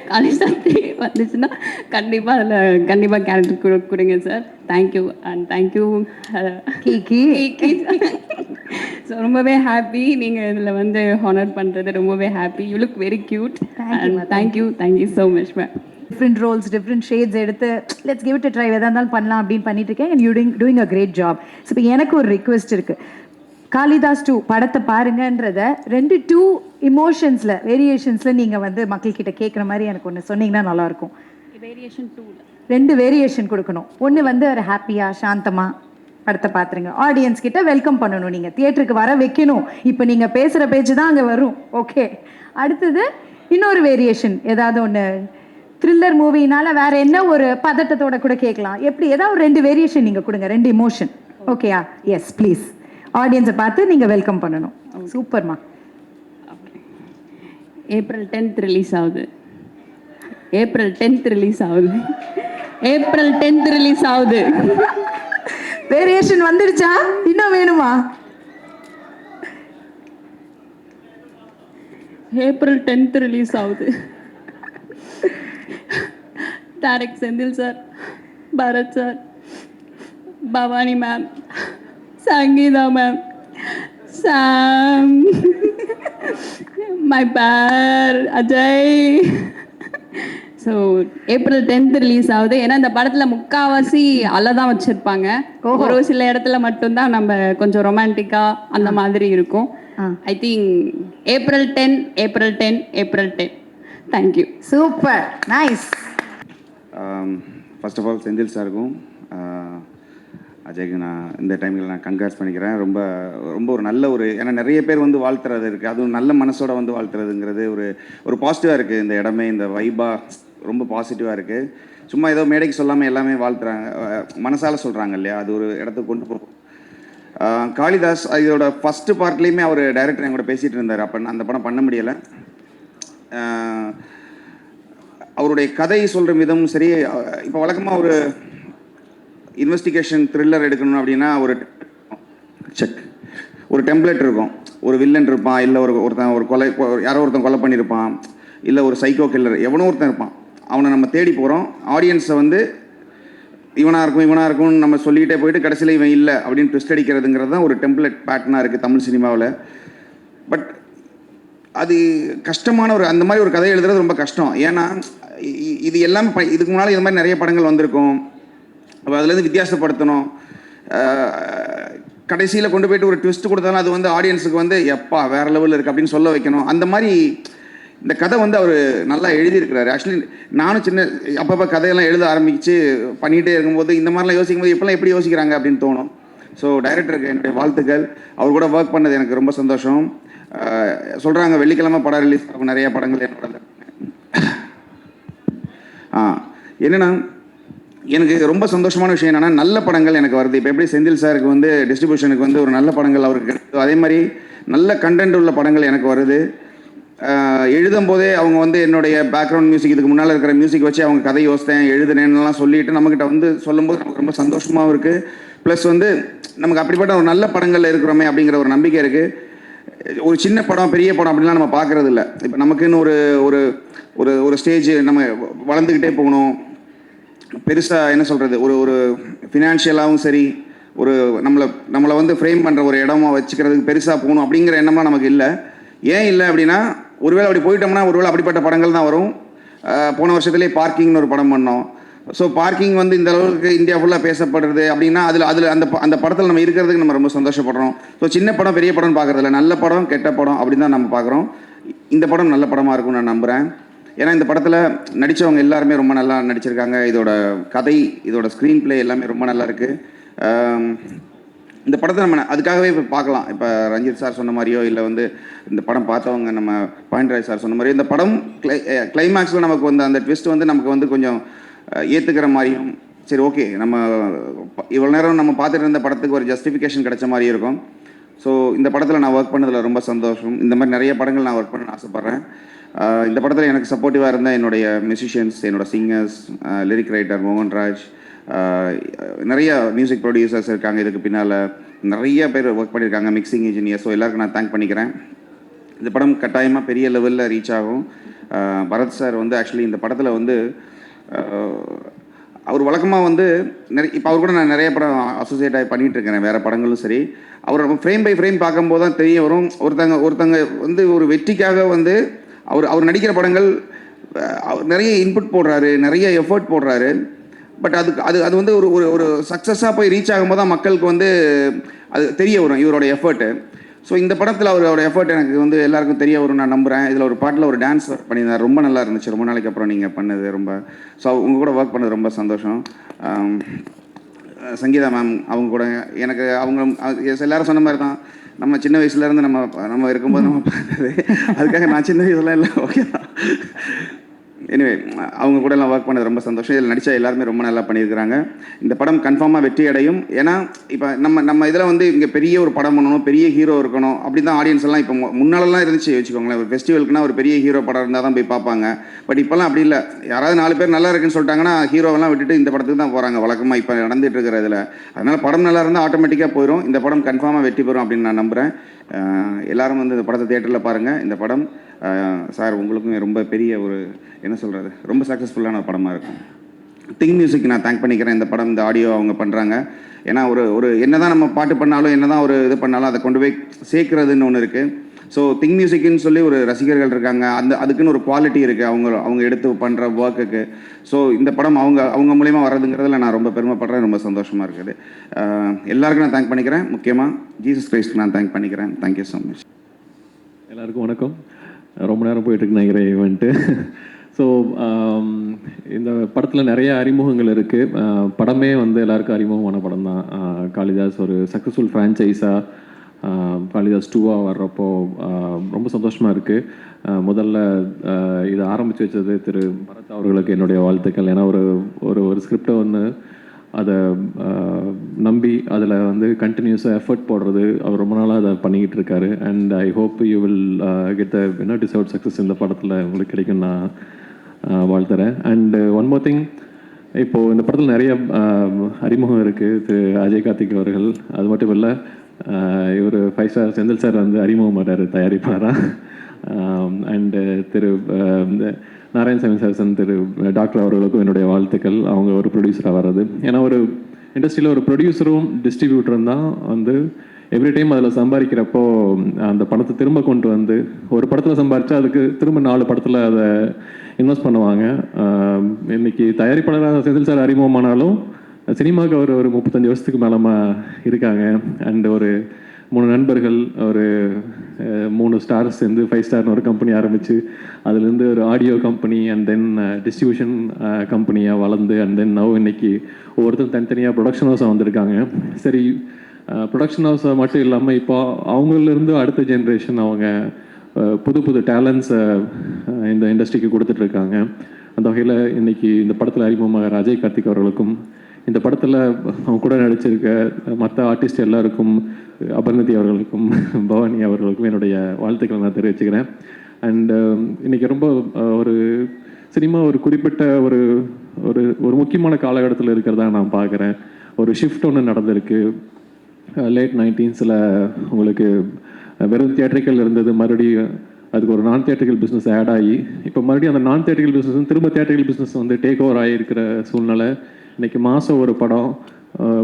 காளிதாஸ் 3 வந்துச்சுன்னா கண்டிப்பாக அதில் கண்டிப்பாக கேரக்டர் கொடுங்க சார். தேங்க்யூ. அண்ட் தேங்க்யூ கீ. ஸோ ரொம்பவே ஹாப்பி நீங்கள் இதில் வந்து ஹானர் பண்ணுறது, ரொம்பவே happy. You look very cute. And thank you so much ma'am. Different roles, different shades எடுத்து let's give it a try, எதாக இருந்தாலும் பண்ணலாம் அப்படின்னு பண்ணிட்டு இருக்கேன். And you doing a great job. So இப்போ எனக்கு ஒரு ரிக்வெஸ்ட் இருக்குது. காளிதாஸ் 2 படத்தை பாருங்கன்றத 2 இமோஷன்ஸில், வேரியேஷன்ஸில் நீங்கள் வந்து மக்கள்கிட்ட கேட்குற மாதிரி எனக்கு ஒன்று சொன்னீங்கன்னா நல்லாயிருக்கும். வேரியேஷன் 2ல 2 வேரியேஷன் கொடுக்கணும். ஒன்று வந்து ஒரு ஹாப்பியாக சாந்தமாக படத்தை பார்த்துருங்க. ஆடியன்ஸ் கிட்ட வெல்கம் பண்ணணும், நீங்கள் தியேட்டருக்கு வர வைக்கணும். இப்போ நீங்கள் பேசுகிற பேச்சு தான் அங்கே வரும். ஓகே, அடுத்தது இன்னொரு வேரியேஷன், ஏதாவது ஒன்று த்ரில்லர் மூவினால வேற என்ன ஒரு பதட்டத்தோட கூட கேட்கலாம். எப்படி ஏதாவது ஒரு 2 வேரியேஷன் நீங்கள் கொடுங்க, 2 இமோஷன். ஓகேயா? Yes please. ஆடியன்ஸை பார்த்து நீங்கள் வெல்கம் பண்ணணும். சூப்பர்மா. April 10th ரிலீஸ் ஆகுது. April 10th ரிலீஸ் ஆகுது. April 10th ரிலீஸ் ஆகுது. வேரியேஷன் வந்துடுச்சா? இன்னும் வேணுமா? April 10th ரிலீஸ் ஆகுது. Direct Senthil sir, Bharath sir, Bhavani ma'am, Sangeetha ma'am, Sam, my பேர் Ajay. So April 10th release ஆகுது. ஏன்னா இந்த படத்தில் முக்கால்வாசி அலை தான் வச்சுருப்பாங்க. ஒரு சில இடத்துல மட்டும்தான் நம்ம கொஞ்சம் ரொமான்டிக்காக அந்த மாதிரி இருக்கும். I think April 10. Thank you. Super, nice. First of all Senthil சாருக்கும் அஜய்க்கு நான் இந்த டைமில் நான் கங்க்ராட்ஸ் பண்ணிக்கிறேன். ரொம்ப ரொம்ப ஒரு நல்ல ஒரு, ஏன்னா நிறைய பேர் வந்து வாழ்த்துறது இருக்குது, அதுவும் நல்ல மனசோட வந்து வாழ்த்துறதுங்கிறது ஒரு பாசிட்டிவாக இருக்குது. இந்த இடமே, இந்த வைபாக ரொம்ப பாசிட்டிவாக இருக்குது. சும்மா ஏதோ மேடைக்கு சொல்லாமல் எல்லாமே வாழ்த்துறாங்க, மனசால் சொல்கிறாங்க இல்லையா, அது ஒரு இடத்துக்கு கொண்டு போகும். காளிதாஸ் இதோட ஃபஸ்ட்டு பார்ட்லேயுமே அவர் டைரக்டர் என் கூட பேசிகிட்டு இருந்தார். அப்போ அந்த படம் பண்ண முடியலை. அவருடைய கதை சொல்கிற விதமும் சரி. இப்போ வழக்கமாக ஒரு இன்வெஸ்டிகேஷன் த்ரில்லர் எடுக்கணும் அப்படின்னா ஒரு டெம்ப்ளேட் இருக்கும். ஒரு வில்லன் இருப்பான், இல்லை ஒருத்தன் ஒரு கொலை, யாரோ ஒருத்தன் கொலை பண்ணியிருப்பான், இல்லை ஒரு சைக்கோ கில்லர், எவனோ ஒருத்தன் இருப்பான். அவனை நம்ம தேடி போகிறோம். ஆடியன்ஸை வந்து இவனாக இருக்கும்னு நம்ம சொல்லிகிட்டே போயிட்டு கடைசியில் இவன் இல்லை அப்படின்னு ட்விஸ்ட் அடிக்கிறதுங்கிறது தான் ஒரு டெம்ப்ளேட் பேட்டர்னாக இருக்குது தமிழ் சினிமாவில். பட் அது கஷ்டமான அந்த மாதிரி ஒரு கதையை எழுதுறது ரொம்ப கஷ்டம். ஏன்னா இது எல்லாமே இதுக்கு முன்னால் இது மாதிரி நிறைய படங்கள் வந்திருக்கும். அப்போ அதுலேருந்து வித்தியாசப்படுத்தணும். கடைசியில் கொண்டு போயிட்டு ஒரு ட்விஸ்ட் கொடுத்தாலும் அது ஆடியன்ஸுக்கு எப்பா வேறு லெவலில் இருக்குது அப்படின்னு சொல்ல வைக்கணும். அந்த மாதிரி இந்த கதை அவர் நல்லா எழுதியிருக்கிறாரு. ஆக்சுவலி நானும் அப்பப்போ கதையெல்லாம் எழுத ஆரம்பித்து பண்ணிகிட்டே இருக்கும்போது இந்த மாதிரிலாம் யோசிக்கும்போது எப்போல்லாம் எப்படி யோசிக்கிறாங்க அப்படின்னு தோணும். ஸோ டைரக்டருக்கு என்னுடைய வாழ்த்துக்கள். அவர் கூட ஒர்க் பண்ணது எனக்கு ரொம்ப சந்தோஷம். சொல்கிறாங்க வெள்ளிக்கிழமை படம் ரிலீஸ் ஆகும் நிறைய படங்கள் என்னோட. என்னென்னா எனக்கு ரொம்ப சந்தோஷமான விஷயம் என்னென்னா நல்ல படங்கள் எனக்கு வருது. இப்போ எப்படி செந்தில் சாருக்கு டிஸ்ட்ரிபியூஷனுக்கு ஒரு நல்ல படங்கள் அவருக்கு கிடைக்கும், அதே மாதிரி நல்ல கண்டென்ட் உள்ள படங்கள் எனக்கு வருது. எழுதும் போதே அவங்க என்னுடைய பேக்ரவுண்ட் மியூசிக் இதுக்கு முன்னால் இருக்கிற மியூசிக் வச்சு அவங்க கதை யோசித்தேன் எழுதுனேன்னுலாம் சொல்லிட்டு நம்மக்கிட்ட சொல்லும்போது நமக்கு ரொம்ப சந்தோஷமாகவும் இருக்குது. ப்ளஸ் நமக்கு அப்படிப்பட்ட ஒரு நல்ல படங்களில் இருக்கிறோமே அப்படிங்கிற ஒரு நம்பிக்கை இருக்குது. ஒரு சின்ன படம் பெரிய படம் அப்படின்லாம் நம்ம பார்க்குறது இல்லை. இப்போ நமக்குன்னு ஒரு ஒரு ஒரு ஒரு ஸ்டேஜ் நம்ம வளர்ந்துக்கிட்டே போகணும். பெருசாக என்ன சொல்கிறது ஒரு ஃபினான்ஷியலாகவும் சரி ஒரு நம்மளை ஃப்ரேம் பண்ணுற ஒரு இடமா வச்சுக்கிறதுக்கு பெருசாக போகணும் அப்படிங்கிற எண்ணம்லாம் நமக்கு இல்லை. ஏன் இல்லை அப்படின்னா ஒருவேளை அப்படி போயிட்டோம்னா ஒருவேளை அப்படிப்பட்ட படங்கள் தான் வரும். போன வருஷத்துலேயே பார்க்கிங்னு ஒரு படம் பண்ணோம். ஸோ பார்க்கிங் இந்த அளவுக்கு இந்தியா ஃபுல்லாக பேசப்படுறது அப்படின்னா அதில் அந்த படத்தில் நம்ம இருக்கிறதுக்கு நம்ம ரொம்ப சந்தோஷப்படுறோம். ஸோ சின்ன படம் பெரிய படம் பார்க்குறதில்ல, நல்ல படம் கெட்ட படம் அப்படின்னு தான் நம்ம பார்க்குறோம். இந்த படம் நல்ல படமாக இருக்கும்னு நான் நம்புகிறேன். ஏன்னா இந்த படத்தில் நடித்தவங்க எல்லாருமே ரொம்ப நல்லா நடிச்சிருக்காங்க. இதோட கதை இதோட ஸ்க்ரீன் பிளே எல்லாமே ரொம்ப நல்லா இருக்குது. இந்த படத்தை நம்ம அதுக்காகவே இப்போ பார்க்கலாம். இப்போ ரஞ்சித் சார் சொன்ன மாதிரியோ இல்லை இந்த படம் பார்த்தவங்க நம்ம பாயிண்ட் சார் சொன்ன மாதிரியோ இந்த படம் கிளைமேக்ஸில் நமக்கு அந்த ட்விஸ்ட் நமக்கு கொஞ்சம் ஏற்றுக்கிற மாதிரியும் சரி ஓகே நம்ம இவ்வளோ நேரம் நம்ம பார்த்துட்டு இருந்த படத்துக்கு ஒரு ஜஸ்டிஃபிகேஷன் கிடைச்ச மாதிரி இருக்கும். ஸோ இந்த படத்தில் நான் ஒர்க் பண்ணதில் ரொம்ப சந்தோஷம். இந்த மாதிரி நிறைய படங்கள் நான் ஒர்க் பண்ண ஆசைப்பட்றேன். இந்த படத்தில் எனக்கு சப்போர்ட்டிவாக இருந்த என்னுடைய மியூசிஷியன்ஸ், என்னோட சிங்கர்ஸ், லிரிக் ரைட்டர் மோகன்ராஜ், நிறைய மியூசிக் ப்ரொடியூசர்ஸ் இருக்காங்க. இதுக்கு பின்னால் நிறைய பேர் ஒர்க் பண்ணியிருக்காங்க, மிக்சிங் இன்ஜினியர். ஸோ எல்லாருக்கும் நான் தேங்க் பண்ணிக்கிறேன். இந்த படம் கட்டாயமாக பெரிய லெவலில் ரீச் ஆகும். பரத் சார் ஆக்சுவலி இந்த படத்தில் அவர் வழக்கமாக நிறைய இப்போ அவர் கூட நான் நிறைய படம் அசோசியேட் ஆகி பண்ணிகிட்ருக்கிறேன், வேறு படங்களும் சரி. அவர் ஃப்ரேம் பை ஃப்ரேம் பார்க்கும்போது தான் தெரிய வரும் ஒருத்தங்க ஒரு வெற்றிக்காக அவர் நடிக்கிற படங்கள் நிறைய இன்புட் போடுறாரு, நிறைய எஃபர்ட் போடுறாரு. பட் அது ஒரு ஒரு சக்ஸஸாக போய் ரீச் ஆகும்போது தான் மக்களுக்கு அது தெரிய வரும் இவரோட எஃபர்ட்டு. ஸோ இந்த படத்தில் அவரோட எஃபர்ட் எனக்கு எல்லாருக்கும் தெரிய வரும்னு நான் நம்புகிறேன். இதில் ஒரு பாட்டில் ஒரு டான்ஸ் பண்ணியிருந்தார், ரொம்ப நல்லா இருந்துச்சு. ரொம்ப நாளைக்கு அப்புறம் நீங்கள் பண்ணது ரொம்ப. ஸோ உங்கள் கூட ஒர்க் பண்ணது ரொம்ப சந்தோஷம். சங்கீதா மேம் அவங்க கூட எனக்கு எல்லாரும் சொன்ன மாதிரி தான் நம்ம சின்ன வயசுலேருந்து நம்ம இருக்கும்போது நம்ம பார்த்தது. அதுக்காக நான் சின்ன வயசுலாம் இல்லை, ஓகே தான். எனிவே அவங்க கூட எல்லாம் ஒர்க் பண்ணது ரொம்ப சந்தோஷம். இதில் நடித்தா எல்லாருமே ரொம்ப நல்லா பண்ணியிருக்கிறாங்க. இந்த படம் கன்ஃபார்மாக வெற்றி அடையும். ஏன்னா இப்போ நம்ம இதில் இங்கே பெரிய ஒரு படம் பண்ணணும், பெரிய ஹீரோ இருக்கணும் அப்படி தான் ஆடியன்ஸ் எல்லாம் இப்போ முன்னாலெல்லாம் இருந்துச்சு வச்சுக்கோங்களேன். ஒரு ஃபெஸ்டிவல்க்குனா ஒரு பெரிய ஹீரோ படம் இருந்தால் தான் போய் பார்ப்பாங்க. பட் இப்போல்லாம் அப்படி இல்லை. யாராவது 4 பேர் நல்லா இருக்குன்னு சொல்லிட்டாங்கன்னா ஹீரோவெல்லாம் விட்டுட்டு இந்த படத்துக்கு தான் போகிறாங்க வழக்கமாக இப்போ நடந்துட்டு இருக்கிற இதில். அதனால் படம் நல்லா இருந்தால் ஆட்டோமேட்டிக்காக போயிடும். இந்த படம் கன்ஃபார்மாக வெற்றி பெறும் அப்படின்னு நான் நம்புகிறேன். எல்லாரும் இந்த படத்தை தியேட்டரில் பாருங்கள். இந்த படம் சார் உங்களுக்கும் ரொம்ப பெரிய ஒரு என்ன சொல்கிறது ரொம்ப சக்ஸஸ்ஃபுல்லான படமாக இருக்கும். திங் மியூசிக் நான் தேங்க் பண்ணிக்கிறேன். இந்த படம் இந்த ஆடியோ அவங்க பண்ணுறாங்க. ஏன்னா ஒரு என்ன தான் நம்ம பாட்டு பண்ணாலும் என்ன தான் ஒரு இது பண்ணாலும் அதை கொண்டு போய் சேர்க்குறதுன்னு ஒன்று இருக்குது. ஸோ திங் மியூசிக்னு சொல்லி ஒரு ரசிகர்கள் இருக்காங்க. அதுக்குன்னு ஒரு குவாலிட்டி இருக்குது அவங்க எடுத்து பண்ணுற ஒர்க்குக்கு. ஸோ இந்த படம் அவங்க மூலிமா வர்றதுங்கிறதுல நான் ரொம்ப பெருமைப்படுறேன், ரொம்ப சந்தோஷமாக இருக்குது. எல்லாருக்கும் நான் தேங்க் பண்ணிக்கிறேன். முக்கியமாக ஜீசஸ் கிரைஸ்ட்க்கு நான் தேங்க் பண்ணிக்கிறேன். Thank you so much. எல்லாருக்கும் வணக்கம். ரொம்ப நேரம் போயிட்டுருக்கு நினைக்கிறேன் ஈவெண்ட்டு. ஸோ இந்த படத்தில் நிறைய அறிமுகங்கள் இருக்குது. படமே எல்லாருக்கும் அறிமுகமான படம் தான். காளிதாஸ் ஒரு சக்ஸஸ்ஃபுல் ஃப்ரான்ச்சைஸாக காளிதாஸ் 2 வர்றப்போ ரொம்ப சந்தோஷமாக இருக்குது. முதல்ல இதை ஆரம்பித்து வச்சது திரு பரத் அவர்களுக்கு என்னுடைய வாழ்த்துக்கள். ஏன்னா ஒரு ஸ்கிரிப்டை அதை நம்பி அதில் கண்டினியூஸாக எஃபர்ட் போடுறது அவர் ரொம்ப நாளாக அதை பண்ணிக்கிட்டு இருக்காரு. And I hope you will get the deserved success இந்த படத்தில் உங்களுக்கு கிடைக்கும் நான் வாழ்த்துறேன். அண்ட் ஒன் மோர் திங், இப்போது இந்த படத்தில் நிறைய அறிமுகம் இருக்குது. திரு அஜய் கார்த்திக் அவர்கள், அது மட்டும் இல்லை இவர் 5 ஸ்டார் செந்தில் சார் அறிமுகம் மாட்டார் தயாரிப்பாராக. அண்டு திரு நாராயணசாமி சார் திரு டாக்டர் அவர்களுக்கும் என்னுடைய வாழ்த்துக்கள். அவங்க ஒரு ப்ரொடியூசராக வர்றது, ஏன்னா ஒரு இண்டஸ்ட்ரியில் ஒரு ப்ரொடியூசரும் டிஸ்ட்ரிபியூட்டரும் தான் வந்து எவ்ரி டைம் அதில் சம்பாதிக்கிறப்போ அந்த பணத்தை திரும்ப கொண்டு வந்து ஒரு படத்தில் சம்பாதிச்சா அதுக்கு திரும்ப 4 படத்தில் அதை இன்வெஸ்ட் பண்ணுவாங்க. இன்னைக்கு தயாரிப்பாளராக செந்தில் சார் அறிமுகமானாலும் சினிமாவுக்கு அவர் ஒரு 35 வருஷத்துக்கு மேலே இருக்காங்க. அண்ட் ஒரு 3 நண்பர்கள், ஒரு 3 ஸ்டார்ஸ் சேர்ந்து 5 ஸ்டார்னு ஒரு கம்பெனி ஆரம்பித்து அதுலேருந்து ஒரு audio company and then distribution கம்பெனியாக வளர்ந்து அண்ட் தென் நவ் இன்னைக்கு ஒவ்வொருத்தரும் தனித்தனியாக ப்ரொடக்ஷன் ஹவுஸாக வந்திருக்காங்க. சரி, ப்ரொடக்ஷன் ஹவுஸை மட்டும் இல்லாமல் இப்போ அவங்களிருந்து அடுத்த ஜென்ரேஷன் அவங்க புது புது டேலண்ட்ஸை இந்த இண்டஸ்ட்ரிக்கு கொடுத்துட்ருக்காங்க. அந்த வகையில் இன்றைக்கி இந்த படத்தில் அறிமுகமாக அஜய் கார்த்திக் அவர்களுக்கும் இந்த படத்தில் அவங்க கூட நடிச்சிருக்க மற்ற ஆர்டிஸ்ட் எல்லாருக்கும், அபர்ணதி அவர்களுக்கும் பவானி அவர்களுக்கும் என்னுடைய வாழ்த்துக்களை நான் தெரிவிச்சுக்கிறேன். அண்டு இன்றைக்கி ரொம்ப ஒரு சினிமா ஒரு குறிப்பிட்ட ஒரு ஒரு ஒரு முக்கியமான காலகட்டத்தில் இருக்கிறதா நான் பார்க்குறேன். ஒரு ஷிஃப்ட் ஒன்று நடந்திருக்கு. லேட் 90s உங்களுக்கு வெறும் தியேட்டரிக்கல் இருந்தது, மறுபடியும் அதுக்கு ஒரு நான் தியேட்டரிக்கல் பிஸ்னஸ் ஆட் ஆகி இப்போ மறுபடியும் அந்த நான் தியேட்டரிக்கல் பிஸ்னஸ் திரும்ப தியேட்டரிக்கல் பிஸ்னஸ் வந்து டேக் ஓவர் ஆகியிருக்கிற சூழ்நிலை. இன்றைக்கி மாதம் ஒரு படம்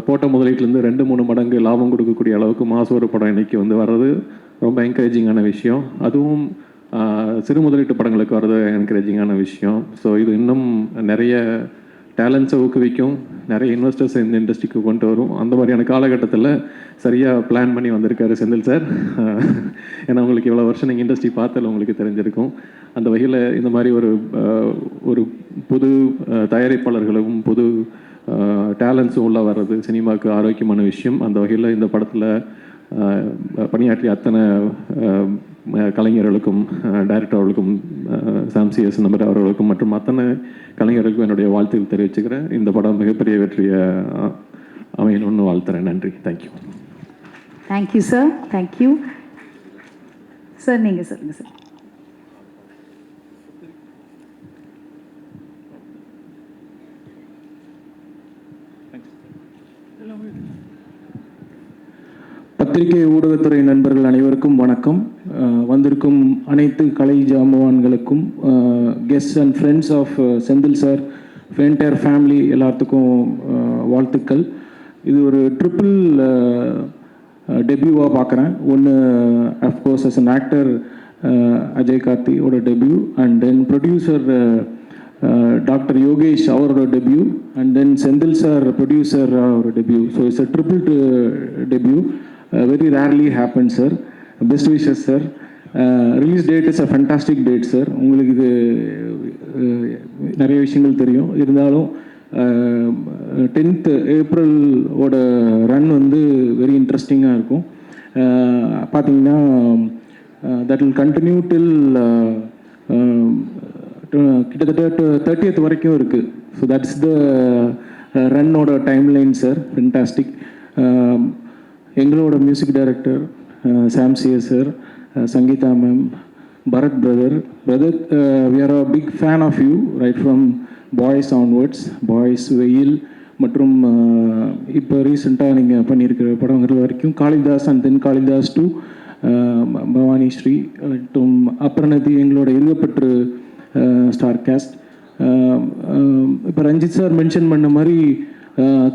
போட்ட முதலீட்டிலேருந்து 2-3 மடங்கு லாபம் கொடுக்கக்கூடிய அளவுக்கு மாதம் ஒரு படம் இன்றைக்கி வந்து வர்றது ரொம்ப என்கரேஜிங்கான விஷயம். அதுவும் சிறு முதலீட்டு படங்களுக்கு வர்றது என்கரேஜிங்கான விஷயம். ஸோ இது இன்னும் நிறைய டேலண்ட்ஸை ஊக்குவிக்கும், நிறைய இன்வெஸ்டர்ஸ் இந்த இண்டஸ்ட்ரிக்கு கொண்டு வரும். அந்த மாதிரியான காலகட்டத்தில் சரியாக பிளான் பண்ணி வந்திருக்காரு செந்தில் சார். ஏன்னா உங்களுக்கு இவ்வளோ வருஷம் நீங்கள் இண்டஸ்ட்ரி பார்த்தால உங்களுக்கு தெரிஞ்சிருக்கும். அந்த வகையில் இந்த மாதிரி ஒரு புது தயாரிப்பாளர்களும் புது டேலண்ட்ஸும் உள்ள வர்றது சினிமாவுக்கு ஆரோக்கியமான விஷயம். அந்த வகையில் இந்த படத்தில் பணியாற்றிய அத்தனை கலைஞர்களுக்கும், டைரக்டர் அவர்களுக்கும், சாம்சிஎஸ் நம்பர் அவர்களுக்கும் மற்றும் அத்தனை கலைஞர்களுக்கும் என்னுடைய வாழ்த்துக்கள் தெரிவிச்சுக்கிறேன். இந்த படம் மிகப்பெரிய வெற்றியை அமையணும்னு வாழ்த்துறேன். நன்றி. Thank you. Thank you sir. Thank you sir. நீங்கள் சொல்லுங்கள் சார். பத்திரிகை ஊடகத்துறை நண்பர்கள் அனைவருக்கும் வணக்கம். வந்திருக்கும் அனைத்து கலை ஜாம்பவான்களுக்கும், guest and friends of Senthil sir, entire family எல்லாத்துக்கும் வாழ்த்துக்கள். இது ஒரு ட்ரிபிள் டெபியூவாக பார்க்குறேன். ஒன்று of course as an actor Ajay கார்த்தியோட debut, and then producer doctor Yogesh அவரோட debut, and then Senthil sir producer அவரோட debut. So it's a triple debut. Very rarely happens, sir. Best wishes, sir. Release date is a fantastic date, sir. உங்களுக்கு இது நிறைய விஷயங்கள் தெரியும். இருந்தாலும் 10th ஏப்ரலோட ரன் வந்து வெரி இன்ட்ரெஸ்டிங்காக இருக்கும். பார்த்தீங்கன்னா தட் வில் கண்டினியூ டில் கிட்டத்தட்ட 30th வரைக்கும் இருக்குது. ஸோ தட்ஸ் த ரன்னோட டைம்லைன், சார். ஃபென்டாஸ்டிக். எங்களோட music director Sam CS sir, Sangeetha ma'am, Bharath brother, we are a big fan of you right from Boys onwards, Boys, Veyil மற்றும் இப்போ ரீசெண்டாக நீங்கள் பண்ணியிருக்கிற படங்கள் வரைக்கும், Kaalidas and then Kaalidas to Bhavani Sri மற்றும் அப்ரணதி, எங்களோட இருகப்பற்று ஸ்டார் கேஸ்ட். இப்போ ரஞ்சித் சார் மென்ஷன் பண்ண மாதிரி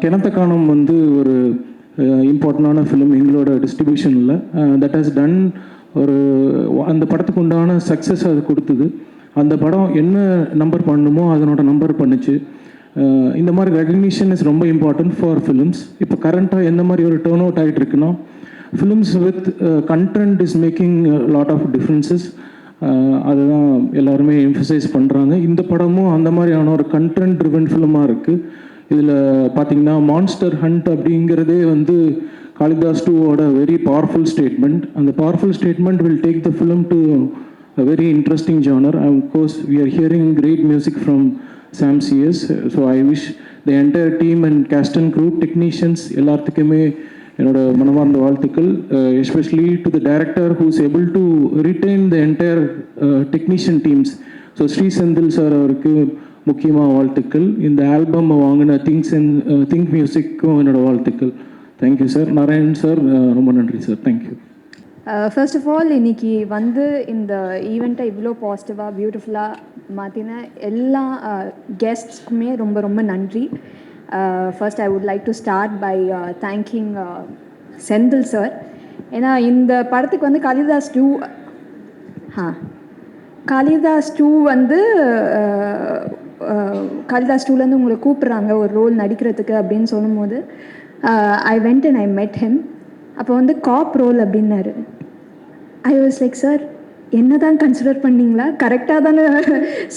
கிணத்த காணம் வந்து ஒரு இம்பார்ட்டண்டான ஃபிலிம் எங்களோட டிஸ்ட்ரிபியூஷனில். தட் ஹஸ் டன் ஒரு அந்த படத்துக்கு உண்டான சக்ஸஸ் அது கொடுத்தது. அந்த படம் என்ன நம்பர் பண்ணணுமோ அதனோட நம்பர் பண்ணுச்சு. இந்த மாதிரி ரெகக்னிஷன் இஸ் ரொம்ப இம்பார்ட்டன்ட் ஃபார் ஃபிலிம்ஸ். இப்போ கரண்ட்டாக எந்த மாதிரி ஒரு டேர்ன் அவுட் ஆகிட்டு இருக்குன்னா, films with content is making lot of differences. அதுதான் எல்லாருமே எம்ஃபசைஸ் பண்ணுறாங்க. இந்த படமும் அந்த மாதிரியான ஒரு கண்டென்ட் ட்ரிவன் ஃபிலிமாக இருக்குது. இதில் பார்த்தீங்கன்னா மான்ஸ்டர் ஹண்ட் அப்படிங்கிறதே வந்து காளிதாஸ் 2ஓட வெரி பவர்ஃபுல் ஸ்டேட்மெண்ட். அந்த powerful statement will take the film to a very interesting genre. And course we are hearing great music from Sam CS. So I wish the entire team and cast and crew, technicians எல்லாத்துக்குமே என்னோட மனமார்ந்த வாழ்த்துக்கள். Especially to the director who is able to retain the entire technician teams. So Shri Senthil sir அவருக்கு முக்கியமாக வாழ்த்துக்கள். இந்த ஆல்பம் வாங்கின திங்க் மியூசிக்கும் என்னோட வாழ்த்துக்கள். Thank you sir. நாராயண் சார் ரொம்ப நன்றி sir. Thank you. First of all இன்னைக்கு வந்து இந்த ஈவெண்ட்டை இவ்வளோ பாசிட்டிவாக பியூட்டிஃபுல்லாக மாற்றின எல்லா கெஸ்ட்ஸ்க்குமே ரொம்ப ரொம்ப நன்றி. First I would like to start by thanking Senthil sir. ஏன்னா இந்த படத்துக்கு வந்து காளிதாஸ் 2 வந்து காளிதாஸ் 2லேருந்து உங்களை கூப்பிட்றாங்க ஒரு ரோல் நடிக்கிறதுக்கு அப்படின்னு சொல்லும்போது ஐ வெண்ட் அண்ட் ஐ மெட் ஹிம். அப்போ வந்து காப் ரோல் அப்படின்னாரு. ஐ வாஸ் லைக், சார் என்ன தான் கன்சிடர் பண்ணிங்களா, கரெக்டாக தானே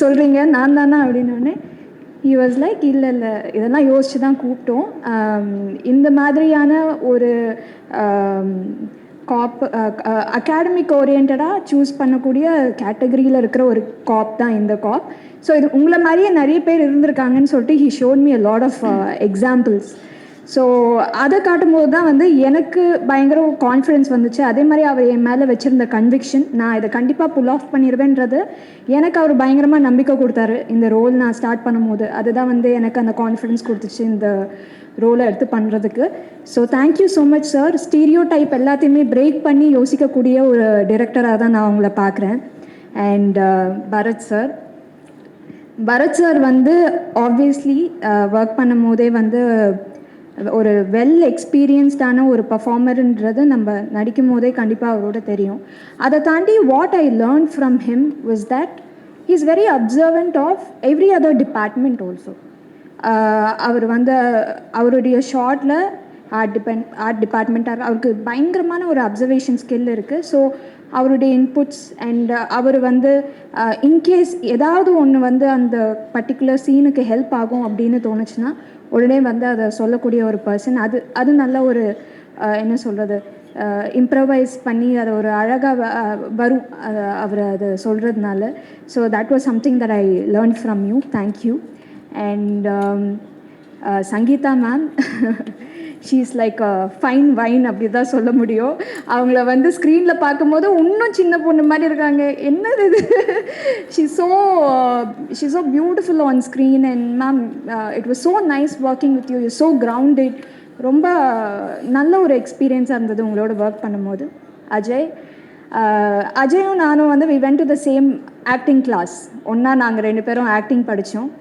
சொல்கிறீங்க, நான் தானே அப்படின்னோடனே ஹி வாஸ் லைக், இல்லை இதெல்லாம் யோசித்து தான் கூப்பிட்டோம். இந்த மாதிரியான ஒரு காப் அகாடமிக் ஓரியன்டாக சூஸ் பண்ணக்கூடிய கேட்டகரியில் இருக்கிற ஒரு காப் தான் இந்த காப். ஸோ இது உங்களை மாதிரியே நிறைய பேர் இருந்திருக்காங்கன்னு சொல்லிட்டு he showed me a lot of examples. So அதை காட்டும்போது தான் வந்து எனக்கு பயங்கர கான்ஃபிடென்ஸ் வந்துச்சு. அதே மாதிரி அவர் என் மேலே வச்சுருந்த கன்விக்ஷன், நான் இதை கண்டிப்பாக புல் ஆஃப் பண்ணிடுவேன்றது எனக்கு அவர் பயங்கரமாக நம்பிக்கை கொடுத்தாரு. இந்த ரோல் நான் ஸ்டார்ட் பண்ணும்போது அதுதான் வந்து எனக்கு அந்த கான்ஃபிடென்ஸ் கொடுத்துச்சு இந்த ரோலை எடுத்து பண்ணுறதுக்கு. So thank you so much sir. Stereo type எல்லாத்தையுமே பிரேக் பண்ணி யோசிக்கக்கூடிய ஒரு டிரெக்டராக தான் நான் அவங்கள பார்க்குறேன். அண்ட் பரத் சார் வந்து ஆப்வியஸ்லி ஒர்க் பண்ணும் போதே வந்து ஒரு வெல் எக்ஸ்பீரியன்ஸ்டான ஒரு பர்ஃபார்மருன்றது நம்ம நடிக்கும் போதே கண்டிப்பாக அவரோட தெரியும். அதை தாண்டி what I learn from him was that he is very observant of every other department also. அவர் வந்து அவருடைய ஷார்ட்டில் ஆர்ட் டிபார்ட்மெண்ட்டாக அவருக்கு பயங்கரமான ஒரு அப்சர்வேஷன் ஸ்கில் இருக்குது. ஸோ அவருடைய இன்புட்ஸ் அண்ட் அவர் வந்து இன்கேஸ் ஏதாவது ஒன்று வந்து அந்த பர்டிகுலர் சீனுக்கு ஹெல்ப் ஆகும் அப்படின்னு தோணுச்சுன்னா உடனே வந்து அதை சொல்லக்கூடிய ஒரு பர்சன். அது நல்ல ஒரு என்ன சொல்கிறது, இம்ப்ரவைஸ் பண்ணி அதை ஒரு அழகாக வரும் அவர் அதை சொல்கிறதுனால. So that was something that I learn from you. Thank you. And Sangeetha ma'am, she is like a fine wine அப்படி தான் சொல்ல முடியும். அவங்கள வந்து ஸ்க்ரீனில் பார்க்கும்போது இன்னும் சின்ன பொண்ணு மாதிரி இருக்காங்க. என்னது இது, she so beautiful on screen. And ma'am, it was so nice working with you. You so grounded. ரொம்ப நல்ல ஒரு எக்ஸ்பீரியன்ஸாக இருந்தது உங்களோட ஒர்க் பண்ணும்போது. அஜயும் நானும் வந்து we went to the same acting class. ஒன்றா நாங்கள் 2 பேரும் ஆக்டிங் படித்தோம்.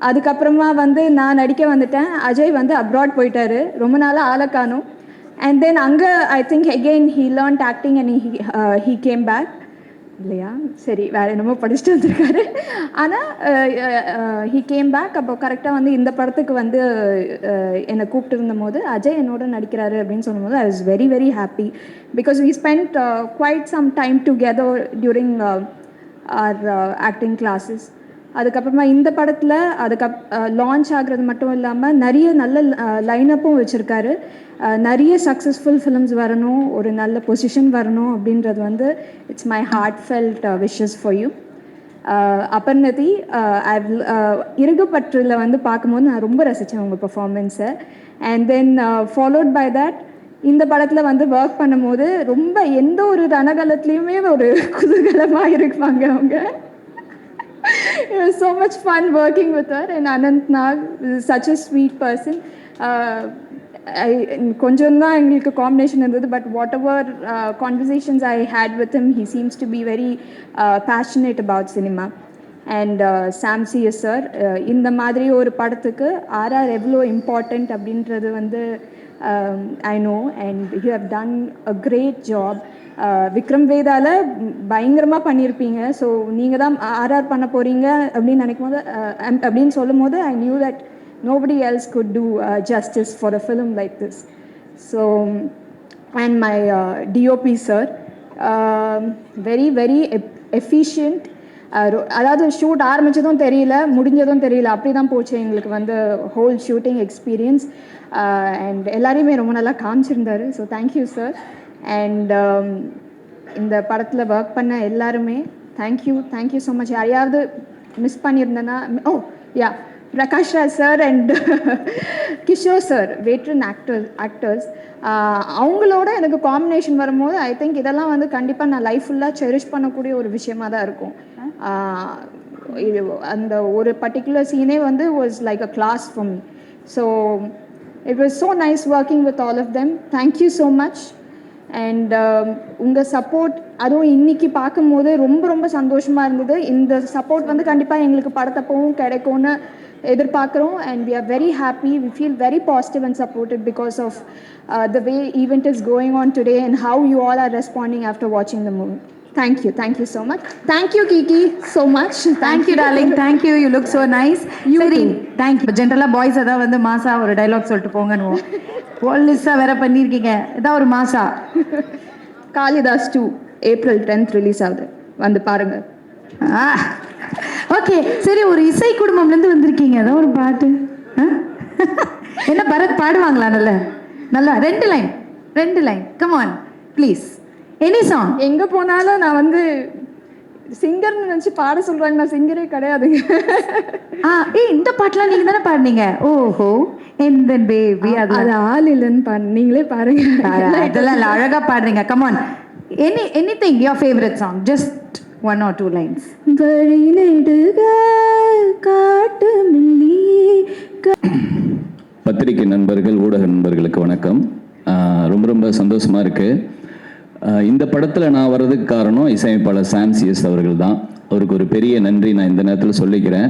அதுக்கப்புறமா வந்து நான் நடிக்க வந்துட்டேன். அஜய் வந்து அப்ராட் போயிட்டாரு, ரொம்ப நாளாக ஆளை காணோம். அண்ட் தென் அங்கே I think again he learned acting and he came back. இல்லையா, சரி, வேறு என்னமோ படிச்சுட்டு வந்திருக்காரு. ஆனால் ஹீ கேம் பேக். அப்போ கரெக்டாக வந்து இந்த படத்துக்கு வந்து என்னை கூப்பிட்டு இருந்தபோது அஜய் என்னோட நடிக்கிறாரு அப்படின்னு சொல்லும்போது I was very very happy. Because we spend quite some time together during our acting classes. அதுக்கப்புறமா இந்த படத்தில் லான்ச் ஆகிறது மட்டும் இல்லாமல் நிறைய நல்ல லைனப்பும் வச்சுருக்காரு. நிறைய சக்ஸஸ்ஃபுல் ஃபிலிம்ஸ் வரணும், ஒரு நல்ல பொசிஷன் வரணும் அப்படின்றது வந்து it's my heart felt wishes for you. Aparnathi, இருகுப்பற்றில் வந்து பார்க்கும்போது நான் ரொம்ப ரசித்தேன் உங்கள் பர்ஃபார்மன்ஸை. And then followed by that இந்த படத்தில் வந்து ஒர்க் பண்ணும்போது ரொம்ப எந்த ஒரு ரணகலத்துலேயுமே ஒரு குதூகலமாக இருப்பாங்க அவங்க. It was so much fun working with her. And Anant Nag is such a sweet person. கொஞ்சம் தான் எங்களுக்கு காம்பினேஷன் இருந்தது. But what ever conversations I had with him, he seems to be very passionate about cinema. And Sam CS sir, இந்த மாதிரி ஒரு படத்துக்கு ஆர்ஆர் எவ்வளோ இம்பார்ட்டண்ட் அப்படின்றது வந்து I know. And you have done a great job. Vikram வேதால பயங்கரமாக பண்ணியிருப்பீங்க. ஸோ நீங்கள் தான் ஆர்ஆர் பண்ண போகிறீங்க அப்படின்னு நினைக்கும் போது அப்படின்னு சொல்லும் போது I knew that nobody else could do justice for a film like this. So, and my DOP sir, very very efficient. அதாவது ஷூட் ஆரம்பித்ததும் தெரியல, முடிஞ்சதும் தெரியல, அப்படி தான் போச்சு எங்களுக்கு வந்து ஹோல் ஷூட்டிங் எக்ஸ்பீரியன்ஸ். அண்ட் எல்லாரையுமே ரொம்ப நல்லா காமிச்சிருந்தாரு. So thank you sir. அண்ட் இந்த படத்தில் ஒர்க் பண்ண எல்லாருமே தேங்க்யூ ஸோ மச். யாரையாவது மிஸ் பண்ணியிருந்தேன்னா, yeah, Prakash Raj sir and Kishore sir, veteran actors, அவங்களோட எனக்கு காம்பினேஷன் வரும்போது ஐ திங்க் இதெல்லாம் வந்து கண்டிப்பாக நான் லைஃப் ஃபுல்லாக செரிஷ் பண்ணக்கூடிய ஒரு விஷயமாக தான் இருக்கும். அந்த ஒரு பர்டிகுலர் சீனே வந்து was like a class for me. So it was so nice working with all of them. Thank you so much. And உங்கள் சப்போர்ட் அதுவும் இன்றைக்கி பார்க்கும்போது ரொம்ப ரொம்ப சந்தோஷமாக இருந்தது. இந்த சப்போர்ட் வந்து கண்டிப்பாக எங்களுக்கு படத்தப்பவும் கிடைக்கும்னு எதிர்பார்க்குறோம். And we are very happy, we feel very positive and supported because of the way event is going on today and how you all are responding after வாட்சிங் the movie. Thank you so much. Thank you Kiki so much. Thank you darling, thank you, you look so nice. சரி, thank you. ஜென்ரலா பாய்ஸ் அதான் வந்து மாசா ஒரு டயலாக் சொல்லிட்டு போங்கன்னு போலீஸா வேற பண்ணியிருக்கீங்க, இதான் ஒரு மாசா. காளிதாஸ் 2 April 10th ரிலீஸ் ஆகுது, வந்து பாருங்க. ஓகே சரி, ஒரு இசை குடும்பம்லேருந்து வந்திருக்கீங்க, அதான் ஒரு பாட்டு. என்ன பரத் பாடுவாங்களா? நல்லா 2 line come on please, any song. எங்கே போனாலும் நான் வந்து சிங்கர்னு நினச்சி பாட சொல்கிறாங்க, நான் சிங்கரே கிடையாதுங்க. இந்த பாட்டெலாம் நீங்கள் தானே பாடினீங்க? ஓஹோ, எந்த பேபி அது ஆள் இல்லைன்னு பாடு, நீங்களே பாருங்க. அதெல்லாம் இல்லை, அழகாக பாடுறீங்க. Come on, anything your favorite song, just 1 or 2 lines. வழி நெடுக காட்டு மில்லி. பத்திரிகை நண்பர்கள், ஊடக நண்பர்களுக்கு வணக்கம். ரொம்ப ரொம்ப சந்தோஷமாக இருக்குது. இந்த படத்தில் நான் வர்றதுக்கு காரணம் இசையமைப்பாளர் சாம் சிஎஸ் அவர்கள் தான். அவருக்கு ஒரு பெரிய நன்றி நான் இந்த நேரத்தில் சொல்லிக்கிறேன்.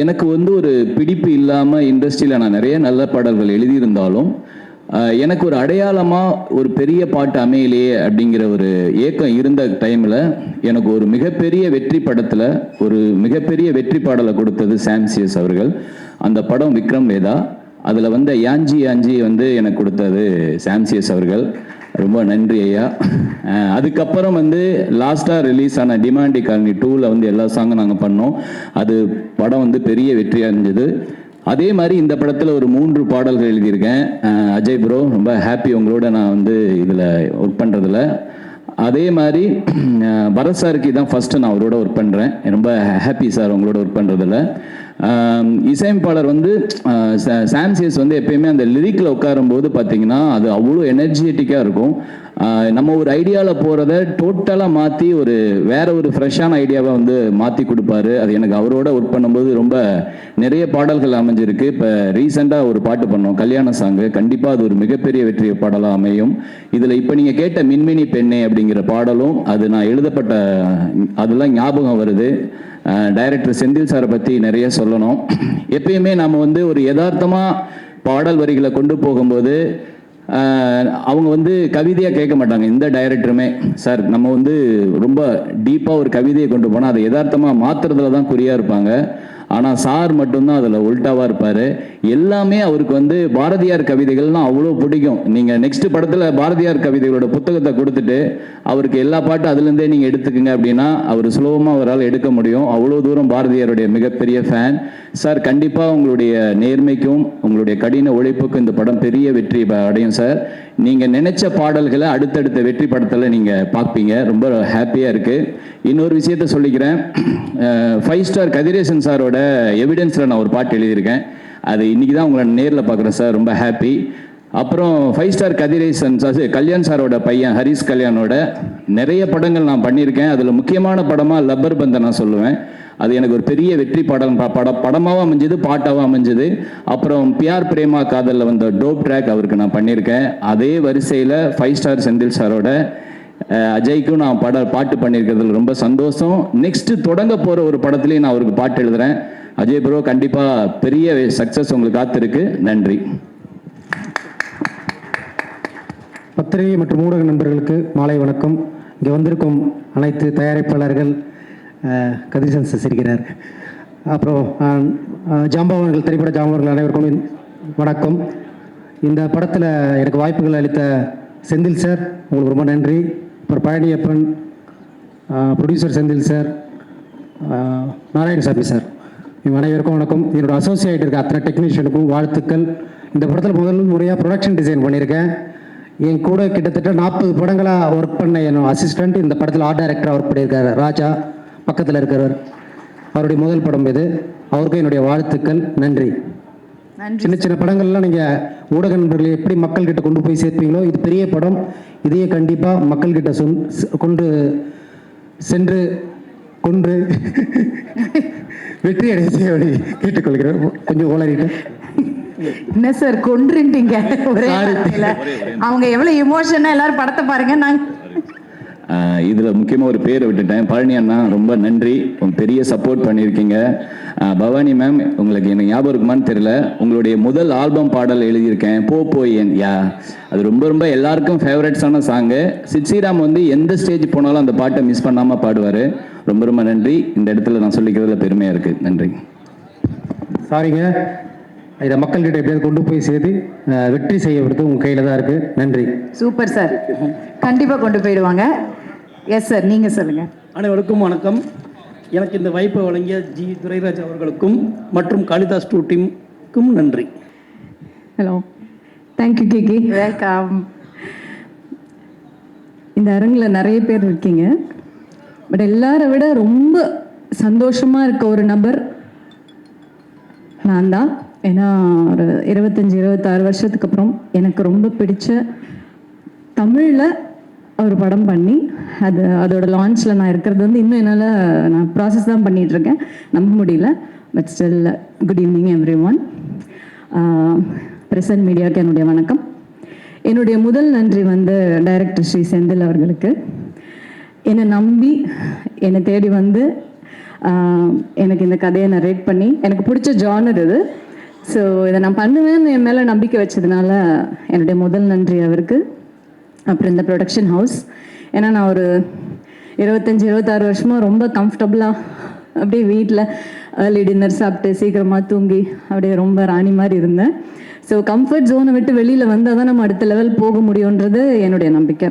எனக்கு வந்து ஒரு பிடிப்பு இல்லாமல் இண்டஸ்ட்ரியில் நான் நிறைய நல்ல பாடல்கள் எழுதியிருந்தாலும் எனக்கு ஒரு அடையாளமாக ஒரு பெரிய பாட்டு அமையலையே அப்படிங்கிற ஒரு ஏக்கம் இருந்த டைமில் எனக்கு ஒரு மிகப்பெரிய வெற்றி படத்தில் ஒரு மிகப்பெரிய வெற்றி பாடலை கொடுத்தது சாம் சிஎஸ் அவர்கள். அந்த படம் விக்ரம் வேதா. அதில் வந்து யாஞ்சி யாஞ்சி வந்து எனக்கு கொடுத்தது சாம் சிஎஸ் அவர்கள். ரொம்ப நன்றி ஐயா. அதுக்கப்புறம் வந்து லாஸ்ட்டாக ரிலீஸ் ஆன டிமாண்டி காலனி 2ல் வந்து எல்லா சாங்கும் நாங்கள் பண்ணோம். அது படம் வந்து பெரிய வெற்றியாக இருந்தது. அதே மாதிரி இந்த படத்தில் ஒரு 3 பாடல்கள் எழுதியிருக்கேன். அஜய் ப்ரோ, ரொம்ப ஹாப்பி உங்களோட நான் வந்து இதில் ஒர்க் பண்ணுறதில்ல. அதே மாதிரி பரத் சாருக்கு தான் ஃபஸ்ட்டு நான் அவரோட ஒர்க் பண்ணுறேன். ரொம்ப ஹாப்பி சார் உங்களோட ஒர்க் பண்ணுறதில்ல. இசையமைப்பாளர் வந்து சாம் சிஎஸ் வந்து எப்பயுமே அந்த லிரிக்கில் உட்காரும்போது பார்த்தீங்கன்னா அது அவ்வளோ எனர்ஜெட்டிக்காக இருக்கும். நம்ம ஒரு ஐடியாவில் போகிறத டோட்டலாக மாற்றி ஒரு வேற ஒரு ஃப்ரெஷ்ஷான ஐடியாவை வந்து மாற்றி கொடுப்பாரு. அது எனக்கு அவரோட ஒர்க் பண்ணும்போது ரொம்ப நிறைய பாடல்கள் அமைஞ்சிருக்கு. இப்போ ரீசெண்டாக ஒரு பாட்டு பண்ணோம், கல்யாண சாங்கு. கண்டிப்பாக அது ஒரு மிகப்பெரிய வெற்றி பாடலாக அமையும். இதில் இப்போ நீங்கள் கேட்ட மின்மினி பெண்ணே அப்படிங்கிற பாடலும் அது நான் எழுதப்பட்ட அதெல்லாம் ஞாபகம் வருது. டைரக்டர் செந்தில் சாரை பற்றி நிறைய சொல்லணும். எப்பயுமே நம்ம வந்து ஒரு யதார்த்தமாக பாடல் வரிகளை கொண்டு போகும்போது அவங்க வந்து கவிதையாக கேட்க மாட்டாங்க. இந்த டைரக்டருமே சார் நம்ம வந்து ரொம்ப டீப்பாக ஒரு கவிதையை கொண்டு போனால் அதை யதார்த்தமாக மாற்றுறதுல தான் குறியாக இருப்பாங்க. ஆனால் சார் மட்டும்தான் அதில் உல்ட்டாவாக இருப்பார். எல்லாமே அவருக்கு வந்து பாரதியார் கவிதைகள்லாம் அவ்வளோ பிடிக்கும். நீங்கள் நெக்ஸ்ட் படத்தில் பாரதியார் கவிதைகளோட புத்தகத்தை கொடுத்துட்டு அவருக்கு எல்லா பாட்டும் அதுலேருந்தே நீங்கள் எடுத்துக்கங்க அப்படின்னா அவர் சுலபமாக அவரால் எடுக்க முடியும். அவ்வளோ தூரம் பாரதியாருடைய மிகப்பெரிய ஃபேன் சார். கண்டிப்பாக உங்களுடைய நேர்மைக்கும் உங்களுடைய கடின உழைப்புக்கும் இந்த படம் பெரிய வெற்றி அடையும் சார். நீங்கள் நினைச்ச பாடல்களை அடுத்தடுத்த வெற்றி படத்தில் நீங்கள் பார்ப்பீங்க. ரொம்ப ஹாப்பியாக இருக்குது. இன்னொரு விஷயத்த சொல்லிக்கிறேன். 5 ஸ்டார் கதிரேசன் சாரோட எவிடன்ஸில் நான் ஒரு பாட்டு எழுதியிருக்கேன். அது இன்றைக்கி தான் உங்களை நேரில் பார்க்குறேன் சார். ரொம்ப ஹாப்பி. அப்புறம் 5 ஸ்டார் கதிரேசன் சார், கல்யாண் சாரோட பையன் ஹரிஸ் கல்யாணோட நிறைய படங்கள் நான் பண்ணியிருக்கேன். அதில் முக்கியமான படமாக லப்பர் பந்தை நான் சொல்லுவேன். அது எனக்கு ஒரு பெரிய வெற்றி படமாகவும் அமைஞ்சது, பாட்டாகவும் அமைஞ்சது. அப்புறம் பியார் பிரேமா காதலில் வந்த டோப் ட்ராக் அவருக்கு நான் பண்ணியிருக்கேன். அதே வரிசையில் 5 ஸ்டார் செந்தில் சாரோட அஜய்க்கும் நான் பாட்டு பண்ணியிருக்கிறதுல ரொம்ப சந்தோஷம். நெக்ஸ்ட்டு தொடங்க போகிற ஒரு படத்துலேயும் நான் அவருக்கு பாட்டு எழுதுகிறேன். அஜய் ப்ரோ, கண்டிப்பாக பெரிய சக்ஸஸ் உங்களுக்கு காத்திருக்கு. நன்றி. பத்திரிகை மற்றும் ஊடக நண்பர்களுக்கு மாலை வணக்கம். இங்கே வந்திருக்கும் அனைத்து தயாரிப்பாளர்கள், கதிரேசன் சிரிக்கிறார், அப்புறம் ஜாம்பவான்கள், திரைப்பட ஜாம்பவான்கள் அனைவருக்கும் வணக்கம். இந்த படத்தில் எனக்கு வாய்ப்புகள் அளித்த செந்தில் சார், உங்களுக்கு ரொம்ப நன்றி. அப்புறம் Palaniappan, producer Senthil sir, Narayanasamy sir, இவங்க அனைவருக்கும் வணக்கம். என்னோட அசோசியேட் இருக்க அத்தனை டெக்னீஷியனுக்கும் வாழ்த்துக்கள். இந்த படத்தில் முதல் முறையாக ப்ரொடக்ஷன் டிசைன் பண்ணியிருக்கேன். என் கூட கிட்டத்தட்ட 40 படங்களாக ஒர்க் பண்ண என்னோட அசிஸ்டண்ட் இந்த படத்தில் ஆர்ட் டைரக்டராக ஒர்க் பண்ணியிருக்காரு ராஜா, பக்கத்தில் இருக்கிறவர். அவருடைய முதல் படம் இது. அவருக்கும் என்னுடைய வாழ்த்துக்கள். நன்றி. சின்ன சின்ன படங்கள்லாம் நீங்கள் ஊடக நண்பர்களை எப்படி மக்கள்கிட்ட கொண்டு போய் சேர்ப்பீங்களோ, இது பெரிய படம். இதையே கண்டிப்பாக மக்கள்கிட்ட கொண்டு சென்று வெற்றி அடைய செய்ய கேட்டுக்கொள்கிறேன். கொஞ்சம் உளறிட்டு என்ன சார் கொன்றுட்டீங்க ஒரே வார்த்தையில. அவங்க எவ்வளவு எமோஷனா எல்லாரும் படத்தை பாருங்க. நான் இதில் முக்கியமாக ஒரு பேரை விட்டுட்டேன். பழனி அண்ணா ரொம்ப நன்றி, பெரிய சப்போர்ட் பண்ணியிருக்கீங்க. பவானி மேம், உங்களுக்கு எனக்கு ஞாபகம் இருக்குமான்னு தெரியல, உங்களுடைய முதல் ஆல்பம் பாடல் எழுதியிருக்கேன் போய் யா, அது ரொம்ப ரொம்ப எல்லாருக்கும் ஃபேவரட்ஸான சாங்கு. சித்ஸ்ரீராம் வந்து எந்த ஸ்டேஜ் போனாலும் அந்த பாட்டை மிஸ் பண்ணாமல் பாடுவார். ரொம்ப ரொம்ப நன்றி. இந்த இடத்துல நான் சொல்லிக்கிறதுல பெருமையாக இருக்குது. நன்றி. சாரிங்க, இதை மக்கள்கிட்ட எப்படியாவது கொண்டு போய் சேர்த்து வெற்றி செய்யப்படுறது உங்கள் கையில் தான் இருக்குது. நன்றி. சூப்பர் சார், கண்டிப்பாக கொண்டு போயிடுவாங்க. எஸ் சார், நீங்கள் சொல்லுங்கள். அனைவருக்கும் வணக்கம். எனக்கு இந்த வாய்ப்பை வழங்கிய ஜி துரைராஜ் அவர்களுக்கும் மற்றும் காளிதாஸ் டூ டீமுக்கும் நன்றி. ஹலோ, தேங்க்யூ கேகி. வெல்கம். இந்த அரங்கில் நிறைய பேர் இருக்கீங்க, பட் எல்லாரை விட ரொம்ப சந்தோஷமாக இருக்க ஒரு நபர் நான் தான். ஏன்னா ஒரு 25-26 வருஷத்துக்கு அப்புறம் எனக்கு ரொம்ப பிடிச்ச தமிழில் ஒரு படம் பண்ணி அதோட லான்ச்சில் நான் இருக்கிறது வந்து இன்னும் என்னால் நான் ப்ராசஸ் தான் பண்ணிகிட்ருக்கேன், நம்ப முடியல. But still good evening every one. Present மீடியாவுக்கு என்னுடைய வணக்கம். என்னுடைய முதல் நன்றி வந்து டைரக்டர் ஸ்ரீ செந்தில் அவர்களுக்கு. என்னை நம்பி என்னை தேடி வந்து எனக்கு இந்த கதையை நரேட் பண்ணி, எனக்கு பிடிச்ச ஜானர் இது, ஸோ இதை நான் பண்ணுவேன்னு என் மேலே நம்பிக்கை வச்சதுனால என்னுடைய முதல் நன்றி அவருக்கு. அப்புறம் இந்த ப்ரொடக்ஷன் ஹவுஸ், ஏன்னா நான் ஒரு 25-26 வருஷமாக ரொம்ப கம்ஃபர்டபுளாக அப்படியே வீட்டில் ஏர்லி டின்னர் சாப்பிட்டு சீக்கிரமாக தூங்கி அப்படியே ரொம்ப ராணி மாதிரி இருந்தேன். ஸோ கம்ஃபர்ட் ஜோனை விட்டு வெளியில் வந்தால் தான் நம்ம அடுத்த லெவல் போக முடியுன்றது என்னுடைய நம்பிக்கை.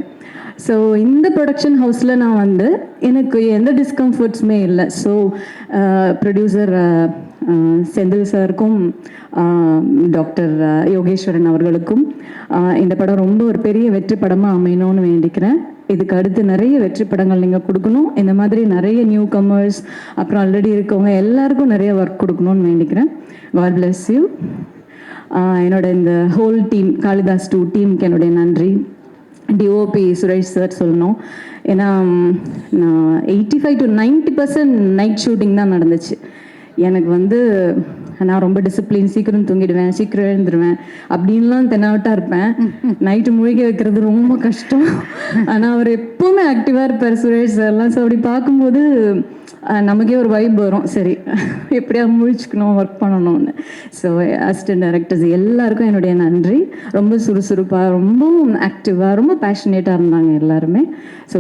ஸோ இந்த ப்ரொடக்ஷன் ஹவுஸில் நான் வந்து எனக்கு எந்த டிஸ்கம்ஃபர்ட்ஸுமே இல்லை. ஸோ ப்ரொடியூசர் செந்தில் சாருக்கும் டாக்டர் யோகேஸ்வரன் அவர்களுக்கும் இந்த படம் ரொம்ப ஒரு பெரிய வெற்றி படமாக அமையணும்னு வேண்டிக்கிறேன். இதுக்கு அடுத்து நிறைய வெற்றி படங்கள் நீங்கள் கொடுக்கணும். இந்த மாதிரி நிறைய நியூ கமர்ஸ் அப்புறம் ஆல்ரெடி இருக்கவங்க எல்லாருக்கும் நிறைய ஒர்க் கொடுக்கணும்னு வேண்டிக்கிறேன். God bless you. என்னோட இந்த ஹோல் டீம், காளிதாஸ் 2 டீமுக்கு என்னுடைய நன்றி. டிஓபி சுரேஷ் சார் சொல்லணும். ஏன்னா நான் 85 to 90% நைட் ஷூட்டிங் தான் நடந்துச்சு. எனக்கு வந்து நான் ரொம்ப டிசிப்ளின், சீக்கிரம் தூங்கிடுவேன், சீக்கிரம் எழுந்துருவேன் அப்படின்லாம் தென்னாவட்டாக இருப்பேன். நைட்டு முழுகி வைக்கிறது ரொம்ப கஷ்டம். ஆனால் அவர் எப்போவுமே ஆக்டிவாக இருப்பார் சுரேஷ் சார்லாம். ஸோ அப்படி பார்க்கும்போது நமக்கே ஒரு வைப் வரும், சரி எப்படியா முழிச்சுக்கணும், ஒர்க் பண்ணணும்னு. ஸோ அசிஸ்டன்ட் டைரக்டர்ஸ் எல்லாருக்கும் என்னுடைய நன்றி. ரொம்ப சுறுசுறுப்பாக, ரொம்ப ஆக்டிவாக, ரொம்ப பேஷனேட்டாக இருந்தாங்க எல்லாருமே. ஸோ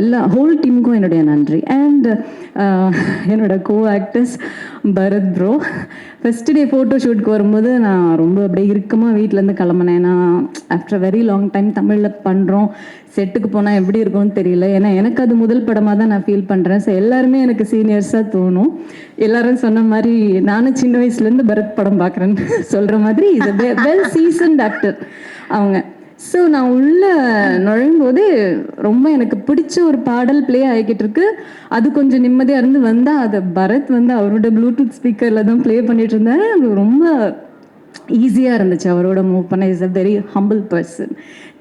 எல்லா ஹோல் டீமுக்கும் என்னுடைய நன்றி. அண்ட் என்னோட co actors Bharath bro. First day photo ஷூட்க்கு வரும்போது நான் ரொம்ப அப்படியே இறுக்கமாக வீட்டிலேருந்து கிளம்புனேன். நான் ஆஃப்டர் வெரி லாங் டைம் தமிழில் பண்ணுறோம், செட்டுக்கு போனால் எப்படி இருக்கும்னு தெரியல. ஏன்னா எனக்கு அது முதல் படமாக தான் நான் ஃபீல் பண்ணுறேன். ஸோ எல்லாருமே எனக்கு சீனியர்ஸாக தோணும். எல்லாரும் சொன்ன மாதிரி நானும் சின்ன வயசுலேருந்து பரத் படம் பார்க்குறேன்னு சொல்கிற மாதிரி இது வெல் சீசன்ட் ஆக்டர் அவங்க. ஸோ நான் உள்ளே நுழையும் போது ரொம்ப எனக்கு பிடிச்ச ஒரு பாடல் ப்ளே ஆகிக்கிட்டு இருக்கு. அது கொஞ்சம் நிம்மதியாக இருந்து வந்தால் அதை பரத் வந்து அவரோட ப்ளூடூத் ஸ்பீக்கரில் தான் ப்ளே பண்ணிட்டு இருந்தாரு. அது ரொம்ப ஈஸியாக இருந்துச்சு அவரோட மூவ் பண்ண. Is a very humble person.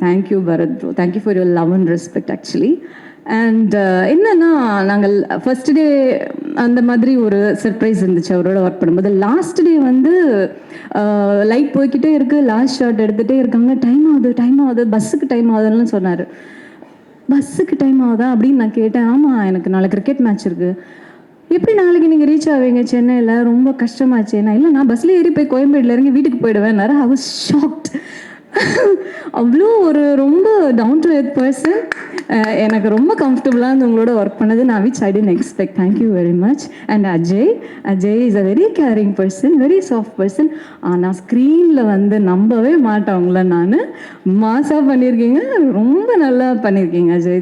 Thank you Bharath bro, thank you for your love and respect actually. And என்னன்னா, நாங்கள் ஃபர்ஸ்ட் டே அந்த மாதிரி ஒரு சர்ப்ரைஸ் இருந்துச்சு அவரோட ஒர்க் பண்ணும்போது. லாஸ்ட் டே வந்து லைட் போய்கிட்டே இருக்குது, லாஸ்ட் ஷாட் எடுத்துகிட்டே இருக்காங்க. டைம் ஆகுது பஸ்ஸுக்கு டைம் ஆகுதுன்னு சொன்னார். பஸ்ஸுக்கு டைம் ஆகுதா அப்படின்னு நான் கேட்டேன். ஆமாம், எனக்கு நாளை கிரிக்கெட் மேட்ச் இருக்குது. எப்படி நாளைக்கு நீங்கள் ரீச் ஆவீங்க சென்னையில், ரொம்ப கஷ்டமாச்சு. ஏன்னா இல்லை, நான் பஸ்ஸில் ஏறி போய் கோயம்பேடில் இறங்கி வீட்டுக்கு போயிடுவேன். I was shocked. அவ்வளோ ஒரு ரொம்ப டவுன் டு எர்த் பர்சன். எனக்கு ரொம்ப கம்ஃபர்டபுளாக இருந்து உங்களோட ஒர்க் பண்ணது. நான் which I tend expect. Thank you very much. And Ajay is a very caring person, very soft person. ஆனால் ஸ்க்ரீனில் வந்து நம்பவே மாட்டேன் உங்களை. நான் மாஸாக பண்ணியிருக்கீங்க, ரொம்ப நல்லா பண்ணியிருக்கீங்க Ajay.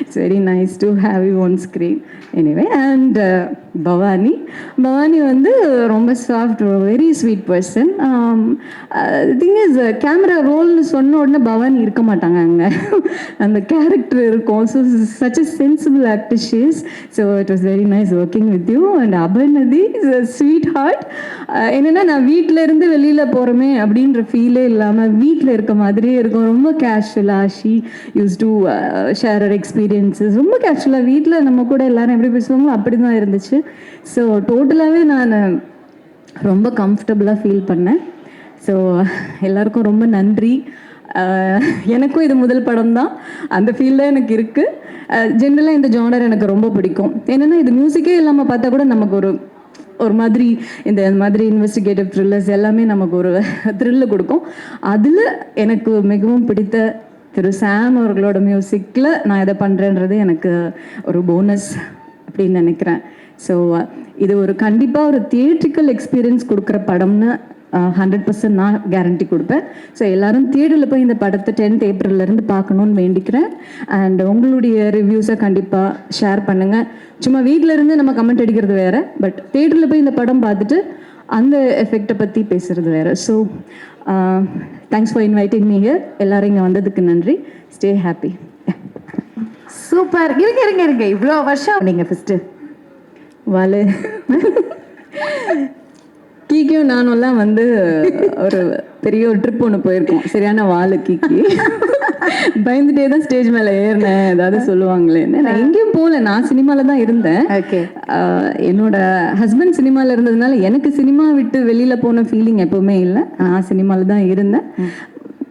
It's very nice to have you on screen. Anyway, and Bhavani வந்து ரொம்ப soft, very sweet person. Thing is, camera ரோல்னு சொன்ன உடனே பவானி இருக்க மாட்டாங்க அங்கே, அந்த கேரக்டர் இருக்கும். So such a sensible actor she is. So it was very nice working with you. And Aparnathi is a sweet heart. என்னென்னா, நான் வீட்டில் இருந்து வெளியில் போகிறோமே அப்படின்ற ஃபீலே இல்லாமல் வீட்டில் இருக்க மாதிரியே இருக்கும். ரொம்ப கேஷுவலாக she use to share her experiences. ரொம்ப கேஷுவலாக வீட்டில் நம்ம கூட எல்லாரும் எப்படி பேசுவாங்களோ அப்படி தான் இருந்துச்சு. ஸோ டோட்டலாகவே நான் ரொம்ப கம்ஃபர்டபுளாக ஃபீல் பண்ணேன். ஸோ எல்லாருக்கும் ரொம்ப நன்றி. எனக்கும் இது முதல் படம் தான், அந்த ஃபீல்டில் எனக்கு இருக்குது. ஜென்ரலாக இந்த ஜானர் எனக்கு ரொம்ப பிடிக்கும். என்னென்னா இது மியூசிக்கே இல்லாமல் பார்த்தா கூட நமக்கு ஒரு மாதிரி இந்த மாதிரி இன்வெஸ்டிகேட்டிவ் த்ரில்லர்ஸ் எல்லாமே நமக்கு ஒரு த்ரில்லை கொடுக்கும். அதில் எனக்கு மிகவும் பிடித்த திரு சாம் அவர்களோட மியூசிக்கில் நான் இதை பண்ணுறேன்றது எனக்கு ஒரு போனஸ் அப்படின்னு நினைக்கிறேன். ஸோ இது கண்டிப்பாக ஒரு தியேட்ரிக்கல் எக்ஸ்பீரியன்ஸ் கொடுக்குற படம்னு 100% நான் கேரண்டி கொடுப்பேன். ஸோ எல்லோரும் தியேட்டரில் போய் இந்த படத்தை 10th ஏப்ரல்லேருந்து பார்க்கணுன்னு வேண்டிக்கிறேன். அண்ட் உங்களுடைய ரிவ்யூஸை கண்டிப்பாக ஷேர் பண்ணுங்கள். சும்மா வீட்டில் இருந்து நம்ம கமெண்ட் அடிக்கிறது வேறு, பட் தியேட்டரில் போய் இந்த படம் பார்த்துட்டு அந்த எஃபெக்டை பற்றி பேசுகிறது வேறு. So thanks for inviting me here. எல்லோரும் இங்கே வந்ததுக்கு நன்றி. Stay happy. சூப்பர். இருங்க இவ்வளோ வருஷம் நீங்கள் ஃபஸ்ட்டு வாழு கீக்கியும் நானும்லாம் ஒரு பெரிய ஒரு ட்ரிப் ஒன்று போயிருக்கோம். சரியான வாழு கீக்கி பயந்துட்டே தான் ஸ்டேஜ் மேலே ஏறினேன், ஏதாவது சொல்லுவாங்களேன்னு. நான் எங்கேயும் போகல, நான் சினிமாவில் தான் இருந்தேன். என்னோட ஹஸ்பண்ட் சினிமாவில் இருந்ததுனால எனக்கு சினிமா விட்டு வெளியில் போன ஃபீலிங் எப்போவுமே இல்லை. நான் சினிமாவில் தான் இருந்தேன்.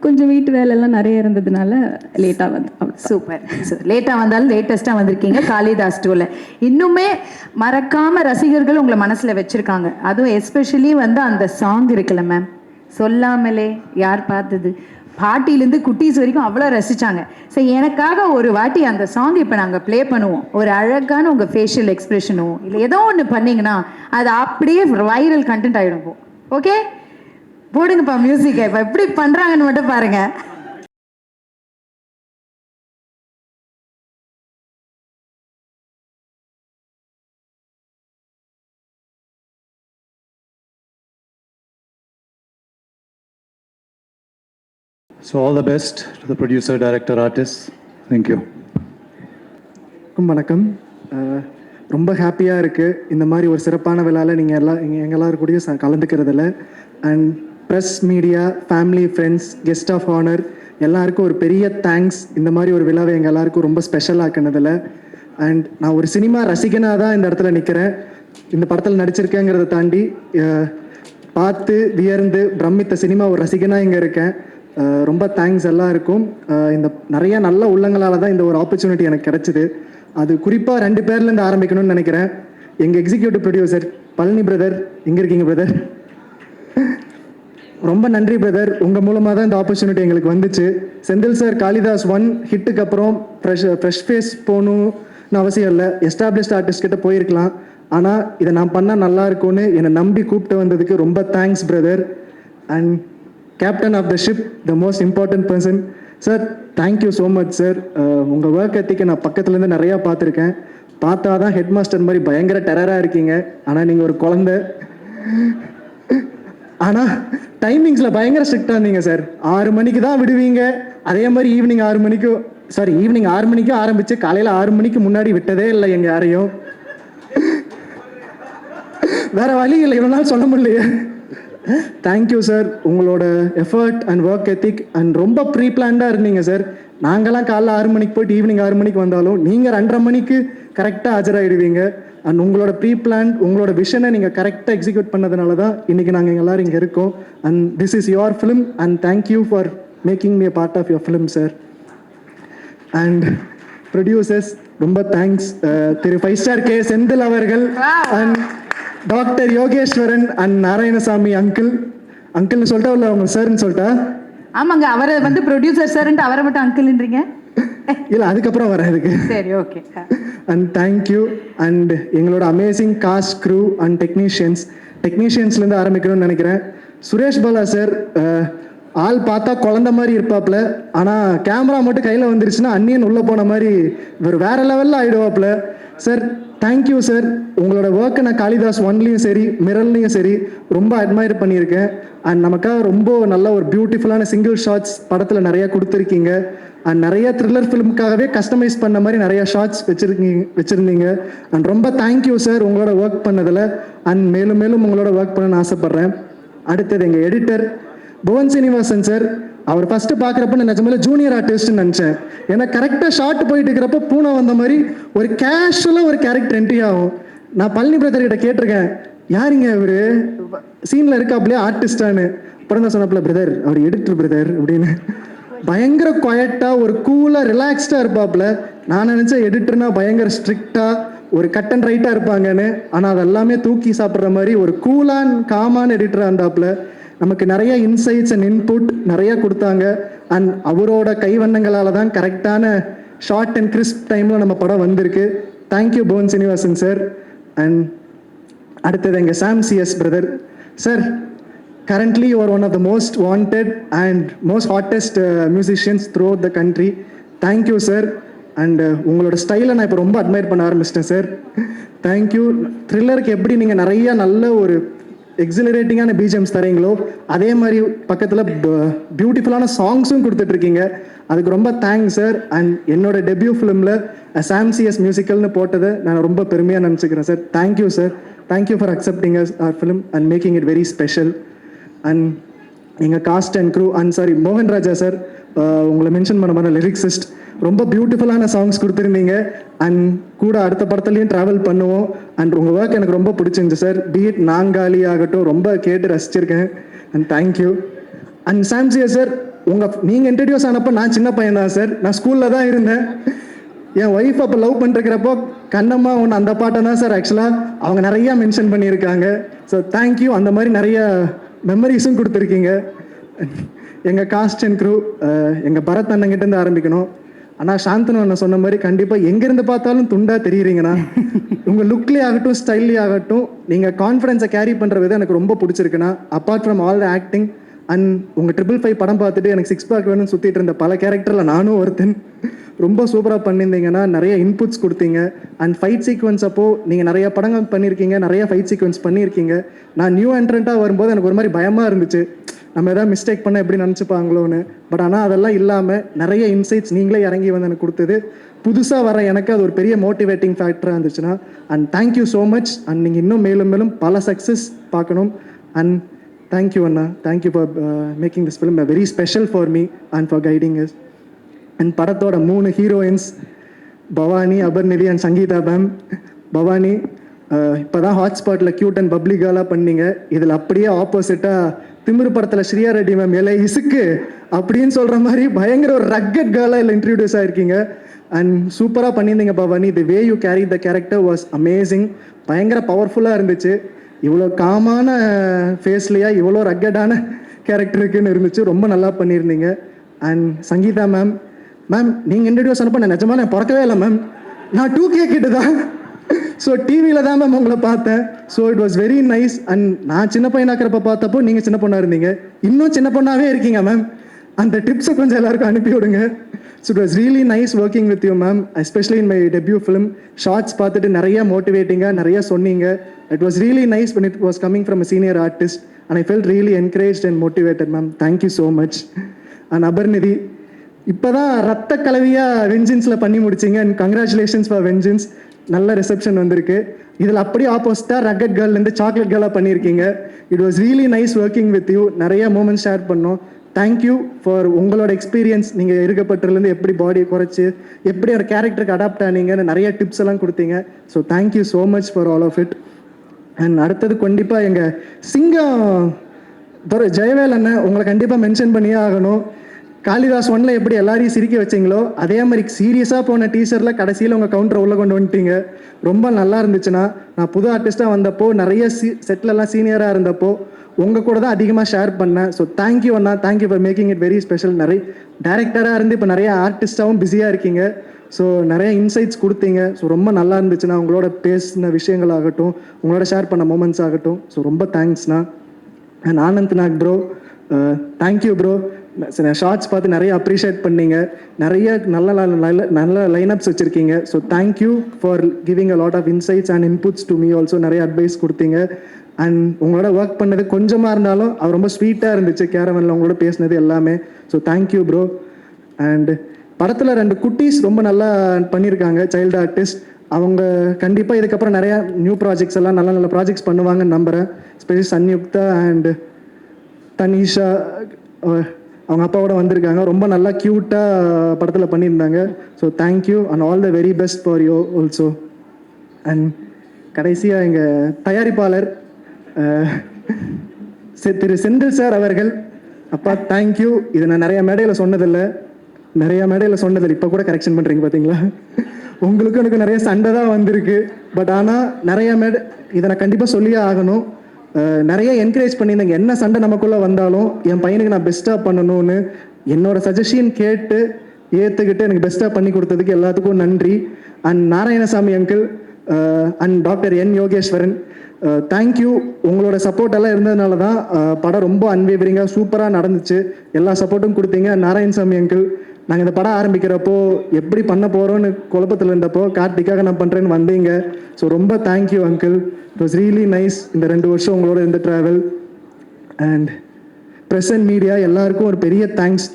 கொஞ்சம் வீட்டு வேலையெல்லாம் நிறைய இருந்ததுனால லேட்டாக வந்து. சூப்பர். லேட்டாக வந்தாலும் லேட்டஸ்ட்டாக வந்திருக்கீங்க காளிதாஸ் 2ல. இன்னுமே மறக்காமல் ரசிகர்கள் உங்களை மனசில் வச்சுருக்காங்க. அதுவும் எஸ்பெஷலி அந்த சாங் இருக்குல்ல மேம், சொல்லாமலே யார் பார்த்தது, பாட்டிலேருந்து குட்டீஸ் வரைக்கும் அவ்வளோ ரசித்தாங்க. ஸோ எனக்காக ஒரு வாட்டி அந்த சாங் இப்போ நாங்கள் ப்ளே பண்ணுவோம். ஒரு அழகான உங்கள் ஃபேஷியல் எக்ஸ்ப்ரெஷனும் இல்லை ஏதோ ஒன்று பண்ணிங்கன்னா அது அப்படியே வைரல் கண்டென்ட் ஆகிடும். ஓகே, போடுங்கப்பா மியூசிக்கை. இப்போ எப்படி பண்ணுறாங்கன்னு மட்டும் பாருங்க. So all the best to the producer, director, artists. Thank you. வணக்கம். ரொம்ப ஹாப்பியாக இருக்குது இந்த மாதிரி ஒரு சிறப்பான விழாவில் நீங்கள் எங்கள் எல்லாரும் கூடயும் கலந்துக்கிறதுல. And press, media, family, friends, guest of honour எல்லாருக்கும் ஒரு பெரிய தேங்க்ஸ். இந்த மாதிரி ஒரு விழாவை எங்கள் எல்லாருக்கும் ரொம்ப ஸ்பெஷலாக்குனதில். அண்ட் நான் ஒரு சினிமா ரசிகனாக தான் இந்த இடத்துல நிற்கிறேன். இந்த படத்தில் நடிச்சிருக்கேங்கிறத தாண்டி பார்த்து வியர்ந்து பிரமித்த சினிமா ஒரு ரசிகனாக இங்கே இருக்கேன். ரொம்ப தேங்க்ஸ் எல்லாருக்கும். இந்த நிறைய நல்ல உள்ளங்களால் தான் இந்த ஒரு ஆப்பர்ச்சுனிட்டி எனக்கு கிடச்சிது. அது குறிப்பாக 2 பேர்லேருந்து ஆரம்பிக்கணும்னு நினைக்கிறேன். எங்கள் எக்ஸிக்யூட்டிவ் ப்ரொடியூசர் பழனி பிரதர், எங்கே இருக்கீங்க பிரதர்? ரொம்ப நன்றி பிரதர், உங்கள் மூலமாக தான் இந்த ஆப்பர்ச்சுனிட்டி எங்களுக்கு வந்துச்சு. செந்தில் சார் காளிதாஸ் 1 ஹிட்டுக்கு அப்புறம் ஃப்ரெஷ் ஃபேஸ் போகணும்னு அவசியம் இல்லை, எஸ்டாப்ளிஷ்ட் ஆர்டிஸ்ட் கிட்ட போயிருக்கலாம். ஆனால் இதை நான் பண்ணால் நல்லா இருக்கும்னு என்னை நம்பி கூப்பிட்டு வந்ததுக்கு ரொம்ப thanks brother. And captain of the ship, the most important person sir, thank you so much sir. உங்கள் ஒர்க் எத்திக்கை நான் பக்கத்துலேருந்து நிறையா பார்த்துருக்கேன். பார்த்தா தான் ஹெட் மாஸ்டர் மாதிரி பயங்கர டெரராக இருக்கீங்க, ஆனால் நீங்கள் ஒரு குழந்தை. ஆனால் டைமிங்ஸில் பயங்கர ஸ்ட்ரிக்டாக இருந்தீங்க சார். 6 மணிக்கு தான் விடுவீங்க, அதே மாதிரி ஈவினிங் 6 மணிக்கு ஆரம்பித்து காலையில் 6 மணிக்கு முன்னாடி விட்டதே இல்லை எங்கள் யாரையும். வேறு வழி இல்லை, இவ்வளோ நாள் சொல்ல முடியலையே. Thank you sir. உங்களோட effort and work ethic and ரொம்ப ப்ரீ பிளான்டாக இருந்தீங்க சார். நாங்கள்லாம் காலைல 6 மணிக்கு போயிட்டு ஈவினிங் 6 மணிக்கு வந்தாலும் நீங்கள் 2:30 மணிக்கு கரெக்டாக ஆஜராகிடுவீங்க. அண்ட் உங்களோட ப்ரீ பிளான், உங்களோட விஷனை நீங்கள் கரெக்டாக எக்ஸிக்யூட் பண்ணதுனால தான் இன்றைக்கி நாங்கள் எல்லோரும் இங்கே இருக்கோம். And this is your film and thank you for making me a part of your film sir. And producers ரொம்ப தேங்க்ஸ். திரு 5 ஸ்டார் கே செந்தில் அவர்கள் and doctor Yogeswaran and Narayanasamy அங்கிள்னு சொல்லிட்டா இல்லை அவங்க சார்ன்னு சொல்லிட்டா? ஆமாங்க, அவரை ப்ரொடியூசர் சார்ன்ட்டு அவரை மட்டும் அங்கிள்ன்றீங்க. இல்லை, அதுக்கப்புறம் வரேன் இதுக்கு. சரி, ஓகே. And thank you. அண்ட் எங்களோட அமேசிங் காஸ்ட், க்ரூ அண்ட் டெக்னீஷியன்ஸ்லேருந்து ஆரம்பிக்கணும்னு நினைக்கிறேன். சுரேஷ் பாலா சார் ஆள் பார்த்தா குழந்த மாதிரி இருப்பாப்புல, ஆனால் கேமரா மட்டும் கையில் வந்துருச்சுன்னா அன்னியன் உள்ளே போன மாதிரி இவர் வேறு லெவலில் ஆகிடுவாப்புல. Sir thank you sir. உங்களோட ஒர்க்கை நான் காளிதாஸ் 1லையும் சரி மிரர்லையும் சரி ரொம்ப அட்மையர் பண்ணியிருக்கேன். அண்ட் நமக்காக ரொம்ப நல்ல ஒரு பியூட்டிஃபுல்லான சிங்கிள் ஷாட்ஸ் படத்தில் நிறையா கொடுத்துருக்கீங்க. அண்ட் நிறைய த்ரில்லர் ஃபிலிமுக்காகவே கஸ்டமைஸ் பண்ண மாதிரி நிறையா ஷார்ட்ஸ் வச்சுருந்தீங்க. அண்ட் ரொம்ப தேங்க்யூ சார் உங்களோட ஒர்க் பண்ணதில். அண்ட் மேலும் மேலும் உங்களோட ஒர்க் பண்ணணும்னு ஆசைப்பட்றேன். அடுத்தது எங்கள் எடிட்டர் புவன் சீனிவாசன் சார். அவர் ஃபஸ்ட்டு பார்க்குறப்ப நான் நிஜமால ஜூனியர் ஆர்டிஸ்ட்னு நினச்சேன். ஏன்னா கரெக்டாக ஷார்ட் போயிட்டு இருக்கிறப்ப பூனை வந்த மாதிரி ஒரு கேஷுவலாக ஒரு கேரக்டர் என்ட்ரி ஆகும். நான் பழனி பிரதர்கிட்ட கேட்டிருக்கேன், யாருங்க அவர் சீனில் இருக்காப்லையே ஆர்டிஸ்டானு. அப்புறம் தான் சொன்னாப்புல, பிரதர் அவர் எடிட்டர் பிரதர் அப்படின்னு. பயங்கர குவாய்ட்டாக ஒரு கூலாக ரிலாக்ஸ்டாக இருப்பாப்புல. நான் நினச்சேன் எடிட்டர்னா பயங்கர ஸ்ட்ரிக்டாக ஒரு கட் அண்ட் ரைட்டாக இருப்பாங்கன்னு. ஆனால் அதெல்லாமே தூக்கி சாப்பிட்ற மாதிரி ஒரு காமான எடிட்டராக இருந்தாப்புல. நமக்கு நிறைய இன்சைட்ஸ் அண்ட் இன்புட் நிறைய கொடுத்தாங்க. அண்ட் அவரோட கைவண்ணங்களால் தான் கரெக்டான ஷார்ட் அண்ட் கிறிஸ்ப் டைமில் நம்ம படம் வந்திருக்கு. தேங்க்யூ போன் சீனிவாசன் சார். அண்ட் அடுத்தது எங்கள் Sam CS brother sir. currently you are one of the most wanted and most hottest musicians throughout the country. Thank you sir. And உங்களோட ஸ்டைலை நான் இப்போ ரொம்ப அட்மையர் பண்ண ஆரம்பிச்சிட்டேன் சார். தேங்க்யூ. த்ரில்லருக்கு எப்படி நீங்கள் நிறைய நல்ல ஒரு எக்ஸிலரேட்டிங்கான பிஜிஎம்ஸ் தரீங்களோ அதே மாதிரி பக்கத்தில் பியூட்டிஃபுல்லான சாங்ஸும் கொடுத்துட்ருக்கீங்க. அதுக்கு ரொம்ப தேங்க்ஸ் சார். அண்ட் என்னோட டெபியூ ஃபிலிமில் சாம் சிஎஸ் மியூசிக்கல்னு போட்டதை நான் ரொம்ப பெருமையாக நினச்சிக்கிறேன் sir. Thank you sir. Thank you for accepting us our film and making it very special. And எங்கள் cast and crew and sorry மோகன் ராஜா சார், உங்களை மென்ஷன் பண்ண மாதிரி லிரிக்ஸிஸ்ட், ரொம்ப பியூட்டிஃபுல்லான சாங்ஸ் கொடுத்துருந்தீங்க. அண்ட் கூட அடுத்த படத்துலையும் ட்ராவல் பண்ணுவோம். அண்ட் உங்கள் ஒர்க் எனக்கு ரொம்ப பிடிச்சிருந்துச்சு சார். பீட் நாங்காலி ஆகட்டும் ரொம்ப கேட்டு ரசிச்சிருக்கேன். And thank you. அண்ட் சாம்சியா சார், நீங்கள் இன்ட்ரடியூஸ் ஆனப்போ நான் சின்ன பையன் தான் சார். நான் ஸ்கூலில் தான் இருந்தேன். என் ஒய்ஃப் அப்போ லவ் பண்ணிருக்கிறப்போ கண்ணம்மா ஒன்று அந்த பாட்டை தான் சார் ஆக்சுவலாக அவங்க நிறையா மென்ஷன் பண்ணியிருக்காங்க. So thank you. அந்த மாதிரி நிறைய மெமரிஸும் கொடுத்துருக்கீங்க. எங்கள் காஸ்ட் அண்ட் க்ரூ, எங்கள் பரத் அண்ணங்கிட்டேருந்து ஆரம்பிக்கணும். ஆனால் சாந்தனு அண்ணன் சொன்ன மாதிரி கண்டிப்பாக எங்கேருந்து பார்த்தாலும் துண்டாக தெரியுறீங்கண்ணா. உங்கள் லுக்லேயே ஆகட்டும் ஸ்டைல்லே ஆகட்டும் நீங்கள் கான்ஃபிடென்ஸை கேரி பண்ணுற விதம் எனக்கு ரொம்ப பிடிச்சிருக்குண்ணா. Apart from all the acting and உங்கள் 555 படம் பார்த்துட்டு எனக்கு 6 பேக் வேணும்னு சுற்றிட்டு இருந்த பல கேரக்டரில் நானும் ஒருத்தன். ரொம்ப சூப்பராக பண்ணியிருந்தீங்கன்னா, நிறைய இன்புட்ஸ் கொடுத்தீங்க. அண்ட் ஃபைட் சீக்வன்ஸ் அப்போது நீங்கள் நிறைய படங்கள் பண்ணியிருக்கீங்க, நிறைய ஃபைட் சீக்வன்ஸ் பண்ணியிருக்கீங்க. நான் நியூ என்ட்ரண்ட்டாக வரும்போது எனக்கு ஒரு மாதிரி பயமாக இருந்துச்சு, நம்ம எதாவது மிஸ்டேக் பண்ண எப்படி நினச்சிப்பாங்களோன்னு. பட் ஆனால் அதெல்லாம் இல்லாமல் நிறைய இன்சைட்ஸ் நீங்களே இறங்கி வந்து எனக்கு கொடுத்தது. புதுசாக வர எனக்கு அது ஒரு பெரிய மோட்டிவேட்டிங் ஃபேக்டராக இருந்துச்சுன்னா. And thank you so much. And நீங்கள் இன்னும் மேலும் மேலும் பல சக்ஸஸ் பார்க்கணும். அண்ட் தேங்க்யூ அண்ணா. Thank you for making this film very special for me and for guiding us. And படத்தோட 3 heroines Bhavani, Aparnathi and Sangeetha ma'am. Bhavani இப்போ தான் ஹாட்ஸ்பாட்டில் க்யூட் அண்ட் பப்ளிக் கேர்ளாக பண்ணீங்க. இதில் அப்படியே ஆப்போசிட்டாக திமிரு படத்தில் ஸ்ரீயா ரெட்டி மேம் எல்லை இசுக்கு அப்படின்னு சொல்கிற மாதிரி பயங்கர ஒரு ரக்கட் கேர்ளாக இல்லை இன்ட்ரடியூஸ் ஆகிருக்கீங்க. அண்ட் சூப்பராக பண்ணியிருந்தீங்க Bhavani. The way you carry the character was amazing. பயங்கர பவர்ஃபுல்லாக இருந்துச்சு. இவ்வளோ காமான ஃபேஸ்லையா இவ்வளோ ரக்கடான கேரக்டருக்குன்னு இருந்துச்சு. ரொம்ப நல்லா பண்ணியிருந்தீங்க. அண்ட் சங்கீதா மேம், நீங்கள் இன்ட்ரடியூஸ் ஆனப்போ நான் நிஜமாக நான் பிறக்கவே இல்லை மேம். நான் 2K கிட்ட தான். ஸோ டிவியில் தான் மேம் உங்களை பார்த்தேன். So it was very nice. And நான் சின்ன பையனாக்கிறப்ப பார்த்தப்போ நீங்கள் சின்ன பொண்ணாக இருந்தீங்க. இன்னும் சின்ன பொண்ணாகவே இருக்கீங்க மேம். அந்த டிப்ஸை கொஞ்சம் எல்லாருக்கும் அனுப்பி விடுங்க. So it was really nice working with you ma'am, especially in my debut film. Shorts பார்த்துட்டு நிறைய மோட்டிவேட்டிங்காக நிறைய சொன்னீங்க. It was really nice when it was coming from a senior artist and I felt really encouraged and motivated ma'am. Thank you so much. And Aparnathi, இப்போ தான் ரத்த கலவியாக வெஞ்சன்ஸில் பண்ணி முடிச்சிங்க. And congratulations for vengeance. நல்ல ரிசப்ஷன் வந்திருக்கு. இதில் அப்படியே ஆப்போசிட்டாக ரக்கட் கேர்ள்லேருந்து சாக்லேட் கேர்ளாக பண்ணியிருக்கீங்க. It was really nice working with you. நிறைய மூமெண்ட்ஸ் ஷேர் பண்ணோம். தேங்க்யூ ஃபார் உங்களோட எக்ஸ்பீரியன்ஸ். நீங்கள் இருக்கப்பட்டிலேருந்து எப்படி பாடியை குறைச்சி எப்படி ஒரு கேரக்டருக்கு அடாப்ட் ஆனீங்கன்னு நிறைய டிப்ஸ் எல்லாம் கொடுத்தீங்க. So thank you so much for all of it. And அடுத்தது கண்டிப்பாக எங்கள் சிங்கம் ஜெயவேல் அண்ணன் உங்களை கண்டிப்பாக மென்ஷன் பண்ணியே ஆகணும். காளிதாஸ் 1ல் எப்படி எல்லாரையும் சிரிக்க வச்சிங்களோ அதே மாதிரி சீரியஸாக போன டீச்சரில் கடைசியில் உங்கள் கவுண்டரை உள்ளே கொண்டு வந்துட்டீங்க. ரொம்ப நல்லா இருந்துச்சுன்னா. நான் புது ஆர்டிஸ்ட்டாக வந்தப்போ நிறைய செட்டிலெல்லாம் சீனியராக இருந்தப்போ உங்கள் கூட தான் அதிகமாக ஷேர் பண்ணேன். ஸோ தேங்க்யூ அண்ணா. Thank you for making it very special. நிறைய டேரக்டராக இருந்து இப்போ நிறைய ஆர்டிஸ்டாகவும் பிஸியாக இருக்கீங்க. ஸோ நிறைய இன்சைட்ஸ் கொடுத்தீங்க. ஸோ ரொம்ப நல்லா இருந்துச்சுண்ணா. உங்களோட பேசின விஷயங்கள் ஆகட்டும், உங்களோட ஷேர் பண்ண மூமெண்ட்ஸ் ஆகட்டும். ஸோ ரொம்ப தேங்க்ஸ்ண்ணா. And Anand Nag bro, thank you bro. Shorts பார்த்து நிறைய அப்ரிஷியேட் பண்ணீங்க. நிறைய நல்ல லைனப்ஸ் வச்சுருக்கீங்க. So thank you for giving a lot of insights and inputs to me also. நிறைய அட்வைஸ் கொடுத்தீங்க. அண்ட் உங்களோட ஒர்க் பண்ணது கொஞ்சமாக இருந்தாலும் அது ரொம்ப ஸ்வீட்டாக இருந்துச்சு. கேரவனில் உங்களோட பேசினது எல்லாமே. So thank you bro. அண்ட் படத்தில் 2 குட்டீஸ் ரொம்ப நல்லா பண்ணியிருக்காங்க, சைல்டு ஆர்டிஸ்ட். அவங்க கண்டிப்பாக இதுக்கப்புறம் நிறையா நியூ ப்ராஜெக்ட்ஸ் எல்லாம் நல்ல நல்ல ப்ராஜெக்ட்ஸ் பண்ணுவாங்கன்னு நம்புகிறேன். ஸ்பெஷலி சன்யுக்தா அண்ட் தனிஷா அவங்க அப்பாவோட வந்திருக்காங்க. ரொம்ப நல்லா க்யூட்டாக படத்தில் பண்ணியிருந்தாங்க. So thank you and all the very best for you also. And கடைசியாக எங்கள் தயாரிப்பாளர் திரு செந்தில் சார் அவர்கள், அப்பா தேங்க்யூ. இதை நான் நிறைய மேடையில் சொன்னதில்லை, இப்போ கூட கரெக்ஷன் பண்ணுறீங்க பார்த்தீங்களா? உங்களுக்கும் எனக்கு நிறைய சண்டை தான் வந்திருக்கு. பட் ஆனால் நிறைய இதை நான் கண்டிப்பாக சொல்லியே ஆகணும். நிறைய என்கரேஜ் பண்ணியிருந்தேங்க. என்ன சண்டை நமக்குள்ளே வந்தாலும் என் பையனுக்கு நான் பெஸ்ட்டாக பண்ணணும்னு என்னோட சஜஷன் கேட்டு ஏற்றுக்கிட்டு எனக்கு பெஸ்ட்டாக பண்ணி கொடுத்ததுக்கு எல்லாத்துக்கும் நன்றி. And Narayanasamy uncle and doctor N Yogeswaran, thank you. உங்களோட சப்போர்ட் எல்லாம் இருந்ததுனால தான் படம் ரொம்ப அன்வேவரிங்காக சூப்பராக நடந்துச்சு. எல்லா சப்போர்ட்டும் கொடுத்தீங்க. நாராயணசாமி அங்கிள், நாங்கள் இந்த படம் ஆரம்பிக்கிறப்போ எப்படி பண்ண போகிறோன்னு குழப்பத்தில் இருந்தப்போ கார்த்திக்காக நான் பண்ணுறேன்னு வந்தீங்க. ஸோ ரொம்ப thank you uncle. It was really nice இந்த 2 வருஷம் உங்களோட இந்த travel. And press and media எல்லாருக்கும் ஒரு பெரிய தேங்க்ஸ்.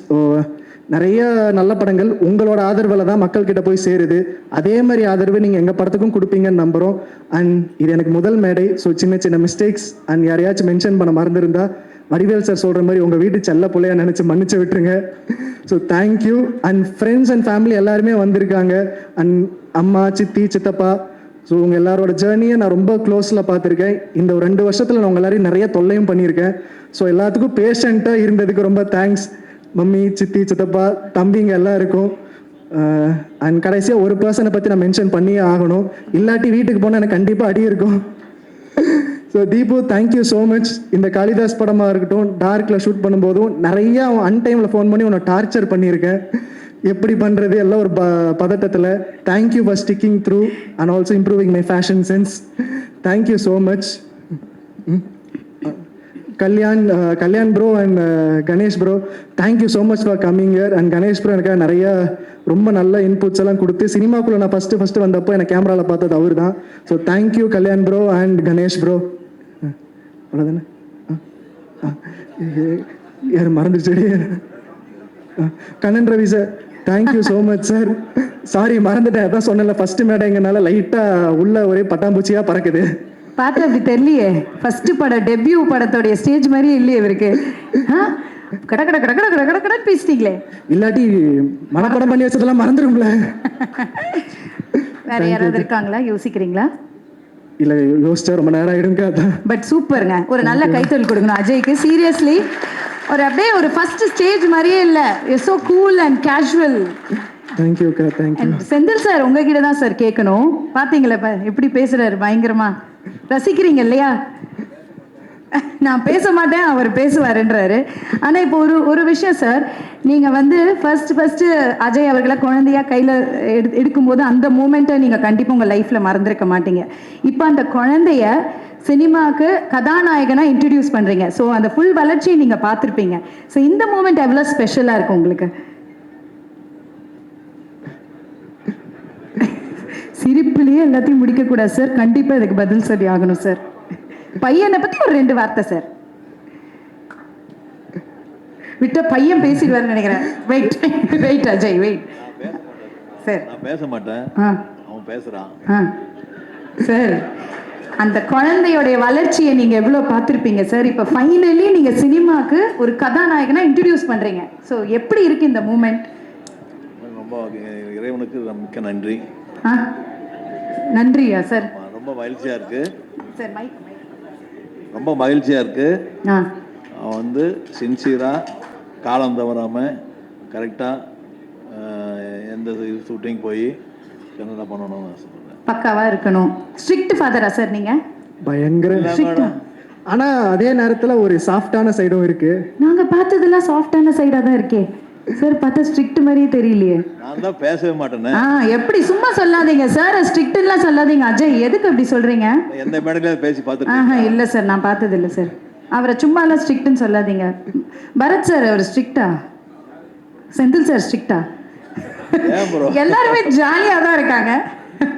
நிறைய நல்ல படங்கள் உங்களோட ஆதரவில் தான் மக்கள்கிட்ட போய் சேருது. அதே மாதிரி ஆதரவு நீங்கள் எங்கள் படத்துக்கும் கொடுப்பீங்கன்னு நம்புகிறோம். அண்ட் இது எனக்கு முதல் மேடை. ஸோ சின்ன சின்ன மிஸ்டேக்ஸ் அண்ட் யாரையாச்சும் மென்ஷன் பண்ண மறந்துருந்தா வடிவேல் சார் சொல்கிற மாதிரி உங்கள் வீட்டு செல்ல பிள்ளையா நினச்சி மன்னிச்சு விட்டுருங்க. So thank you. And friends and family எல்லாருமே வந்திருக்காங்க. அண்ட் அம்மா, சித்தி, சித்தப்பா, ஸோ உங்கள் எல்லாரோட ஜேர்னியை நான் ரொம்ப க்ளோஸில் பார்த்துருக்கேன். இந்த ஒரு 2 வருஷத்தில் நான் உங்கள் எல்லாரையும் நிறைய தொல்லையும் பண்ணியிருக்கேன். ஸோ எல்லாத்துக்கும் பேஷண்ட்டாக இருந்ததுக்கு ரொம்ப தேங்க்ஸ். மம்மி, சித்தி, சித்தப்பா, தம்பிங்க எல்லாருக்கும். அண்ட் கடைசியாக ஒரு பர்சனை பற்றி நான் மென்ஷன் பண்ணியே ஆகணும், இல்லாட்டி வீட்டுக்கு போனால் எனக்கு கண்டிப்பாக அடி இருக்கும். So Deepu, thank you so much. இந்த காளிதாஸ் படமாக இருக்கட்டும், டார்க்கில் ஷூட் பண்ணும்போதும் நிறையா அன்டைமில் ஃபோன் பண்ணி உன்னை டார்ச்சர் பண்ணியிருக்கேன். எப்படி பண்ணுறது எல்லாம் ஒரு பதட்டத்தில். Thank you for sticking through and also improving my fashion sense. Thank you so much. Kalyan bro and Ganesh bro, thank you so much for coming year. And Ganesh bro எனக்கு நிறையா ரொம்ப நல்ல இன்புட்ஸ் எல்லாம் கொடுத்து சினிமாக்குள்ளே நான் ஃபஸ்ட்டு வந்தப்போ எனக்கு கேமராவில் பார்த்தது அவர் தான். So thank you Kalyan bro and Ganesh bro. அவ்வளோதானே? யார் மறந்துடுச்சு? Kannan Ravi sir, thank you so much sir. Sorry மறந்துட்டேன், அதான் சொன்னல ஃபஸ்ட்டு மேடைங்கனால லைட்டாக உள்ள ஒரே பட்டாம்பூச்சியாக பறக்குது. பார்த்து அப்படி தெரியலையே, ஃபர்ஸ்ட் படம் டெபியூ படத்தோடைய ஸ்டேஜ் மாதிரியே இல்லையே இவருக்கு. கட கட கட கட கட கட கட பேசிட்டீங்களே. இல்லாட்டி மனப்படம் பண்ணி வச்சதெல்லாம் மறந்துடும்ல. வேற யாராவது இருக்காங்களா, யோசிக்கிறீங்களா? இல்லை, யோசிச்சா ரொம்ப நேரம் ஆகிடுங்க. பட் சூப்பருங்க, ஒரு நல்ல கைத்தொழில் கொடுக்கணும் அஜய்க்கு. சீரியஸ்லி ஒரு அப்படியே ஒரு ஃபர்ஸ்ட் ஸ்டேஜ் மாதிரியே இல்லை, சோ கூல் அண்ட் கேஷுவல். தேங்க்யூக்கா, தேங்க்யூ. செந்தில் சார் உங்ககிட்ட தான் சார் கேட்கணும். பார்த்தீங்களா எப்படி பேசுறாரு, பயங்கரமா ரசிக்கிறீங்க இல்லையா? நான் பேச மாட்டேன், அவர் பேசுவாருன்றாரு. ஆனால் இப்போ ஒரு விஷயம் சார், நீங்கள் வந்து ஃபர்ஸ்ட் அஜய் அவர்களை குழந்தையா கையில் எடுக்கும்போது அந்த மூமெண்ட்டை நீங்கள் கண்டிப்பாக உங்கள் லைஃப்பில் மறந்துருக்க மாட்டீங்க. இப்போ அந்த குழந்தைய சினிமாவுக்கு கதாநாயகனாக இன்ட்ரடியூஸ் பண்ணுறீங்க. ஸோ அந்த ஃபுல் வளர்ச்சியை நீங்கள் பார்த்துருப்பீங்க. ஸோ இந்த மூமெண்ட் எவ்வளோ ஸ்பெஷலாக இருக்கும் உங்களுக்கு? சிரிப்புலேயே எல்லாத்தையும் முடிக்கக்கூடாது சார், கண்டிப்பாக இதுக்கு பதில் சொல்லி ஆகணும் சார். பையனை பற்றி ஒரு 2 வார்த்தை சார். விட்ட பையன் பேசிடுவாருன்னு நினைக்கிறேன். Wait Ajay, wait sir. நான் பேச மாட்டேன், அவன் பேசுறான் சார். அந்த குழந்தையோடைய வளர்ச்சியை நீங்க எவ்வளவு பார்த்துருப்பீங்க சார். இப்போ ஃபைனலி நீங்க சினிமாக்கு ஒரு கதாநாயகனா இன்ட்ரடியூஸ் பண்றீங்க. ஸோ எப்படி இருக்கு இந்த மூமெண்ட்? ரொம்ப இறைவனுக்கு மிக்க நன்றி. நன்றியா சார்? ரொம்ப மகிழ்ச்சியா இருக்கு சார். ரொம்ப மகிழ்ச்சியா இருக்கு. அவன் வந்து சின்சியரா, காலம் தவறாம கரெக்டா எந்த ஷூட்டிங் போய் என்ன பண்ணணும்னு சொல்றேன். பக்காவா இருக்கணும். ஸ்ட்ரிக்ட் ஃபாதரா சார் நீங்க? பயங்கர. ஆனா அதே நேரத்துல ஒரு சாஃப்டான சைடும் இருக்கு. நாங்க பார்த்ததெல்லாம் சாஃப்டான சைடா தான் இருக்கே சார். பார்த்தா ஸ்ட்ரிக்ட் மாதிரியே தெரியலையே. நான் தான் பேசவே மாட்டேனே. எப்படி சும்மா சொல்லாதீங்க சார், ஸ்ட்ரிக்ட்லாம் சொல்லாதீங்க. அஜய் எதுக்கு அப்படி சொல்றீங்க? எந்த மேடையில பேசி பார்த்துருக்கீங்க? இல்ல சார், நான் பார்த்தது இல்லை சார். அவரை சும்மா எல்லாம் ஸ்ட்ரிக்ட்னு சொல்லாதீங்க. பரத் சார் அவர் ஸ்ட்ரிக்டா? செந்தில் சார் ஸ்ட்ரிக்டா? எல்லாருமே ஜாலியாக தான் இருக்காங்க.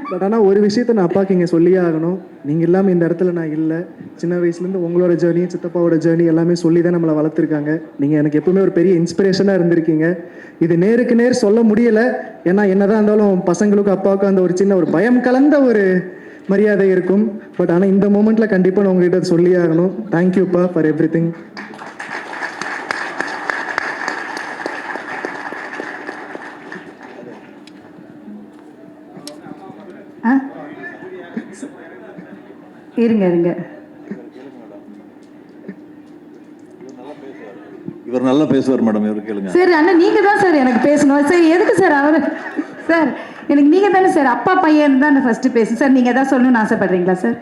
பட் ஆனால் ஒரு விஷயத்த நான் அப்பாவுக்கு இங்கே சொல்லியே ஆகணும். நீங்கள் இல்லாமல் இந்த இடத்துல நான் இல்லை. சின்ன வயசுலேருந்து உங்களோட ஜேர்னி, சித்தப்பாவோட ஜேர்னி எல்லாமே சொல்லி தான் நம்மளை வளர்த்துருக்காங்க. நீங்கள் எனக்கு எப்பவுமே ஒரு பெரிய இன்ஸ்பிரேஷனாக இருந்திருக்கீங்க. இது நேருக்கு நேர் சொல்ல முடியலை, ஏன்னா என்னதான் இருந்தாலும் பசங்களுக்கும் அப்பாவுக்கும் அந்த ஒரு சின்ன ஒரு பயம் கலந்த ஒரு மரியாதை இருக்கும். பட் ஆனால் இந்த மூமெண்ட்டில் கண்டிப்பாக நான் உங்ககிட்ட சொல்லியே ஆகணும். தேங்க்யூப்பா ஃபார் எவ்ரி திங். இருங்க நல்லா பேசுவார் மேடம், இவர் கேளுங்க. சரி அண்ணா நீங்கள் தான் சார் எனக்கு பேசணும். சரி எதுக்கு சார் அவர் சார் எனக்கு நீங்கள் தானே சார் அப்பா பையன் தான் ஃபஸ்ட்டு பேசு சார். நீங்கள் எதாவது சொல்லணும்னு ஆசைப்படுறீங்களா சார்?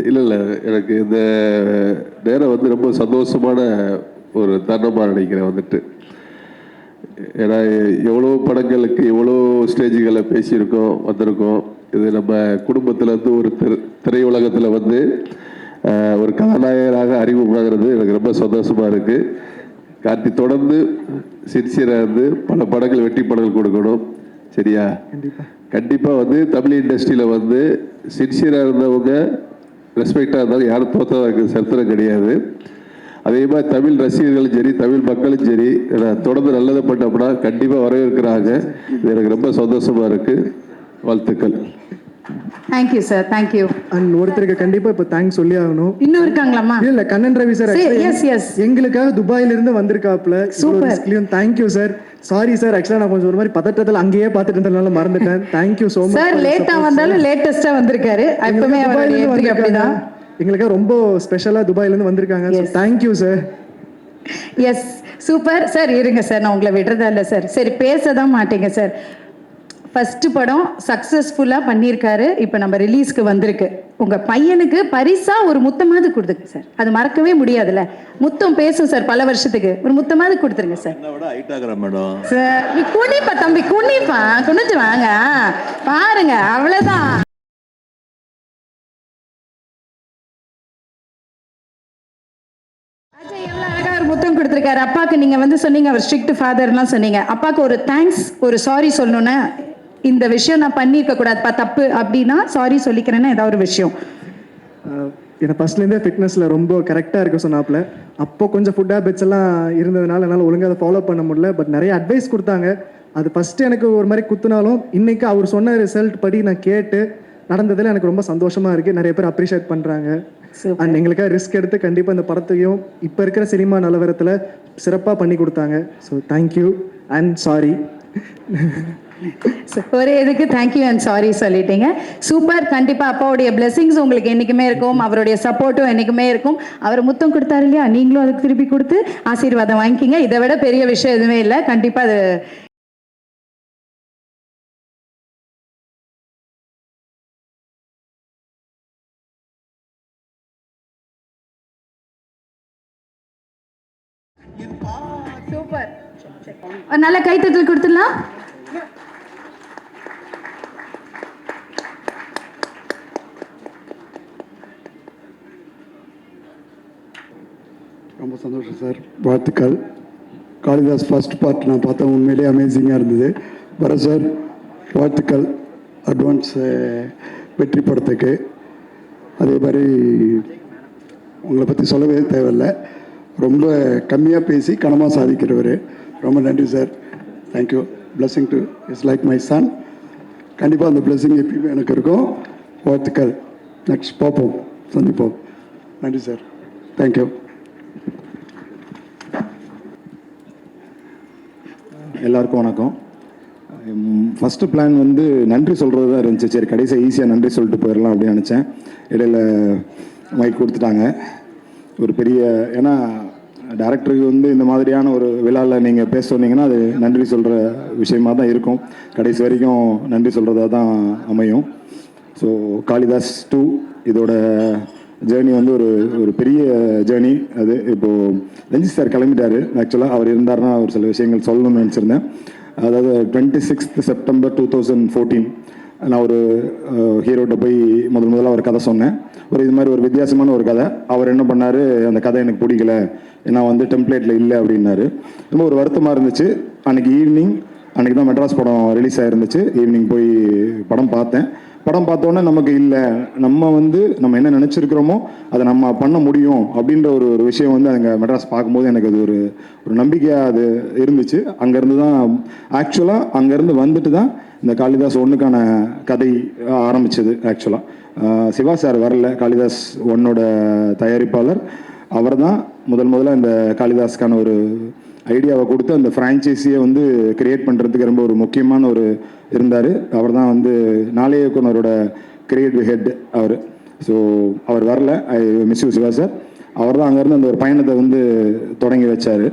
இல்லை இல்லை, எனக்கு இந்த நேரம் வந்து ரொம்ப சந்தோஷமான ஒரு தருணமாக நினைக்கிறேன் வந்துட்டு. ஏன்னா எவ்வளோ படங்களுக்கு எவ்வளோ ஸ்டேஜுகளை பேசியிருக்கோம் வந்திருக்கோம். இது நம்ம குடும்பத்திலேருந்து ஒரு திரையுலகத்தில் வந்து ஒரு கதாநாயகராக அறிமுகமாகிறது எனக்கு ரொம்ப சந்தோஷமாக இருக்குது. கார்த்தி தொடர்ந்து சின்சியராக இருந்து பல படங்கள் வெற்றி படங்கள் கொடுக்கணும். சரியா? கண்டிப்பாக வந்து தமிழ் இண்டஸ்ட்ரியில் வந்து சின்சியராக இருந்தவங்க ரெஸ்பெக்டாக இருந்தாலும் யாரும் தோற்றதாக சரித்திரம் கிடையாது. அதே மாதிரி தமிழ் ரசிகர்களும் சரி தமிழ் மக்களும் சரி தொடர்ந்து நல்லதை பண்ணோம்னா கண்டிப்பாக வரவேற்கிறாங்க. இது எனக்கு ரொம்ப சந்தோஷமாக இருக்குது. வாழ்த்துக்கள். Thank you sir, thank you. அண்ட் ஒருத்தருக்கு கண்டிப்பாக இப்போ தேங்க்ஸ் சொல்லி ஆகணும். இன்னும் இருக்காங்களாம்மா? இல்லை, Kannan Ravi sir yes yes எங்களுக்காக துபாயிலிருந்து வந்திருக்காப்புல. Super, thank you sir. Sorry sir, ஆக்சுவலாக நான் கொஞ்சம் ஒரு மாதிரி பதட்டத்தில் அங்கேயே பார்த்துட்டு இருந்ததுனால மறந்துட்டேன். Thank you so much sir. லேட்டாக வந்தாலும் லேட்டஸ்ட்டாக வந்திருக்காரு. எப்பவுமே அப்படிதான். எங்களுக்காக ரொம்ப ஸ்பெஷலாக துபாயிலேருந்து வந்திருக்காங்க. Thank you sir. Yes super sir. இருங்க சார், நான் உங்களை விடுறதா இல்லை சார். சரி பேச தான் மாட்டீங்க சார். ஃபஸ்ட்டு படம் சக்ஸஸ்ஃபுல்லாக பண்ணியிருக்காரு. இப்போ நம்ம ரிலீஸ்க்கு வந்திருக்கு. உங்கள் பையனுக்கு பரிசாக ஒரு முத்தமாவது கொடுத்துங்க சார். அது மறக்கவே முடியாதுல்ல. முத்தம் பேசும் சார் பல வருஷத்துக்கு. ஒரு முத்தமாவது கொடுத்துருங்க சார். சார் நீ குனிப்பா தம்பி, குனிப்பா, குனிஞ்சு வாங்க பாருங்க, அவ்வளோதான். முத்தம் கொடுத்துருக்காரு அப்பாவுக்கு. நீங்கள் வந்து சொன்னீங்க அவர் ஸ்ட்ரிக்ட் ஃபாதர்லாம் சொன்னீங்க. அப்பாவுக்கு ஒரு தேங்க்ஸ், ஒரு சாரி சொல்லணுன்னா, இந்த விஷயம் நான் பண்ணியிருக்க கூடாதுப்பா தப்பு அப்படின்னா சாரி சொல்லிக்கிறேன்னா ஏதாவது ஒரு விஷயம். என்னை ஃபர்ஸ்ட்லேருந்தே ஃபிட்னஸில் ரொம்ப கரெக்டாக இருக்க சொன்னாப்புல. அப்போ கொஞ்சம் ஃபுட் ஹேபிட்ஸ் எல்லாம் இருந்ததுனால என்னால் ஒழுங்காக அதை ஃபாலோ பண்ண முடியல. பட் நிறைய அட்வைஸ் கொடுத்தாங்க. அது ஃபஸ்ட்டு எனக்கு ஒரு மாதிரி குத்துனாலும் இன்னைக்கு அவர் சொன்ன ரிசல்ட் படி நான் கேட்டு நடந்ததில் எனக்கு ரொம்ப சந்தோஷமாக இருக்குது. நிறைய பேர் அப்ரிஷியேட் பண்ணுறாங்க. அண்ட் எங்களுக்காக ரிஸ்க் எடுத்து கண்டிப்பாக இந்த படத்தையும் இப்போ இருக்கிற சினிமா நிலவரத்தில் சிறப்பாக பண்ணி கொடுத்தாங்க. So thank you and sorry. ஒரே இதுக்கு தேங்க்யூ அண்ட் சாரி சொல்லிட்டீங்க. சூப்பர். கண்டிப்பாக அப்பாவுடைய பிளெஸிங்ஸ் உங்களுக்கு என்றைக்குமே இருக்கும். அவருடைய சப்போர்ட்டும் என்றைக்குமே இருக்கும். அவர் முத்தம் கொடுத்தாரு இல்லையா, நீங்களும் அதுக்கு திருப்பி கொடுத்து ஆசீர்வாதம் வாங்கிக்கிங்க. இதை விட பெரிய விஷயம் எதுவுமே இல்லை. கண்டிப்பாக அது சூப்பர். நல்ல கைத்தட்டல் கொடுத்துடலாம். ரொம்ப சந்தோஷம் சார், வாழ்த்துக்கள். காளிதாஸ் ஃபர்ஸ்ட் பார்ட் நான் பார்த்தேன், உண்மையிலேயே அமேசிங்காக இருந்தது. வர சார் வாழ்த்துக்கள் அட்வான்ஸ் வெற்றி படத்துக்கு. அதே மாதிரி உங்களை பற்றி சொல்லவே தேவையில்லை, ரொம்ப கம்மியாக பேசி கனமாக சாதிக்கிறவர். ரொம்ப நன்றி sir, thank you. Blessing to is like my son. கண்டிப்பாக அந்த பிளஸிங் எப்பயுமே எனக்கு இருக்கும். வாழ்த்துக்கள். நெக்ஸ்ட் பார்ப்போம், சந்திப்போம். நன்றி சார், தேங்க்யூ. எல்லாருக்கும் வணக்கம். ஃபஸ்ட்டு பிளான் வந்து நன்றி சொல்கிறது தான் இருந்துச்சு. சரி கடைசியாக ஈஸியாக நன்றி சொல்லிட்டு போயிடலாம் அப்படின்னு நினச்சேன். இடையில மைக் கொடுத்துட்டாங்க. ஒரு பெரிய, ஏன்னா டேரக்டருக்கு வந்து இந்த மாதிரியான ஒரு விழாவில் நீங்கள் பேச சொன்னீங்கன்னா அது நன்றி சொல்கிற விஷயமாக தான் இருக்கும். கடைசி வரைக்கும் நன்றி சொல்கிறதா தான் அமையும். ஸோ காளிதாஸ் 2 இதோட ஜேர்னி வந்து ஒரு பெரிய ஜேர்னி. அது இப்போது ரஞ்சித் சார் கிளம்பிட்டார். ஆக்சுவலாக அவர் இருந்தார்னா ஒரு சில விஷயங்கள் சொல்லணும்னு நினச்சிருந்தேன். அதாவது 26 செப்டம்பர் 2014 நான் ஒரு ஹீரோட்ட போய் முதல்ல ஒரு கதை சொன்னேன். இது மாதிரி ஒரு வித்தியாசமான ஒரு கதை. அவர் என்ன பண்ணார், அந்த கதை எனக்கு பிடிக்கல, ஏன்னா வந்து டெம்ப்ளேட்டில் இல்லை அப்படின்னாரு. ரொம்ப ஒரு வருத்தமாக இருந்துச்சு. அன்றைக்கி தான் மெட்ராஸ் படம் ரிலீஸ் ஆகிருந்துச்சு. ஈவினிங் போய் படம் பார்த்தேன். படம் பார்த்தோன்னே நமக்கு இல்லை, நம்ம என்ன நினச்சிருக்கிறோமோ அதை நம்ம பண்ண முடியும் அப்படின்ற ஒரு விஷயம் வந்து அங்கே மெட்ராஸ் பார்க்கும்போது எனக்கு அது ஒரு நம்பிக்கையாக அது இருந்துச்சு. அங்கேருந்து தான் ஆக்சுவலாக அங்கேருந்து வந்துட்டு தான் இந்த காளிதாஸ் 1க்கான கதை ஆரம்பித்தது. ஆக்சுவலாக சிவா சார் வரல, காளிதாஸ் 1ஓட தயாரிப்பாளர் அவர் தான் முதல்ல இந்த காளிதாஸ்க்கான ஒரு ஐடியாவை கொடுத்து அந்த ஃப்ரான்ச்சைஸியை வந்து கிரியேட் பண்ணுறதுக்கு ரொம்ப ஒரு முக்கியமான இருந்தார். அவர் தான் வந்து நாளைய இயக்குனரோட கிரியேட்டிவ் ஹெட் அவர். ஸோ அவர் வரல, I miss you Siva sir. அவர் தான் அங்கேருந்து அந்த ஒரு பயணத்தை வந்து தொடங்கி வச்சார்.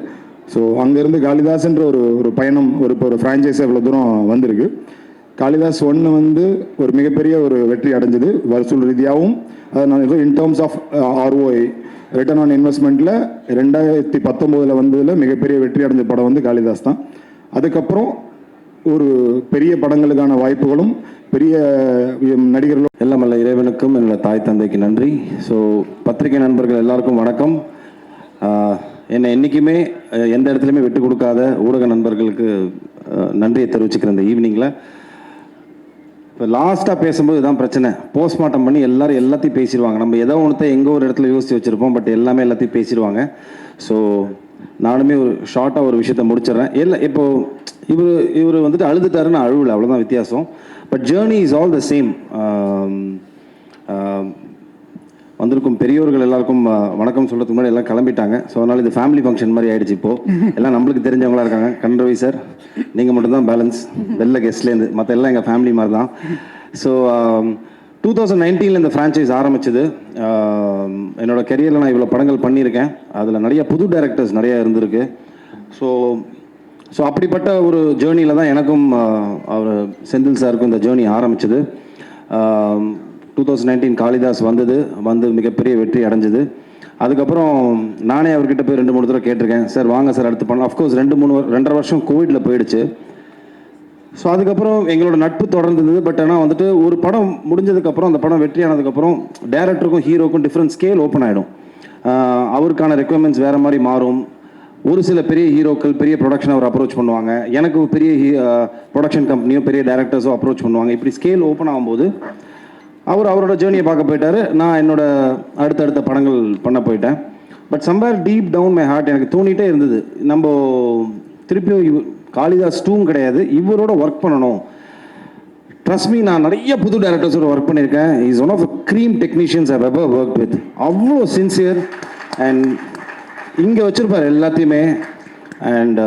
ஸோ அங்கேருந்து காளிதாஸ்ன்ற ஒரு பயணம் இப்போ ஒரு ஃப்ரான்ச்சைஸி இவ்வளோ தூரம் வந்திருக்கு. காளிதாஸ் 1 வந்து ஒரு மிகப்பெரிய ஒரு வெற்றி அடைஞ்சது வசூல் ரீதியாகவும். அதை நான் in terms of ROI return on இன்வெஸ்ட்மெண்ட்டில் 2019 வந்ததில் மிகப்பெரிய வெற்றி அடைஞ்ச படம் வந்து காளிதாஸ் தான். அதுக்கப்புறம் ஒரு பெரிய படங்களுக்கான வாய்ப்புகளும் பெரிய நடிகர்களும் எல்லாம் அல்ல இறைவனுக்கும் என்னோட தாய் தந்தைக்கு நன்றி. ஸோ பத்திரிகை நண்பர்கள் எல்லாருக்கும் வணக்கம். என்னை என்றைக்குமே எந்த இடத்துலையுமே விட்டு கொடுக்காத ஊடக நண்பர்களுக்கு நன்றியை தெரிவிச்சுக்கிறேன் இந்த ஈவினிங்கில். இப்போ லாஸ்ட்டாக பேசும்போது இதுதான் பிரச்சனை. போஸ்ட்மார்ட்டம் பண்ணி எல்லாரும் எல்லாத்தையும் பேசிடுவாங்க. நம்ம ஏதோ ஒன்றத்தை எங்கோ ஒரு இடத்துல யோசித்து வச்சுருப்போம், பட் எல்லாமே எல்லாத்தையும் பேசிடுவாங்க. ஸோ நானுமே ஒரு ஷார்ட்டாக ஒரு விஷயத்த முடிச்சிடுறேன். இவர் வந்துட்டு அழுதுட்டாருன்னு அழுவலை, அவ்வளோதான் வித்தியாசம். But journey is all the same. வந்திருக்கும் பெரியோர்கள் எல்லாருக்கும் வணக்கம் சொல்கிறதுக்கு முன்னாடி எல்லாம் கிளம்பிட்டாங்க. ஸோ அதனால் இது ஃபேமிலி ஃபங்க்ஷன் மாதிரி ஆகிடுச்சு. இப்போது எல்லாம் நம்மளுக்கு தெரிஞ்சவங்களா இருக்காங்க. கண்ரவி சார், நீங்கள் மட்டும்தான் பேலன்ஸ் வெளில கெஸ்ட்லேருந்து, மற்ற எல்லாம் எங்கள் ஃபேமிலி மாதிரி தான். ஸோ 2019 இந்த ஃப்ரான்ச்சைஸ் ஆரம்பிச்சது. என்னோட கெரியரில் நான் இவ்வளோ படங்கள் பண்ணியிருக்கேன். அதில் நிறைய புது டைரக்டர்ஸ் நிறையா இருந்திருக்கு. ஸோ அப்படிப்பட்ட ஒரு ஜேர்னியில் தான் எனக்கும் அவர் செந்தில் சாருக்கும் இந்த ஜேர்னி ஆரம்பிச்சது. 2019 காளிதாஸ் வந்து மிகப்பெரிய வெற்றி அடைஞ்சது. அதுக்கப்புறம் நானே அவர்கிட்ட போய் 2-3 தடவை கேட்டிருக்கேன், சார் வாங்க சார் அடுத்து பண்ணலாம். அஃப்கோர்ஸ் 2-3 வருஷம் கோவிடில் போயிடுச்சு. ஸோ அதுக்கப்புறம் எங்களோட நட்பு தொடர்ந்தது. பட் ஆனால் வந்துட்டு ஒரு படம் முடிஞ்சதுக்கப்புறம், அந்த படம் வெற்றி ஆனதுக்கப்புறம் டேரக்டருக்கும் ஹீரோக்கும் டிஃப்ரெண்ட் ஸ்கேல் ஓப்பன் ஆகிடும். அவருக்கான ரெக்குவயர்மெண்ட்ஸ் வேறு மாதிரி மாறும். ஒரு சில பெரிய ஹீரோக்கள் பெரிய ப்ரொடக்ஷன் அவர் அப்ரோச் பண்ணுவாங்க, எனக்கு பெரிய ப்ரொடக்ஷன் கம்பெனியோ பெரிய டேரக்டர்ஸோ அப்ரோச் பண்ணுவாங்க. இப்படி ஸ்கேல் ஓப்பன் ஆகும்போது அவரோட ஜேர்னியை பார்க்க போயிட்டாரு, நான் என்னோட அடுத்தடுத்த படங்கள் பண்ண போயிட்டேன். But somewhere deep down my heart எனக்கு தோணிகிட்டே இருந்தது, நம்ம திருப்பியும் காளிதாஸ் 2 கிடையாது, இவரோட ஒர்க் பண்ணணும். ட்ரஸ்ட் மீ, நான் நிறைய புது டேரக்டர்ஸோட ஒர்க் பண்ணியிருக்கேன். Is one of the cream technicians I ever work with. அவ்வளோ சின்சியர் அண்ட் இங்கே வச்சுருப்பார் எல்லாத்தையுமே. அண்ட்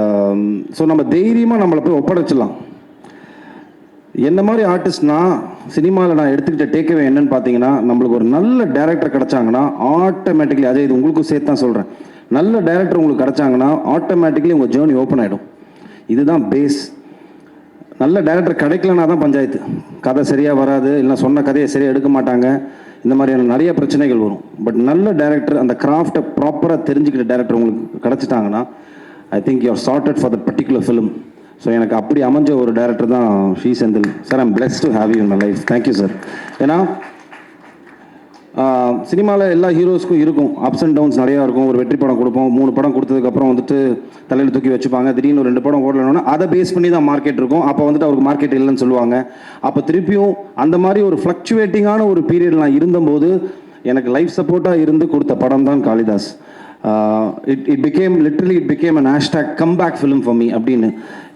ஸோ நம்ம தைரியமாக நம்மளை போய் ஒப்படைச்சிடலாம். என்ன மாதிரி ஆர்டிஸ்ட்னா சினிமாவில் நான் எடுத்துக்கிட்ட டேக்அவே என்னன்னு பார்த்தீங்கன்னா, நம்மளுக்கு ஒரு நல்ல டேரக்டர் கிடச்சாங்கன்னா ஆட்டோமேட்டிக்லி, அதே இது உங்களுக்கும் சேர்த்து தான் சொல்கிறேன், நல்ல டேரக்டர் உங்களுக்கு கிடச்சாங்கன்னா ஆட்டோமேட்டிக்லி உங்கள் ஜேர்னி ஓப்பன் ஆகிடும். இதுதான் பேஸ். நல்ல டேரக்டர் கிடைக்கலனா தான் பஞ்சாயத்து. கதை சரியாக வராது, இல்லை சொன்ன கதையை சரியாக எடுக்க மாட்டாங்க, இந்த மாதிரியான நிறைய பிரச்சனைகள் வரும். பட் நல்ல டேரக்டர், அந்த கிராஃப்டை ப்ராப்பராக தெரிஞ்சுக்கிட்ட டேரக்டர் உங்களுக்கு கிடச்சிட்டாங்கன்னா I think you are sorted for that particular film. So எனக்கு அப்படி அமைஞ்ச ஒரு டேரக்டர் தான் Shri Senthil sir. I'm blessed to have you in my life. Thank you sir. ஏன்னா சினிமாவில் எல்லா ஹீரோஸ்க்கும் இருக்கும் அப்ஸ் அண்ட் டவுன்ஸ் நிறையா இருக்கும். ஒரு வெற்றி படம் கொடுப்போம், 3 படம் கொடுத்ததுக்கப்புறம் வந்துட்டு தலையில் தூக்கி வச்சுப்பாங்க. திடீர்னு 2 படம் ஓடலன்னா அதை பேஸ் பண்ணி தான் மார்க்கெட் இருக்கும். அப்போ வந்துட்டு அவருக்கு மார்க்கெட் இல்லைன்னு சொல்லுவாங்க. அப்போ திருப்பியும் அந்த மாதிரி ஒரு ஃப்ளக்சுவேட்டிங்கான ஒரு பீரியட் நான் இருந்தபோது எனக்கு லைஃப் சப்போர்ட்டாக இருந்து கொடுத்த படம் தான் Kalidas. It became an hashtag comeback film for me அப்படின்னு.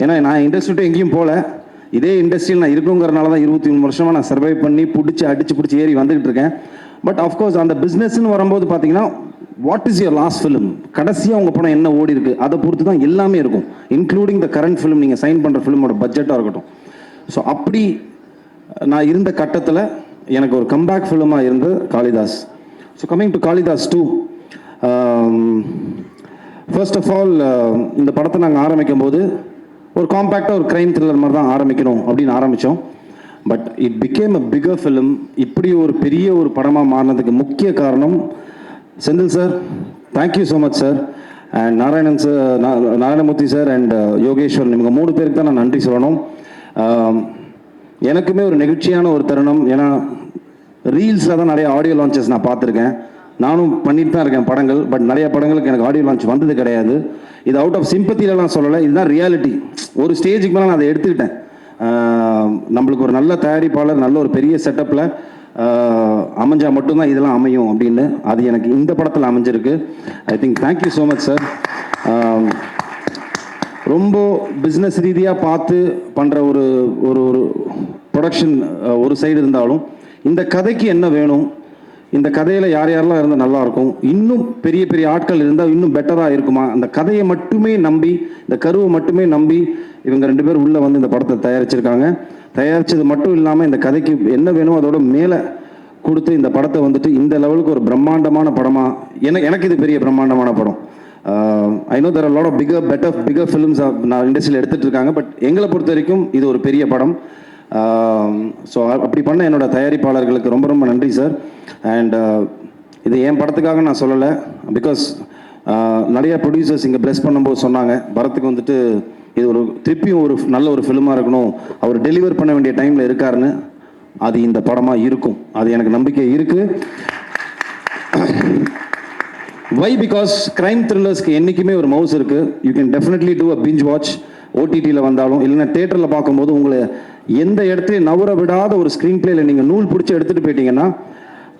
ஏன்னா நான் இண்டஸ்ட்ரிட்டு எங்கேயும் போகல, இதே இண்டஸ்ட்ரியில் நான் இருக்குங்கிறனால தான் 23 வருஷமாக நான் சர்வை பண்ணி அடிச்சு ஏறி வந்துகிட்டு இருக்கேன். பட் ஆஃப்கோர்ஸ் அந்த பிஸ்னஸ்ன்னு வரும்போது பார்த்தீங்கன்னா, what is your last film, கடைசியாக உங்கள் படம் என்ன ஓடி இருக்கு, அதை பொறுத்து தான் எல்லாமே இருக்கும், இன்க்ளூடிங் த கரண்ட் ஃபிலிம், நீங்கள் சைன் பண்ணுற ஃபிலிமோட பட்ஜெட்டாக இருக்கட்டும். ஸோ அப்படி நான் இருந்த கட்டத்தில் எனக்கு ஒரு கம்பேக் ஃபிலிமாக இருந்தது Kalidas. So coming to Kalidas 2, first of all இந்த படத்தை நாங்கள் ஆரம்பிக்கும் போது ஒரு காம்பேக்டாக ஒரு க்ரைம் த்ரில்லர் மாதிரி தான் ஆரம்பிக்கணும் அப்படின்னு ஆரம்பித்தோம். But it became a bigger film. இப்படி ஒரு பெரிய ஒரு படமாக மாறினதுக்கு முக்கிய காரணம் Senthil sir. Thank you so much sir. And Narayanamurthy sir and Yogeswaran, இவங்க 3 பேருக்கு தான் நான் நன்றி சொல்லணும். எனக்குமே ஒரு நெகிழ்ச்சியான ஒரு தருணம். ஏன்னா ரீல்ஸில் தான் நிறைய ஆடியோ லான்ச்சஸ் நான் பார்த்துருக்கேன், நானும் பண்ணிட்டு தான் இருக்கேன் படங்கள். பட் நிறைய படங்களுக்கு எனக்கு ஆடியோ லான்ச் வந்தது கிடையாது. இது அவுட் ஆஃப் சிம்பத்திலலாம் சொல்லலை, இதுதான் ரியாலிட்டி. ஒரு ஸ்டேஜுக்கு மேலே நான் அதை எடுத்துக்கிட்டேன். நம்மளுக்கு ஒரு நல்ல தயாரிப்பாளர், நல்ல ஒரு பெரிய செட்டப்பில் அமைஞ்சால் மட்டும்தான் இதெல்லாம் அமையும் அப்படின்னு. அது எனக்கு இந்த படத்தில் அமைஞ்சிருக்கு. I think thank you so much sir. ரொம்ப பிஸ்னஸ் ரீதியாக பார்த்து பண்ணுற ஒரு ஒரு ப்ரொடக்ஷன் ஒரு சைடு இருந்தாலும், இந்த கதைக்கு என்ன வேணும், இந்த கதையில் யாரெல்லாம் இருந்தால் நல்லாயிருக்கும், இன்னும் பெரிய பெரிய ஆட்கள் இருந்தால் இன்னும் பெட்டராக இருக்குமா, அந்த கதையை மட்டுமே நம்பி, இந்த கருவை மட்டுமே நம்பி இவங்க 2 பேர் உள்ளே வந்து இந்த படத்தை தயாரிச்சிருக்காங்க. தயாரித்தது மட்டும் இல்லாமல் இந்த கதைக்கு என்ன வேணும் அதோட மேலே கொடுத்து இந்த படத்தை வந்துட்டு இந்த லெவலுக்கு ஒரு பிரம்மாண்டமான படமாக எனக்கு இது பெரிய பிரம்மாண்டமான படம். I know there are lot of bigger films நான் இண்டஸ்ட்ரியில் எடுத்துகிட்டு இருக்காங்க. பட் எங்களை பொறுத்த வரைக்கும் இது ஒரு பெரிய படம். ஸோ அப்படி பண்ண என்னோட தயாரிப்பாளர்களுக்கு ரொம்ப ரொம்ப நன்றி சார். அண்ட் இது என் படத்துக்காக நான் சொல்லலை, பிகாஸ் நிறைய ப்ரொடியூசர்ஸ் இங்கே ப்ளெஸ் பண்ணும்போது சொன்னாங்க பரத்துக்கு வந்துட்டு இது ஒரு திருப்பியும் ஒரு நல்ல ஒரு ஃபிலிமாக இருக்கணும், அவர் டெலிவர் பண்ண வேண்டிய டைமில் இருக்காருன்னு. அது இந்த படமாக இருக்கும், அது எனக்கு நம்பிக்கை இருக்குது. வை? பிகாஸ் கிரைம் த்ரில்லர்ஸ்க்கு என்றைக்குமே ஒரு மவுஸ் இருக்குது. You can definitely do a binge watch. ஓடிடியில் வந்தாலும் இல்லைன்னா தேட்டரில் பார்க்கும்போது உங்களை எந்த இடத்துலையும் நவர விடாத ஒரு ஸ்க்ரீன் பிளேயில் நீங்கள் நூல் பிடிச்சி எடுத்துகிட்டு போயிட்டீங்கன்னா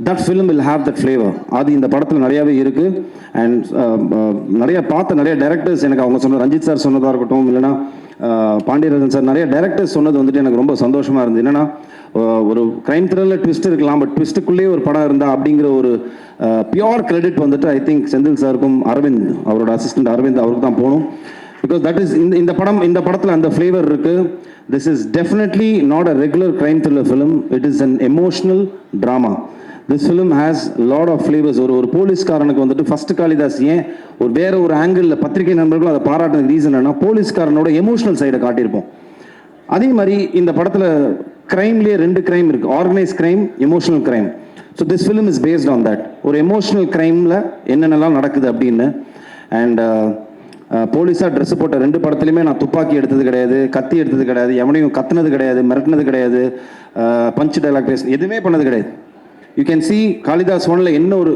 that film will have that flavour. அது இந்த படத்தில் நிறையாவே இருக்குது. அண்ட் நிறைய டைரக்டர்ஸ் எனக்கு அவங்க சொன்ன ரஞ்சித் சார் சொன்னதாக இருக்கட்டும், இல்லைனா பாண்டியராஜன் சார், நிறைய டைரக்டர்ஸ் சொன்னது வந்துட்டு எனக்கு ரொம்ப சந்தோஷமாக இருந்தது. என்னென்னா ஒரு கிரைம் த்ரில்லர் ட்விஸ்ட் இருக்கலாம், பட் ட்விஸ்ட்டுக்குள்ளேயே ஒரு படம் இருந்தால் அப்படிங்கிற ஒரு பியோர் கிரெடிட் வந்துட்டு ஐ திங்க் செந்தில் சாருக்கும் அரவிந்த், அவரோட அசிஸ்டன்ட் அரவிந்த், அவருக்கு தான் போகணும். பிகாஸ் தட் இஸ் இந்த படத்தில் அந்த ஃப்ளேவர் இருக்குது. This is definitely not a regular crime thriller film. It is an emotional drama. This film has lot of flavours. ஒரு போலீஸ்காரனுக்கு வந்துட்டு ஃபஸ்ட்டு காளிதாஸ் ஏன் வேற ஒரு ஆங்கிளில் பத்திரிகை நண்பர்களும் அதை பாராட்டுறதுக்கு ரீசன் என்னன்னா போலீஸ்காரனோட எமோஷனல் சைடை காட்டியிருப்போம். அதே மாதிரி இந்த படத்தில் கிரைம்லேயே 2 கிரைம் இருக்குது, organise crime, emotional crime. So this film is based on that. ஒரு எமோஷனல் கிரைமில் என்னென்னலாம் நடக்குது அப்படின்னு. அண்ட் போலீஸாக ட்ரெஸ் போட்ட 2 படத்துலையுமே நான் துப்பாக்கி எடுத்தது கிடையாது, கத்தி எடுத்தது கிடையாது, எவனையும் கத்துனது கிடையாது, மிரட்டினது கிடையாது, பஞ்ச் டைலாக் எதுவுமே பண்ணது கிடையாது. யூ கேன் சி காளிதாஸ் 1ல் என்ன ஒரு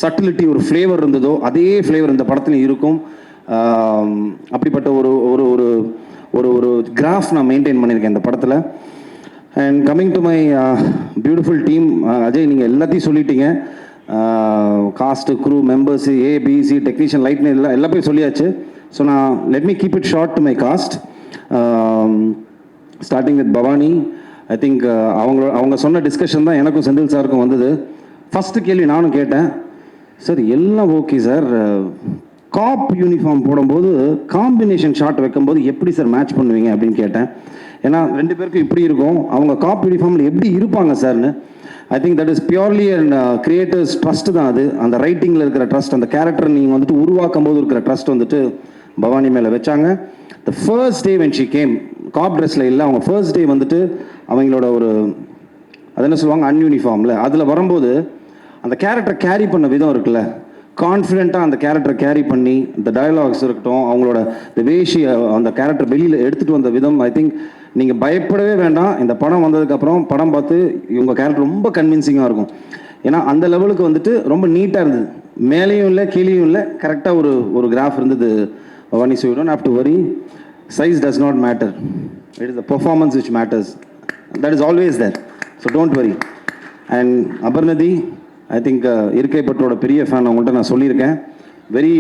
சட்டிலிட்டி, ஒரு ஃப்ளேவர் இருந்ததோ அதே ஃப்ளேவர் இந்த படத்துலையும் இருக்கும். அப்படிப்பட்ட ஒரு ஒரு ஒரு ஒரு ஒரு கிராஃப் நான் மெயின்டைன் பண்ணியிருக்கேன் இந்த படத்தில். And coming to my beautiful team, Ajay நீங்கள் எல்லாத்தையும் சொல்லிட்டீங்க. Cast, crew, members, ABC, technician, லைட்னு எல்லா பேரும் சொல்லியாச்சு. ஸோ நான் let me keep it short to my cast. Starting with Bhavani. I think அவங்க சொன்ன டிஸ்கஷன் தான் எனக்கும் செந்தில் சாருக்கும் வந்தது. ஃபஸ்ட்டு கேள்வி நானும் கேட்டேன், சார் எல்லாம் ஓகே சார், காப் யூனிஃபார்ம் போடும்போது காம்பினேஷன் ஷாட் வைக்கும்போது எப்படி சார் மேட்ச் பண்ணுவீங்க அப்படின்னு கேட்டேன். ஏன்னா 2 பேருக்கும் இப்படி இருக்கும், அவங்க காப் யூனிஃபார்மில் எப்படி இருப்பாங்க சார்னு. I think that is purely and creators trust தான் அது. அந்த ரைட்டிங்கில் இருக்கிற ட்ரஸ்ட், அந்த கேரக்டர் நீங்கள் வந்துட்டு உருவாக்கும் போது இருக்கிற ட்ரஸ்ட் வந்துட்டு பவானி மேலே வச்சாங்க. The first day when she came, cop ட்ரெஸ்ஸில் இல்லை, அவங்க ஃபர்ஸ்ட் டே வந்துட்டு அவங்களோட ஒரு அது என்ன சொல்லுவாங்க அன்யூனிஃபார்மில் அதில் வரும்போது அந்த கேரக்டர் கேரி பண்ண விதம் இருக்குல்ல, கான்ஃபிடென்ட்டாக அந்த கேரக்டர் கேரி பண்ணி இந்த டயலாக்ஸ் இருக்கட்டும், அவங்களோட இந்த வேஷி அந்த கேரக்டர் வெளியில் எடுத்துகிட்டு வந்த விதம், ஐ திங்க் நீங்கள் பயப்படவே வேண்டாம். இந்த படம் வந்ததுக்கப்புறம் படம் பார்த்து இவங்க கேரக்டர் ரொம்ப கன்வின்சிங்காக இருக்கும். ஏன்னா அந்த லெவலுக்கு வந்துட்டு ரொம்ப நீட்டாக இருந்தது, மேலேயும் இல்லை கீழேயும் இல்லை, கரெக்டாக ஒரு ஒரு கிராஃப் இருந்தது Bhavani. So you don't have to worry, size does not matter, it is the performance which matters, that is always there. So don't worry. And Aparnathi, I think இருக்கை பற்றோட பெரிய ஃபேன், அவங்கள்ட்ட நான் சொல்லியிருக்கேன். வெரி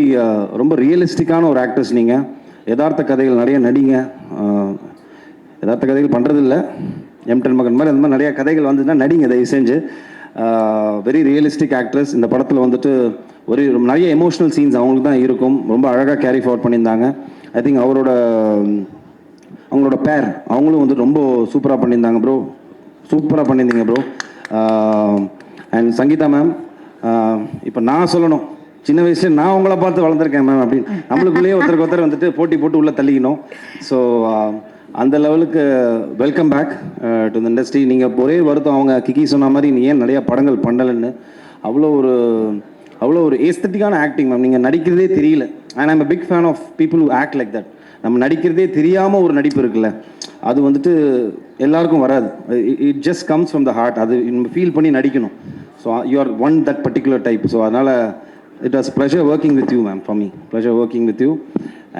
ரொம்ப ரியலிஸ்டிக்கான ஒரு ஆக்டர்ஸ் நீங்கள். யதார்த்த கதைகள் நிறைய நடிங்க. யதார்த்த கதைகள் பண்ணுறதில்ல, எம்டன் மகன் மாதிரி அந்த மாதிரி நிறையா கதைகள் வந்துச்சுன்னா நடிங்க தயவு செஞ்சு. Very realistic actress. இந்த படத்தில் வந்துட்டு ஒரு நிறைய எமோஷ்னல் சீன்ஸ் அவங்களுக்கு தான் இருக்கும், ரொம்ப அழகாக கேரி ஃபார்வர்ட் பண்ணியிருந்தாங்க. ஐ திங்க் அவங்களோட பேர் அவங்களும் வந்து ரொம்ப சூப்பராக பண்ணியிருந்தாங்க ப்ரோ, சூப்பராக பண்ணியிருந்தீங்க ப்ரோ. அண்ட் சங்கீதா மேம், இப்போ நான் சொல்லணும், சின்ன வயசுல நான் உங்களை பார்த்து வளர்ந்துருக்கேன் மேம் அப்படின்னு நம்மளுக்குள்ளேயே ஒருத்தர் வந்துட்டு போட்டி போட்டு உள்ளே தள்ளிக்கணும். ஸோ அந்த லெவலுக்கு welcome back to the industry. நீங்கள் ஒரே வருத்தம், அவங்க கிக்கி சொன்ன மாதிரி நீ ஏன் நிறையா படங்கள் பண்ணலைன்னு. அவ்வளோ ஒரு ஏஸ்தட்டிக்கான ஆக்டிங் மேம். நீங்கள் நடிக்கிறதே தெரியல. And I'm a big fan of people who act like that. நம்ம நடிக்கிறதே தெரியாமல் ஒரு நடிப்பு இருக்குல்ல, அது வந்துட்டு எல்லாருக்கும் வராது. It just comes from the heart. அது நம்ம ஃபீல் பண்ணி நடிக்கணும். So you are one that particular type. So அதனால் it was pleasure working with you ma'am, for me pleasure working with you.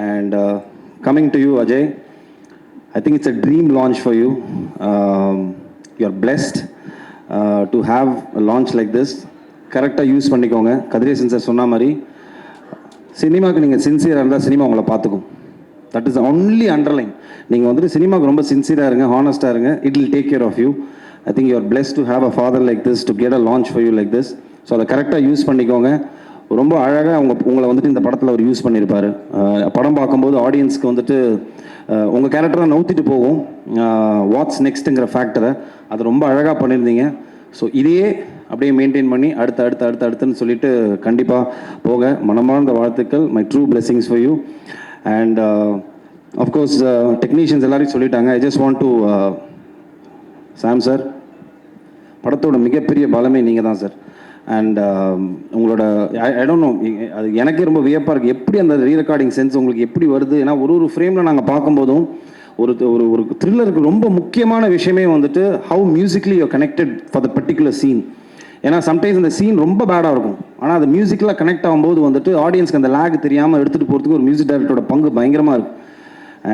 And coming to you Ajay, I think it's a dream launch for you. You're blessed to have a launch like this. கரெக்டாக யூஸ் பண்ணிக்கோங்க. கதிரேசன் சார் சொன்ன மாதிரி சினிமாவுக்கு நீங்கள் சின்சியராக இருந்தால் சினிமா உங்களை பார்த்துக்கும். That is only underline. நீங்கள் வந்துட்டு சினிமாவுக்கு ரொம்ப சின்சியராக இருங்க, ஹானஸ்ட்டாக இருங்க, it will take care of you. I think you are blessed to have a father like this, to get a launch for you like this. So அதை கரெக்டாக யூஸ் பண்ணிக்கோங்க. ரொம்ப அழகாக உங்களை வந்துட்டு இந்த படத்தில் அவர் யூஸ் பண்ணியிருப்பார். படம் பார்க்கும்போது ஆடியன்ஸ்க்கு வந்துட்டு உங்கள் கேரக்டர் தான் நவுத்திட்டு போகும், வாட்ஸ் நெக்ஸ்ட்டுங்கிற ஃபேக்டரை அது ரொம்ப அழகாக பண்ணியிருந்தீங்க. ஸோ இதையே அப்படியே மெயின்டைன் பண்ணி அடுத்துன்னு சொல்லிட்டு கண்டிப்பாக போக மனமார்ந்த வாழ்த்துக்கள். My true blessings for you. And of course technicians எல்லாரையும் சொல்லிட்டாங்க. I just want to Sam sir, படத்தோட மிகப்பெரிய பலமே நீங்கள் தான் சார். அண்ட் உங்களோட ஐ டோன்ட் நோ, அது எனக்கே ரொம்ப வியப்பாக இருக்குது எப்படி அந்த ரீரெக்கார்டிங் சென்ஸ் உங்களுக்கு எப்படி வருது. ஏன்னா ஒரு ஃப்ரேமில் நாங்கள் பார்க்கும்போதும் ஒரு ஒரு த்ரில்லருக்கு ரொம்ப முக்கியமான விஷயமே வந்துட்டு how musically you connected for the particular scene. ஏன்னா சம்டைம்ஸ் அந்த சீன் ரொம்ப பேடாக இருக்கும், ஆனால் அது மியூசிக்கில் கனெக்ட் ஆகும்போது வந்துட்டு ஆடியன்ஸ்க்கு அந்த லேக் தெரியாமல் எடுத்துகிட்டு போகிறதுக்கு ஒரு மியூசிக் டைரக்டரோட பங்கு பயங்கரமாக இருக்கும்.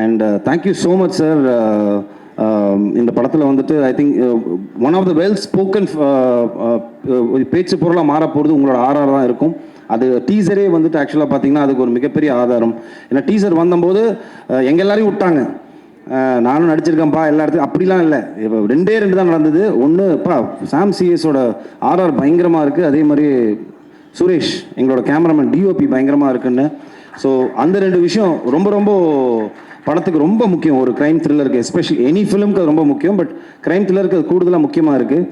And thank you so much sir. இந்த படத்தில் வந்துட்டு I think one of the well spoken பேச்சு பொருளாக மாற போகிறது உங்களோட ஆர்ஆர் தான் இருக்கும். அது டீசரே வந்துட்டு ஆக்சுவலாக பார்த்தீங்கன்னா அதுக்கு ஒரு மிகப்பெரிய ஆதாரம். ஏன்னா டீசர் வந்தபோது எங்கள் எல்லாரையும் விட்டாங்க, நானும் நடிச்சிருக்கேன்ப்பா எல்லா இடத்துலையும். அப்படிலாம் இல்லை, இப்போ 2 தான் நடந்தது. ஒன்றுப்பா சாம் சிஎஸோட ஆர்ஆர் பயங்கரமாக இருக்குது, அதே மாதிரி சுரேஷ் எங்களோட கேமராமேன் டிஓபி பயங்கரமாக இருக்குன்னு. ஸோ அந்த 2 விஷயம் ரொம்ப ரொம்ப படத்துக்கு ரொம்ப முக்கியம். ஒரு க்ரைம் த்ரில்லருக்கு, எஸ்பெஷலி எனி ஃபிலிமுக்கு அது ரொம்ப முக்கியம், பட் க்ரைம் த்ரில்லருக்கு அது கூடுதலாக முக்கியமாக இருக்குது.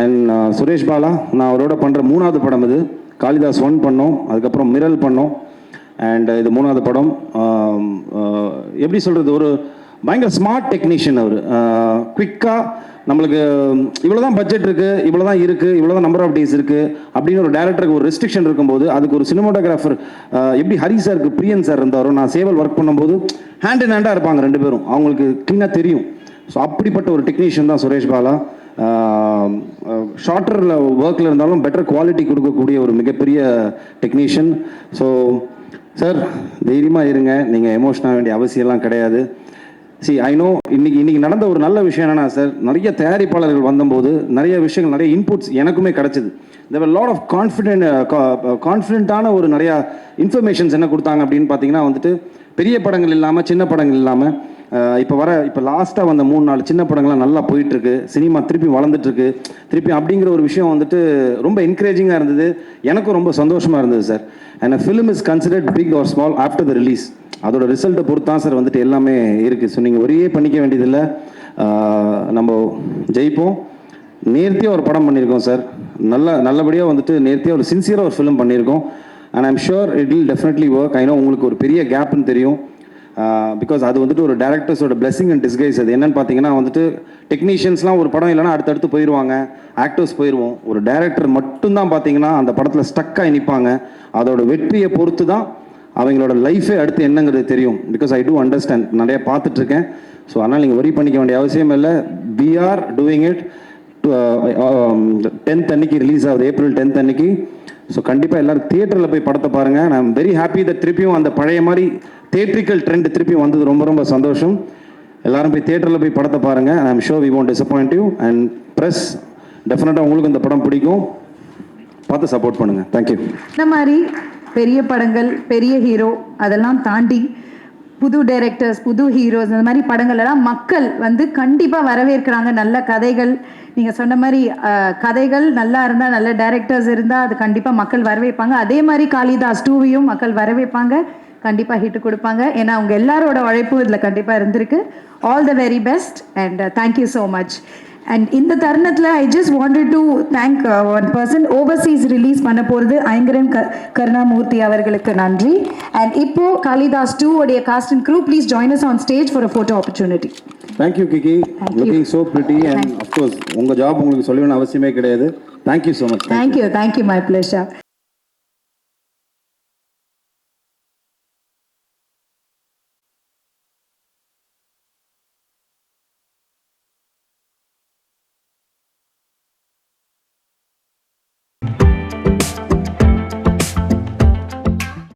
அண்ட் சுரேஷ் பாலா, நான் அவரோட பண்ணுற 3வது படம் இது. காளிதாஸ் 1 பண்ணோம், அதுக்கப்புறம் மிரல் பண்ணோம், அண்ட் இது 3வது படம். எப்படி சொல்கிறது, ஒரு பயங்கர ஸ்மார்ட் டெக்னீஷியன் அவர். குவிக்காக நம்மளுக்கு இவ்வளோ தான் பட்ஜெட் இருக்குது, இவ்வளோ தான் இருக்குது, இவ்வளோ தான் நம்பர் ஆஃப் டேஸ் இருக்குது அப்படின்னு ஒரு டேரக்டருக்கு ஒரு ரெஸ்ட்ரிக்ஷன் இருக்கும்போது அதுக்கு ஒரு சினிமாட்டோகிராஃபர் எப்படி ஹரி சாருக்கு பிரியன் சார் இருந்தாரோ, நான் சேவல் ஒர்க் பண்ணும்போது ஹேண்ட் இன் ஹேண்டாக இருப்பாங்க 2 பேரும், அவங்களுக்கு க்ளீனாக தெரியும். ஸோ அப்படிப்பட்ட ஒரு டெக்னீஷியன் தான் சுரேஷ் பாலா. ஷார்ட்டரில் ஒர்க்கில் இருந்தாலும் பெட்டர் குவாலிட்டி கொடுக்கக்கூடிய ஒரு மிகப்பெரிய டெக்னீஷியன். ஸோ சார் தைரியமாக இருங்க, நீங்கள் எமோஷன் ஆக வேண்டிய அவசியம்லாம் கிடையாது. ஐ நோ இன்னைக்கு நடந்த ஒரு நல்ல விஷயம் என்னன்னா சார், நிறைய தயாரிப்பாளர்கள் வந்தபோது நிறைய விஷயங்கள், நிறைய இன்புட்ஸ் எனக்குமே கிடச்சிது. தேர் லாட் ஆஃப் கான்ஃபிடென்ட்டான ஒரு நிறையா இன்ஃபர்மேஷன்ஸ் என்ன கொடுத்தாங்க அப்படின்னு பார்த்தீங்கன்னா வந்துட்டு பெரிய படங்கள் இல்லாமல் சின்ன படங்கள் இல்லாமல் இப்போ லாஸ்ட்டாக வந்த 3-4 சின்ன படங்கள்லாம் நல்லா போயிட்டுருக்கு, சினிமா திருப்பி வளர்ந்துட்டுருக்கு திருப்பி அப்படிங்கிற ஒரு விஷயம் வந்துட்டு ரொம்ப என்கரேஜிங்காக இருந்தது. எனக்கும் ரொம்ப சந்தோஷமாக இருந்தது sir. And film is considered big or small after the release. அதோட ரிசல்ட்டை பொறுத்து தான் சார் வந்துட்டு எல்லாமே இருக்குது. ஸோ நீங்கள் ஒரே பண்ணிக்க வேண்டியதில்லை, நம்ம ஜெயிப்போம். நேர்த்தியாக ஒரு படம் பண்ணியிருக்கோம் சார், நல்லபடியாக வந்துட்டு நேர்த்தியாக ஒரு சின்சியராக ஒரு ஃபிலிம் பண்ணியிருக்கோம். And I'm sure it will definitely work. I know உங்களுக்கு ஒரு பெரிய கேப்னு தெரியும், பிகாஸ் அது வந்துட்டு ஒரு டேரக்டர்ஸோட பிளெஸிங் அண்ட் டிஸ்கைஸ். அது என்னன்னு பார்த்தீங்கன்னா வந்துட்டு டெக்னீஷியன்ஸ்லாம் ஒரு படம் இல்லைனா அடுத்தடுத்து போயிடுவாங்க, ஆக்டர்ஸ் போயிடுவோம். ஒரு டேரக்டர் மட்டும்தான் பார்த்தீங்கன்னா அந்த படத்தில் ஸ்டக்காகி நிற்பாங்க. அதோட வெற்றியை பொறுத்து தான் அவங்களோட லைஃபே அடுத்து என்னங்கிறது தெரியும். பிகாஸ் ஐ டூ அண்டர்ஸ்டாண்ட், நிறைய பார்த்துட்ருக்கேன். ஸோ அதனால் நீங்கள் வரி பண்ணிக்க வேண்டிய அவசியம் இல்லை. We are doing it. 10th அன்னைக்கு ரிலீஸ் ஆகுது, April 10th அன்னைக்கு. ஸோ கண்டிப்பாக எல்லோரும் தியேட்டரில் போய் படத்தை பாருங்கள். நான் வெரி ஹாப்பி தட் திருப்பியும் அந்த பழைய மாதிரி தியேட்ரிக்கல் ட்ரெண்ட் திருப்பியும் வந்தது ரொம்ப ரொம்ப சந்தோஷம். எல்லாரும் போய் தியேட்டரில் போய் படத்தை பாருங்கள். I am sure we won't disappoint you. And press டெஃபினட்டாக உங்களுக்கு இந்த படம் பிடிக்கும், பார்த்து சப்போர்ட் பண்ணுங்கள். தேங்க்யூ. இந்த மாதிரி பெரிய படங்கள், பெரிய ஹீரோ அதெல்லாம் தாண்டி புது டைரக்டர்ஸ், புது ஹீரோஸ், அந்த மாதிரி படங்கள் எல்லாம் மக்கள் வந்து கண்டிப்பாக வரவேற்கிறாங்க. நல்ல கதைகள், நீங்கள் சொன்ன மாதிரி கதைகள் நல்லா இருந்தால், நல்ல டைரக்டர்ஸ் இருந்தால் அது கண்டிப்பாக மக்கள் வரவேற்பாங்க. அதே மாதிரி காளிதாஸ் 2வையும் மக்கள் வரவேற்பாங்க, கண்டிப்பாக ஹிட் கொடுப்பாங்க. ஏன்னா அவங்க எல்லாரோட உழைப்பும் இதில் கண்டிப்பாக இருந்திருக்கு. All the very best and thank you so much. And இந்த தருணத்தில் I just wanted to thank one person. Overseas release பண்ண போகிறது ஐங்கரன் கருணாமூர்த்தி அவர்களுக்கு நன்றி. அண்ட் இப்போ காளிதாஸ் 2 உடைய cast and crew please join us on stage for a photo opportunity. Thank you Kiki, looking so pretty. And of course உங்கள் ஜாப் உங்களுக்கு சொல்ல வேண்டிய அவசியமே கிடையாது. Thank you so much. Thank you, my pleasure.